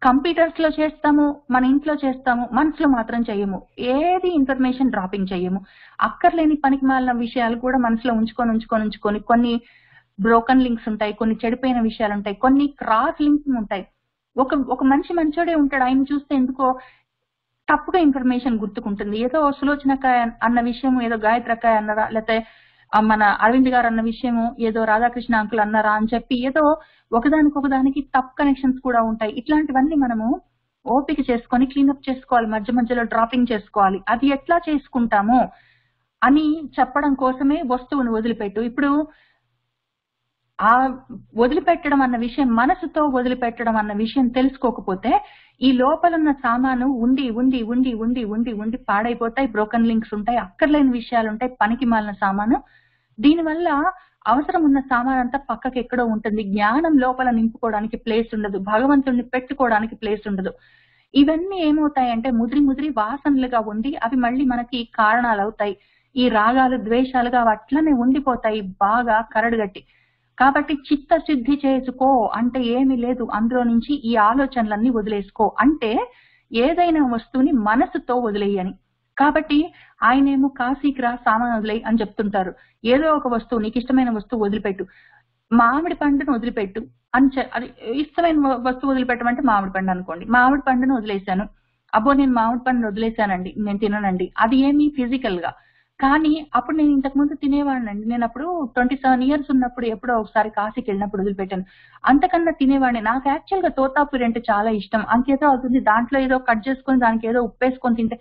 Speaker 1: కంప్యూటర్స్ లో చేస్తాము, మన ఇంట్లో చేస్తాము, మనసులో మాత్రం చెయ్యము. ఏది ఇన్ఫర్మేషన్ డ్రాపింగ్ చెయ్యము. అక్కర్లేని పనికి మాలిన విషయాలు కూడా మనసులో ఉంచుకొని కొన్ని బ్రోకన్ లింక్స్ ఉంటాయి, కొన్ని చెడిపోయిన విషయాలు ఉంటాయి, కొన్ని క్రాస్ లింక్స్ ఉంటాయి. ఒక మనిషి మంచోడే ఉంటాడు, ఆయన చూస్తే ఎందుకో తప్పుగా ఇన్ఫర్మేషన్ గుర్తుకుంటుంది. ఏదో సులోచనకాయ అన్న విషయం ఏదో గాయత్రకాయ అన్నారా, లేకపోతే మన అరవింద్ గారు అన్న విషయము ఏదో రాధాకృష్ణ అంకుల్ అన్నారా అని చెప్పి ఏదో ఒకదానికి తప్పు కనెక్షన్స్ కూడా ఉంటాయి. ఇట్లాంటివన్నీ మనము ఓపిక చేసుకొని క్లీనప్ చేసుకోవాలి, మధ్య మధ్యలో డ్రాపింగ్ చేసుకోవాలి. అది ఎట్లా చేసుకుంటాము అని చెప్పడం కోసమే వస్తువును వదిలిపెట్టు. ఇప్పుడు ఆ వదిలిపెట్టడం అన్న విషయం, మనసుతో వదిలిపెట్టడం అన్న విషయం తెలుసుకోకపోతే ఈ లోపలున్న సామాను ఉండి ఉండి ఉండి ఉండి ఉండి ఉండి పాడైపోతాయి, బ్రోకన్ లింక్స్ ఉంటాయి, అక్కర్లేని విషయాలు ఉంటాయి, పనికి మాలిన సామాను. దీనివల్ల అవసరం ఉన్న సామాన్ అంతా పక్కకి ఎక్కడో ఉంటుంది, జ్ఞానం లోపల నింపుకోవడానికి ప్లేస్ ఉండదు, భగవంతుడిని పెట్టుకోవడానికి ప్లేస్ ఉండదు. ఇవన్నీ ఏమవుతాయంటే ముదిరి వాసనలుగా ఉండి అవి మళ్ళీ మనకి కారణాలు అవుతాయి. ఈ రాగాలు ద్వేషాలుగా అవి అట్లనే ఉండిపోతాయి బాగా కరడుగట్టి. కాబట్టి చిత్తశుద్ధి చేసుకో అంటే ఏమీ లేదు, అందులో నుంచి ఈ ఆలోచనలన్నీ వదిలేసుకో అంటే ఏదైనా వస్తువుని మనసుతో వదిలేయని. కాబట్టి ఆయనేమో కాశీకి రా సామాన్ వదిలేయి అని చెప్తుంటారు. ఏదో ఒక వస్తువు, నీకు ఇష్టమైన వస్తువు వదిలిపెట్టు, మామిడి పండును వదిలిపెట్టు అని అది ఇష్టమైన వస్తువు వదిలిపెట్టమంటే మామిడి పండు అనుకోండి, మామిడి పండును వదిలేశాను, అబ్బో నేను మామిడి పండును వదిలేశానండి, నేను తిననండి, అది ఏమి ఫిజికల్ గా. కానీ అప్పుడు నేను ఇంతకు ముందు తినేవాడినండి, నేను అప్పుడు 27 years ఉన్నప్పుడు ఎప్పుడో ఒకసారి కాశీకి వెళ్ళినప్పుడు వదిలిపెట్టాను, అంతకన్నా తినేవాడిని. నాకు యాక్చువల్ గా తోతాపూరి అంటే చాలా ఇష్టం, అంకేదో అవుతుంది, దాంట్లో ఏదో కట్ చేసుకొని దానికి ఏదో ఉప్పేసుకొని తింటే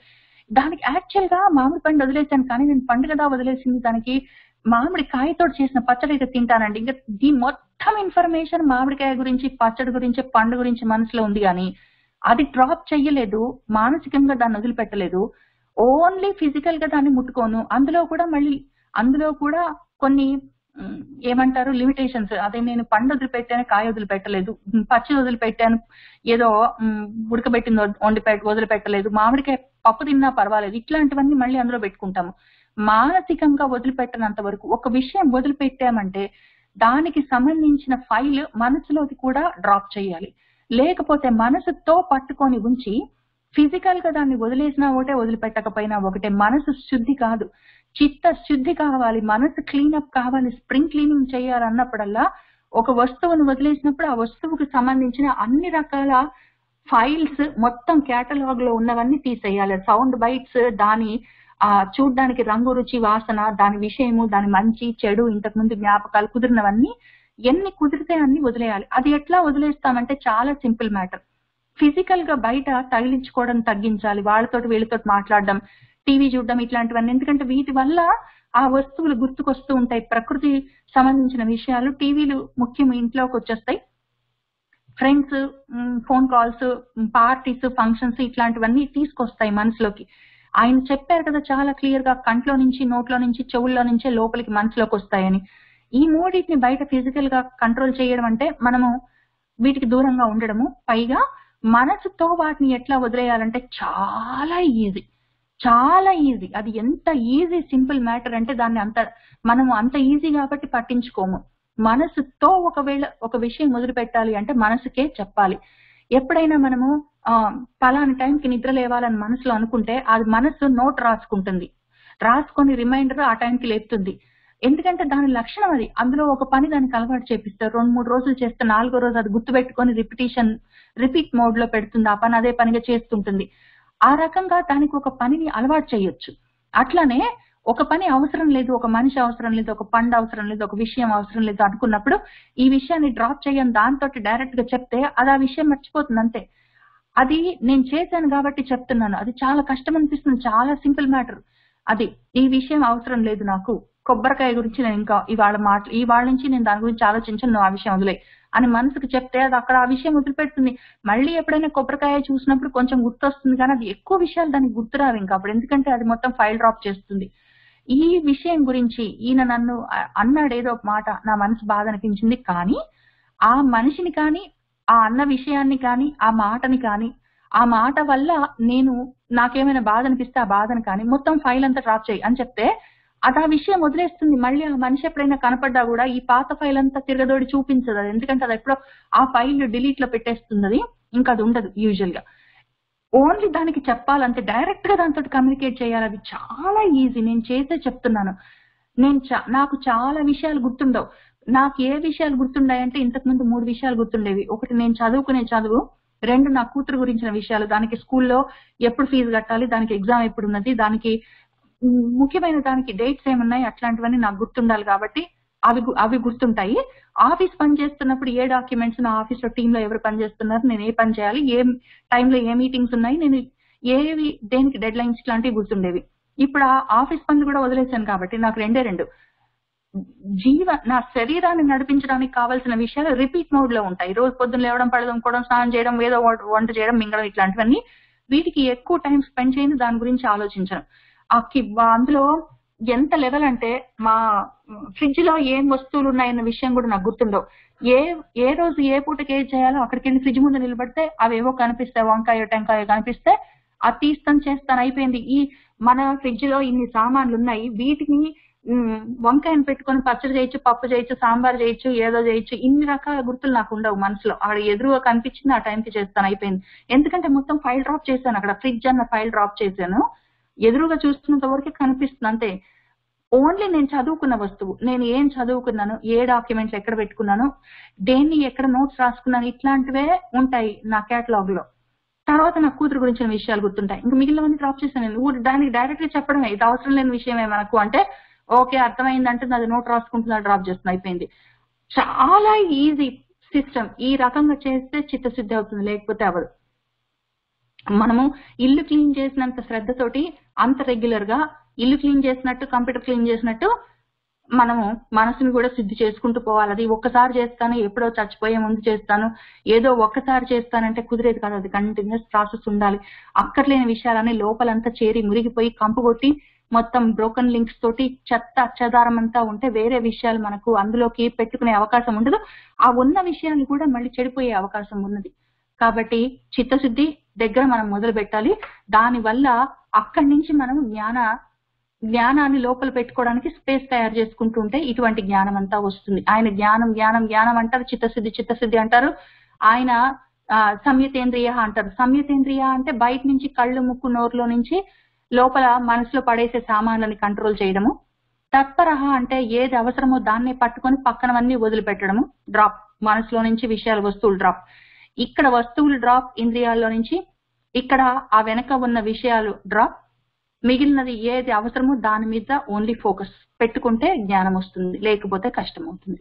Speaker 1: దానికి యాక్చువల్ గా మామిడి పండు వదిలేశాను. కానీ నేను పండు కదా వదిలేసింది, దానికి మామిడి కాయతో చేసిన పచ్చడి అయితే తింటానండి. ఇంకా ఈ మొత్తం ఇన్ఫర్మేషన్ మామిడికాయ గురించి, పచ్చడి గురించి, పండు గురించి మనసులో ఉంది, కానీ అది డ్రాప్ చెయ్యలేదు, మానసికంగా దాన్ని వదిలిపెట్టలేదు, ఓన్లీ ఫిజికల్ గా దాన్ని ముట్టుకోను. అందులో కూడా కొన్ని ఏమంటారు లిమిటేషన్స్. అదే నేను పండు వదిలిపెట్టాను, కాయ వదిలిపెట్టలేదు, పచ్చి వదిలిపెట్టాను, ఏదో ఉడకబెట్టింది వదిలిపెట్టలేదు, మామిడికాయ పప్పు తిన్నా పర్వాలేదు, ఇట్లాంటివన్నీ మళ్ళీ అందులో పెట్టుకుంటాము. మానసికంగా వదిలిపెట్టనంత వరకు ఒక విషయం వదిలిపెట్టామంటే దానికి సంబంధించిన ఫైల్ మనసులోకి కూడా డ్రాప్ చేయాలి. లేకపోతే మనసుతో పట్టుకొని ఉంచి ఫిజికల్ గా దాన్ని వదిలేసినా ఒకటే, వదిలిపెట్టకపోయినా ఒకటే. మనసు శుద్ధి కాదు, చిత్త శుద్ధి కావాలి, మనసు క్లీనప్ కావాలి. స్ప్రింగ్ క్లీనింగ్ చేయాలన్నప్పుడల్లా ఒక వస్తువును వదిలేసినప్పుడు ఆ వస్తువుకి సంబంధించిన అన్ని రకాల ఫైల్స్ మొత్తం కేటలాగ్ లో ఉన్నవన్నీ తీసేయాలి. సౌండ్ బైట్స్, దాని చూడ్డానికి రంగు, రుచి, వాసన, దాని విషయము, దాని మంచి చెడు, ఇంతకు ముందు జ్ఞాపకాలు, కుదిరినవన్నీ ఎన్ని కుదిరితే అన్ని వదిలేయాలి. అది ఎట్లా వదిలేస్తామంటే చాలా సింపుల్ మ్యాటర్. ఫిజికల్ గా బయట తగిలించుకోవడం తగ్గించాలి, వాళ్ళతోటి వీళ్ళతోటి మాట్లాడడం, టీవీ చూడడం, ఇట్లాంటివన్నీ. ఎందుకంటే వీటి వల్ల ఆ వస్తువులు గుర్తుకొస్తూ ఉంటాయి. ప్రకృతి సంబంధించిన విషయాలు టీవీలు ముఖ్యం ఇంట్లోకి వచ్చేస్తాయి. Friends, phone calls, parties, functions ఇట్లాంటివన్నీ తీసుకొస్తాయి మనసులోకి. ఆయన చెప్పారు కదా చాలా క్లియర్ గా, కంట్లో నుంచి, నోట్లో నుంచి, చెవుల్లో నుంచే లోపలికి మనసులోకి వస్తాయని. ఈ మూడింటిని బయట ఫిజికల్ గా కంట్రోల్ చేయడం అంటే మనము వీటికి దూరంగా ఉండడము. పైగా మనసుతో వాటిని ఎట్లా వదిలేయాలంటే చాలా ఈజీ, చాలా ఈజీ. అది ఎంత ఈజీ సింపుల్ మ్యాటర్ అంటే దాన్ని మనము అంత ఈజీ కాబట్టి పట్టించుకోము. మనసుతో ఒకవేళ ఒక విషయం మొదలు పెట్టాలి అంటే మనసుకే చెప్పాలి. ఎప్పుడైనా మనము పలాని టైంకి నిద్ర లేవాలని మనసులో అనుకుంటే అది మనసు నోట్ రాసుకుంటుంది, రాసుకొని రిమైండర్ ఆ టైంకి లేపుతుంది. ఎందుకంటే దాని లక్షణం అది. అందులో ఒక పని దానికి అలవాటు చేపిస్తారు. 2-3 రోజులు చేస్తే 4వ రోజు అది గుర్తుపెట్టుకొని రిపీట్ మోడ్ లో పెడుతుంది. ఆ పని అదే పనిగా చేస్తుంటుంది. ఆ రకంగా దానికి ఒక పనిని అలవాటు చేయొచ్చు. అట్లానే ఒక పని అవసరం లేదు, ఒక మనిషి అవసరం లేదు, ఒక పండు అవసరం లేదు, ఒక విషయం అవసరం లేదు అనుకున్నప్పుడు ఈ విషయాన్ని డ్రాప్ చేయని దాంతో డైరెక్ట్ గా చెప్తే అది ఆ విషయం మర్చిపోతుంది అంతే. అది నేను చేశాను కాబట్టి చెప్తున్నాను. అది చాలా కష్టం అనిపిస్తుంది, చాలా సింపుల్ మ్యాటర్. అది ఈ విషయం అవసరం లేదు నాకు, కొబ్బరికాయ గురించి నేను ఇంకా ఇవాళ నుంచి నేను దాని గురించి ఆలోచించాను, నువ్వు ఆ విషయం వదిలే అని మనసుకు చెప్తే అది అక్కడ ఆ విషయం వదిలిపెడుతుంది. మళ్ళీ ఎప్పుడైనా కొబ్బరికాయ చూసినప్పుడు కొంచెం గుర్తొస్తుంది, కానీ అది ఎక్కువ విషయాలు దానికి గుర్తురావు ఇంకా అప్పుడు, ఎందుకంటే అది మొత్తం ఫైల్ డ్రాప్ చేస్తుంది. ఈ విషయం గురించి ఈయన నన్ను అన్నాడు ఏదో ఒక మాట, నా మనసు బాధ అనిపించింది. కానీ ఆ మనిషిని కానీ, ఆ అన్న విషయాన్ని కానీ, ఆ మాటని కానీ, ఆ మాట వల్ల నాకేమైనా బాధ అనిపిస్తే ఆ బాధను కానీ మొత్తం ఫైల్ అంతా డ్రాప్ చేయి అని చెప్తే అది ఆ విషయం వదిలేస్తుంది. మళ్ళీ ఆ మనిషి ఎప్పుడైనా కనపడ్డా కూడా ఈ పాత ఫైల్ అంతా తిరగదోడి చూపించదు అది, ఎందుకంటే అది ఎప్పుడో ఆ ఫైల్ డిలీట్ లో పెట్టేస్తుంది. అది ఇంకా అది ఉండదు యూజువల్ గా. ఓన్లీ దానికి చెప్పాలంటే డైరెక్ట్ గా దాంతో కమ్యూనికేట్ చేయాలి. అది చాలా ఈజీ. నేను చేసే చెప్తున్నాను. నాకు చాలా విషయాలు గుర్తుండవు. నాకు ఏ విషయాలు గుర్తుండాయంటే ఇంతకు ముందు 3 విషయాలు గుర్తుండేవి. ఒకటి నేను చదువుకునే చదువు, 2 నా కూతురు గురించిన విషయాలు, దానికి స్కూల్లో ఎప్పుడు ఫీజు కట్టాలి, దానికి ఎగ్జామ్ ఎప్పుడు ఉన్నది, దానికి ముఖ్యమైన దానికి డేట్స్ ఏమున్నాయి, అట్లాంటివన్నీ నాకు గుర్తుండాలి కాబట్టి అవి గుర్తుంటాయి. ఆఫీస్ పని చేస్తున్నప్పుడు ఏ డాక్యుమెంట్స్, నా ఆఫీస్ లో టీమ్ లో ఎవరు పని చేస్తున్నారు, నేను ఏ పని చేయాలి, ఏ టైంలో ఏ మీటింగ్స్ ఉన్నాయి, నేను దేనికి డెడ్ లైన్స్ లాంటివి గుర్తుండేవి. ఇప్పుడు ఆ ఆఫీస్ పనులు కూడా వదిలేశాను కాబట్టి నాకు 2 నా శరీరాన్ని నడిపించడానికి కావాల్సిన విషయాలు రిపీట్ మోడ్ లో ఉంటాయి. రోజు పొద్దున్న లేవడం, పడడం, స్నానం చేయడం, ఏదో వంట చేయడం, మింగడం, ఇట్లాంటివన్నీ. వీటికి ఎక్కువ టైం స్పెండ్ చేయను, దాని గురించి ఆలోచించను. అందులో ఎంత లెవెల్ అంటే మా ఫ్రిడ్జ్ లో ఏం వస్తువులు ఉన్నాయన్న విషయం కూడా నాకు గుర్తుండవు. ఏ రోజు ఏ పూటకి ఏది చేయాలో అక్కడికి వెళ్ళి ఫ్రిడ్జ్ ముందు నిలబడితే అవేవో కనిపిస్తాయి, వంకాయ టెంకాయ కనిపిస్తే అది తీస్తాను, చేస్తాను, అయిపోయింది. మన ఫ్రిడ్జ్ లో ఇన్ని సామాన్లు ఉన్నాయి, వీటిని వంకాయను పెట్టుకొని పచ్చడి చేయొచ్చు, పప్పు చేయొచ్చు, సాంబార్ చేయొచ్చు, ఏదో చేయొచ్చు. ఇన్ని రకాల గుర్తులు నాకు ఉండవు మనసులో. అక్కడ ఎదురుగా కనిపించింది ఆ టైంకి చేస్తాను, అయిపోయింది. ఎందుకంటే మొత్తం ఫైల్ డ్రాప్ చేశాను, అక్కడ ఫ్రిడ్జ్ అన్న ఫైల్ డ్రాప్ చేశాను. ఎదురుగా చూస్తున్నంత వరకే కనిపిస్తుంది అంతే. ఓన్లీ నేను చదువుకున్న వస్తువు, నేను ఏం చదువుకున్నాను, ఏ డాక్యుమెంట్లు ఎక్కడ పెట్టుకున్నాను, దేన్ని ఎక్కడ నోట్స్ రాసుకున్నాను, ఇట్లాంటివే ఉంటాయి నా కేటలాగ్ లో. తర్వాత నా కూతురు గురించిన విషయాలు గుర్తుంటాయి. ఇంకా మిగిలినవన్నీ డ్రాప్ చేశాను. దానికి డైరెక్ట్ గా చెప్పడమే, ఇది అవసరం లేని విషయమే మనకు అంటే ఓకే అర్థమైందంటే అది నోట్ రాసుకుంటున్నా, డ్రాప్ చేస్తున్నా, అయిపోయింది. చాలా ఈజీ సిస్టమ్. ఈ రకంగా చేస్తే చిత్తశుద్ధి అవుతుంది, లేకపోతే అవ్వదు. మనము ఇల్లు క్లీన్ చేసినంత శ్రద్ధతోటి అంత రెగ్యులర్ గా ఇల్లు క్లీన్ చేసినట్టు, కంప్యూటర్ క్లీన్ చేసినట్టు మనము మనసుని కూడా శుద్ధి చేసుకుంటూ పోవాలి. అది ఒక్కసారి చేస్తాను, ఎప్పుడో చచ్చిపోయే ముందు చేస్తాను, ఏదో ఒక్కసారి చేస్తానంటే కుదిరేది కాదు. అది కంటిన్యూస్ ప్రాసెస్ ఉండాలి. అక్కర్లేని విషయాలన్నీ లోపలంతా చేరి మురిగిపోయి కంపు కొట్టి మొత్తం బ్రోకన్ లింక్స్ తోటి చెదారం అంతా ఉంటే వేరే విషయాలు మనకు అందులోకి పెట్టుకునే అవకాశం ఉండదు. ఆ ఉన్న విషయాన్ని కూడా మళ్ళీ చెడిపోయే అవకాశం ఉన్నది. కాబట్టి చిత్తశుద్ధి దగ్గర మనం మొదలు పెట్టాలి. దాని వల్ల అక్కడి నుంచి మనం జ్ఞానాన్ని లోపల పెట్టుకోవడానికి స్పేస్ తయారు చేసుకుంటూ ఉంటే ఇటువంటి జ్ఞానం అంతా వస్తుంది. ఆయన జ్ఞానం అంటారు, చిత్తశుద్ధి అంటారు. ఆయన సంయతేంద్రియ అంటారు. సంయతేంద్రియ అంటే బయట నుంచి కళ్ళు, ముక్కు, నోరులో నుంచి లోపల మనసులో పడేసే సామాన్లని కంట్రోల్ చేయడము. తత్పరః అంటే ఏది అవసరమో దాన్నే పట్టుకొని పక్కనవన్నీ వదిలిపెట్టడము డ్రాప్. మనసులో నుంచి విషయాలు వస్తువులు డ్రాప్. ఇక్కడ వస్తువులు డ్రాప్, ఇంద్రియాల్లో నుంచి. ఇక్కడ ఆ వెనక ఉన్న విషయాలు డ్రాప్. మిగిలినది ఏది అవసరమో దాని మీద ఓన్లీ ఫోకస్ పెట్టుకుంటే జ్ఞానం వస్తుంది, లేకపోతే కష్టం అవుతుంది.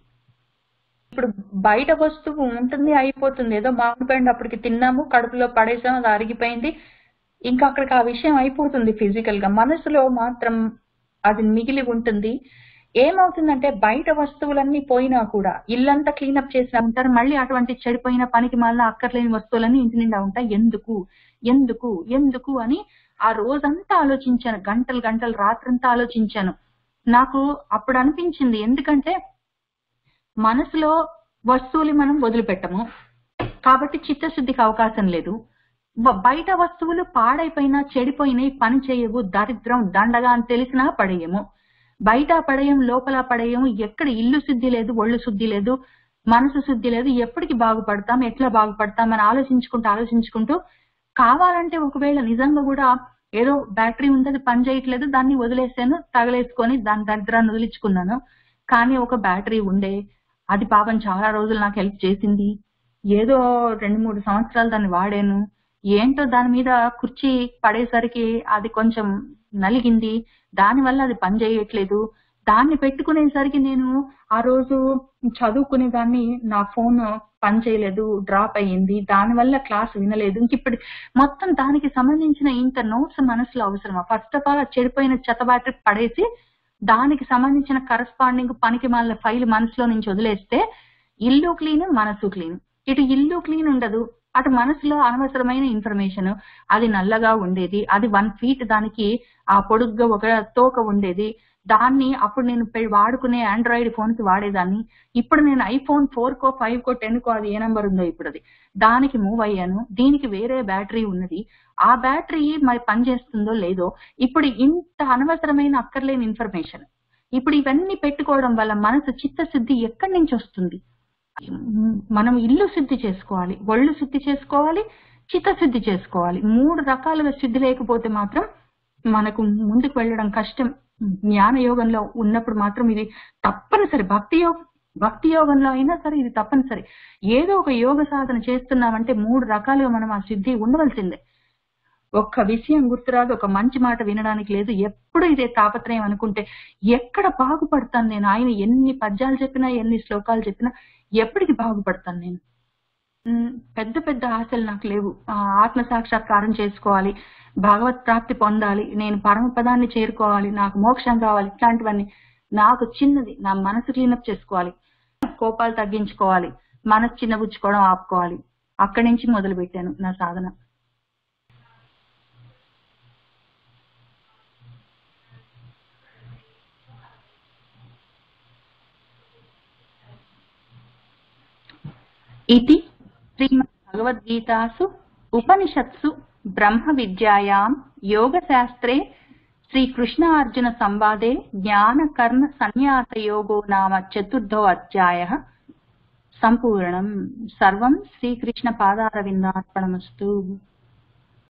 Speaker 1: ఇప్పుడు బయట వస్తువు ఉంటుంది, అయిపోతుంది. ఏదో మామిడి పండు అప్పటికి తిన్నాము, కడుపులో పడేసాము, అది అరిగిపోయింది, ఇంకా అక్కడికి ఆ విషయం అయిపోతుంది ఫిజికల్ గా. మనసులో మాత్రం అది మిగిలి ఉంటుంది. ఏమవుతుందంటే బయట వస్తువులన్నీ పోయినా కూడా ఇల్లంతా క్లీనప్ చేసినా ఉంటారు, మళ్ళీ అటువంటి చెడిపోయిన పనికి మళ్ళీ అక్కర్లేని వస్తువులన్నీ ఇంటి నిండా ఉంటాయి. ఎందుకు ఎందుకు ఎందుకు అని ఆ రోజంతా ఆలోచించాను, గంటలు గంటలు రాత్రంతా ఆలోచించాను. నాకు అప్పుడు అనిపించింది, ఎందుకంటే మనసులో వస్తువులు మనం వదిలిపెట్టము కాబట్టి చిత్తశుద్ధికి అవకాశం లేదు. బయట వస్తువులు పాడైపోయినా చెడిపోయినాయి, పని చేయవు, దరిద్రం దండగా అని తెలిసినా పడేయము. బయట పడేయం, లోపల పడేయము. ఎక్కడ ఇల్లు శుద్ధి లేదు, ఒళ్ళు శుద్ధి లేదు, మనసు శుద్ధి లేదు. ఎప్పటికి బాగుపడతాం, ఎట్లా బాగుపడతాం అని ఆలోచించుకుంటూ కావాలంటే ఒకవేళ నిజంగా కూడా ఏదో బ్యాటరీ ఉంటుంది పని చేయట్లేదు, దాన్ని వదిలేసాను, తగలేసుకొని దాని దరిద్రాన్ని వదిలించుకున్నాను. కానీ ఒక బ్యాటరీ ఉండే, అది పాపం చాలా రోజులు నాకు హెల్ప్ చేసింది. ఏదో 2-3 సంవత్సరాలు దాన్ని వాడాను. ఏంటో దాని మీద కుర్చీ పడేసరికి అది కొంచెం నలిగింది, దానివల్ల అది పని చేయట్లేదు. దాన్ని పెట్టుకునేసరికి నేను ఆ రోజు చదువుకునే దాన్ని, నా ఫోన్ పని చేయలేదు, డ్రాప్ అయ్యింది, దానివల్ల క్లాస్ వినలేదు. ఇంక ఇప్పుడు మొత్తం దానికి సంబంధించిన ఇంత నోట్స్ మనసులో అవసరమా? ఫస్ట్ ఆఫ్ ఆల్ చెడిపోయిన చెత్త బ్యాటరీ పడేసి దానికి సంబంధించిన కరస్పాండింగ్ పనికి మాలిన ఫైల్ మనసులో నుంచి వదిలేస్తే ఇల్లు క్లీన్, మనసు క్లీన్. ఇటు ఇల్లు క్లీన్ ఉండదు, అటు మనసులో అనవసరమైన ఇన్ఫర్మేషన్. అది నల్లగా ఉండేది, అది 1 feet దానికి ఆ పొడుగ్గా ఒక తోక ఉండేది. దాన్ని అప్పుడు నేను వాడుకునే ఆండ్రాయిడ్ ఫోన్ కి వాడేదాన్ని. ఇప్పుడు నేను ఐఫోన్ 4కో 5కో 10కో, అది ఏ నెంబర్ ఉందో ఇప్పుడు అది, దానికి మూవ్ అయ్యాను. దీనికి వేరే బ్యాటరీ ఉన్నది. ఆ బ్యాటరీ మరి పనిచేస్తుందో లేదో. ఇప్పుడు ఇంత అనవసరమైన అక్కర్లేని ఇన్ఫర్మేషన్, ఇప్పుడు ఇవన్నీ పెట్టుకోవడం వల్ల మనసు చిత్తశుద్ధి ఎక్కడి నుంచి వస్తుంది? మనం ఇల్లు శుద్ధి చేసుకోవాలి, ఒళ్ళు శుద్ధి చేసుకోవాలి, చిత్తశుద్ధి చేసుకోవాలి. 3 రకాలుగా శుద్ధి లేకపోతే మాత్రం మనకు ముందుకు వెళ్ళడం కష్టం. జ్ఞాన యోగంలో ఉన్నప్పుడు మాత్రం ఇది తప్పనిసరి. భక్తి యోగంలో అయినా సరే ఇది తప్పనిసరి. ఏదో ఒక యోగ సాధన చేస్తున్నామంటే 3 రకాలుగా మనం ఆ శుద్ధి ఉండవలసిందే. ఒక్క విషయం గుర్తురాదు, ఒక మంచి మాట వినడానికి లేదు, ఎప్పుడు ఇదే తాపత్రయం అనుకుంటే ఎక్కడ బాగుపడతాను నేను? ఆయన ఎన్ని పద్యాలు చెప్పినా, ఎన్ని శ్లోకాలు చెప్పినా ఎప్పటికి బాగుపడతాను నేను? పెద్ద పెద్ద ఆశలు నాకు లేవు. ఆత్మ సాక్షాత్కారం చేసుకోవాలి, భగవత్ ప్రాప్తి పొందాలి, నేను పరమపదాన్ని చేరుకోవాలి, నాకు మోక్షం కావాలి, ఇట్లాంటివన్నీ. నాకు చిన్నది, నా మనసు క్లీనప్ చేసుకోవాలి, కోపాలు తగ్గించుకోవాలి, మనసు చిన్నబుచ్చుకోవడం ఆపుకోవాలి. అక్కడి నుంచి మొదలు పెట్టాను నా సాధన. इति श्रीमद्भगवद्गीतासु उपनिषत्सु ब्रह्म विद्यायां योगशास्त्रे श्रीकृष्णार्जुन संवादे ज्ञान कर्म संन्यासयोगो नाम 4थो अध्यायः सम्पूर्णम्. सर्वं श्रीकृष्ण पादारविन्दार्पणमस्तु.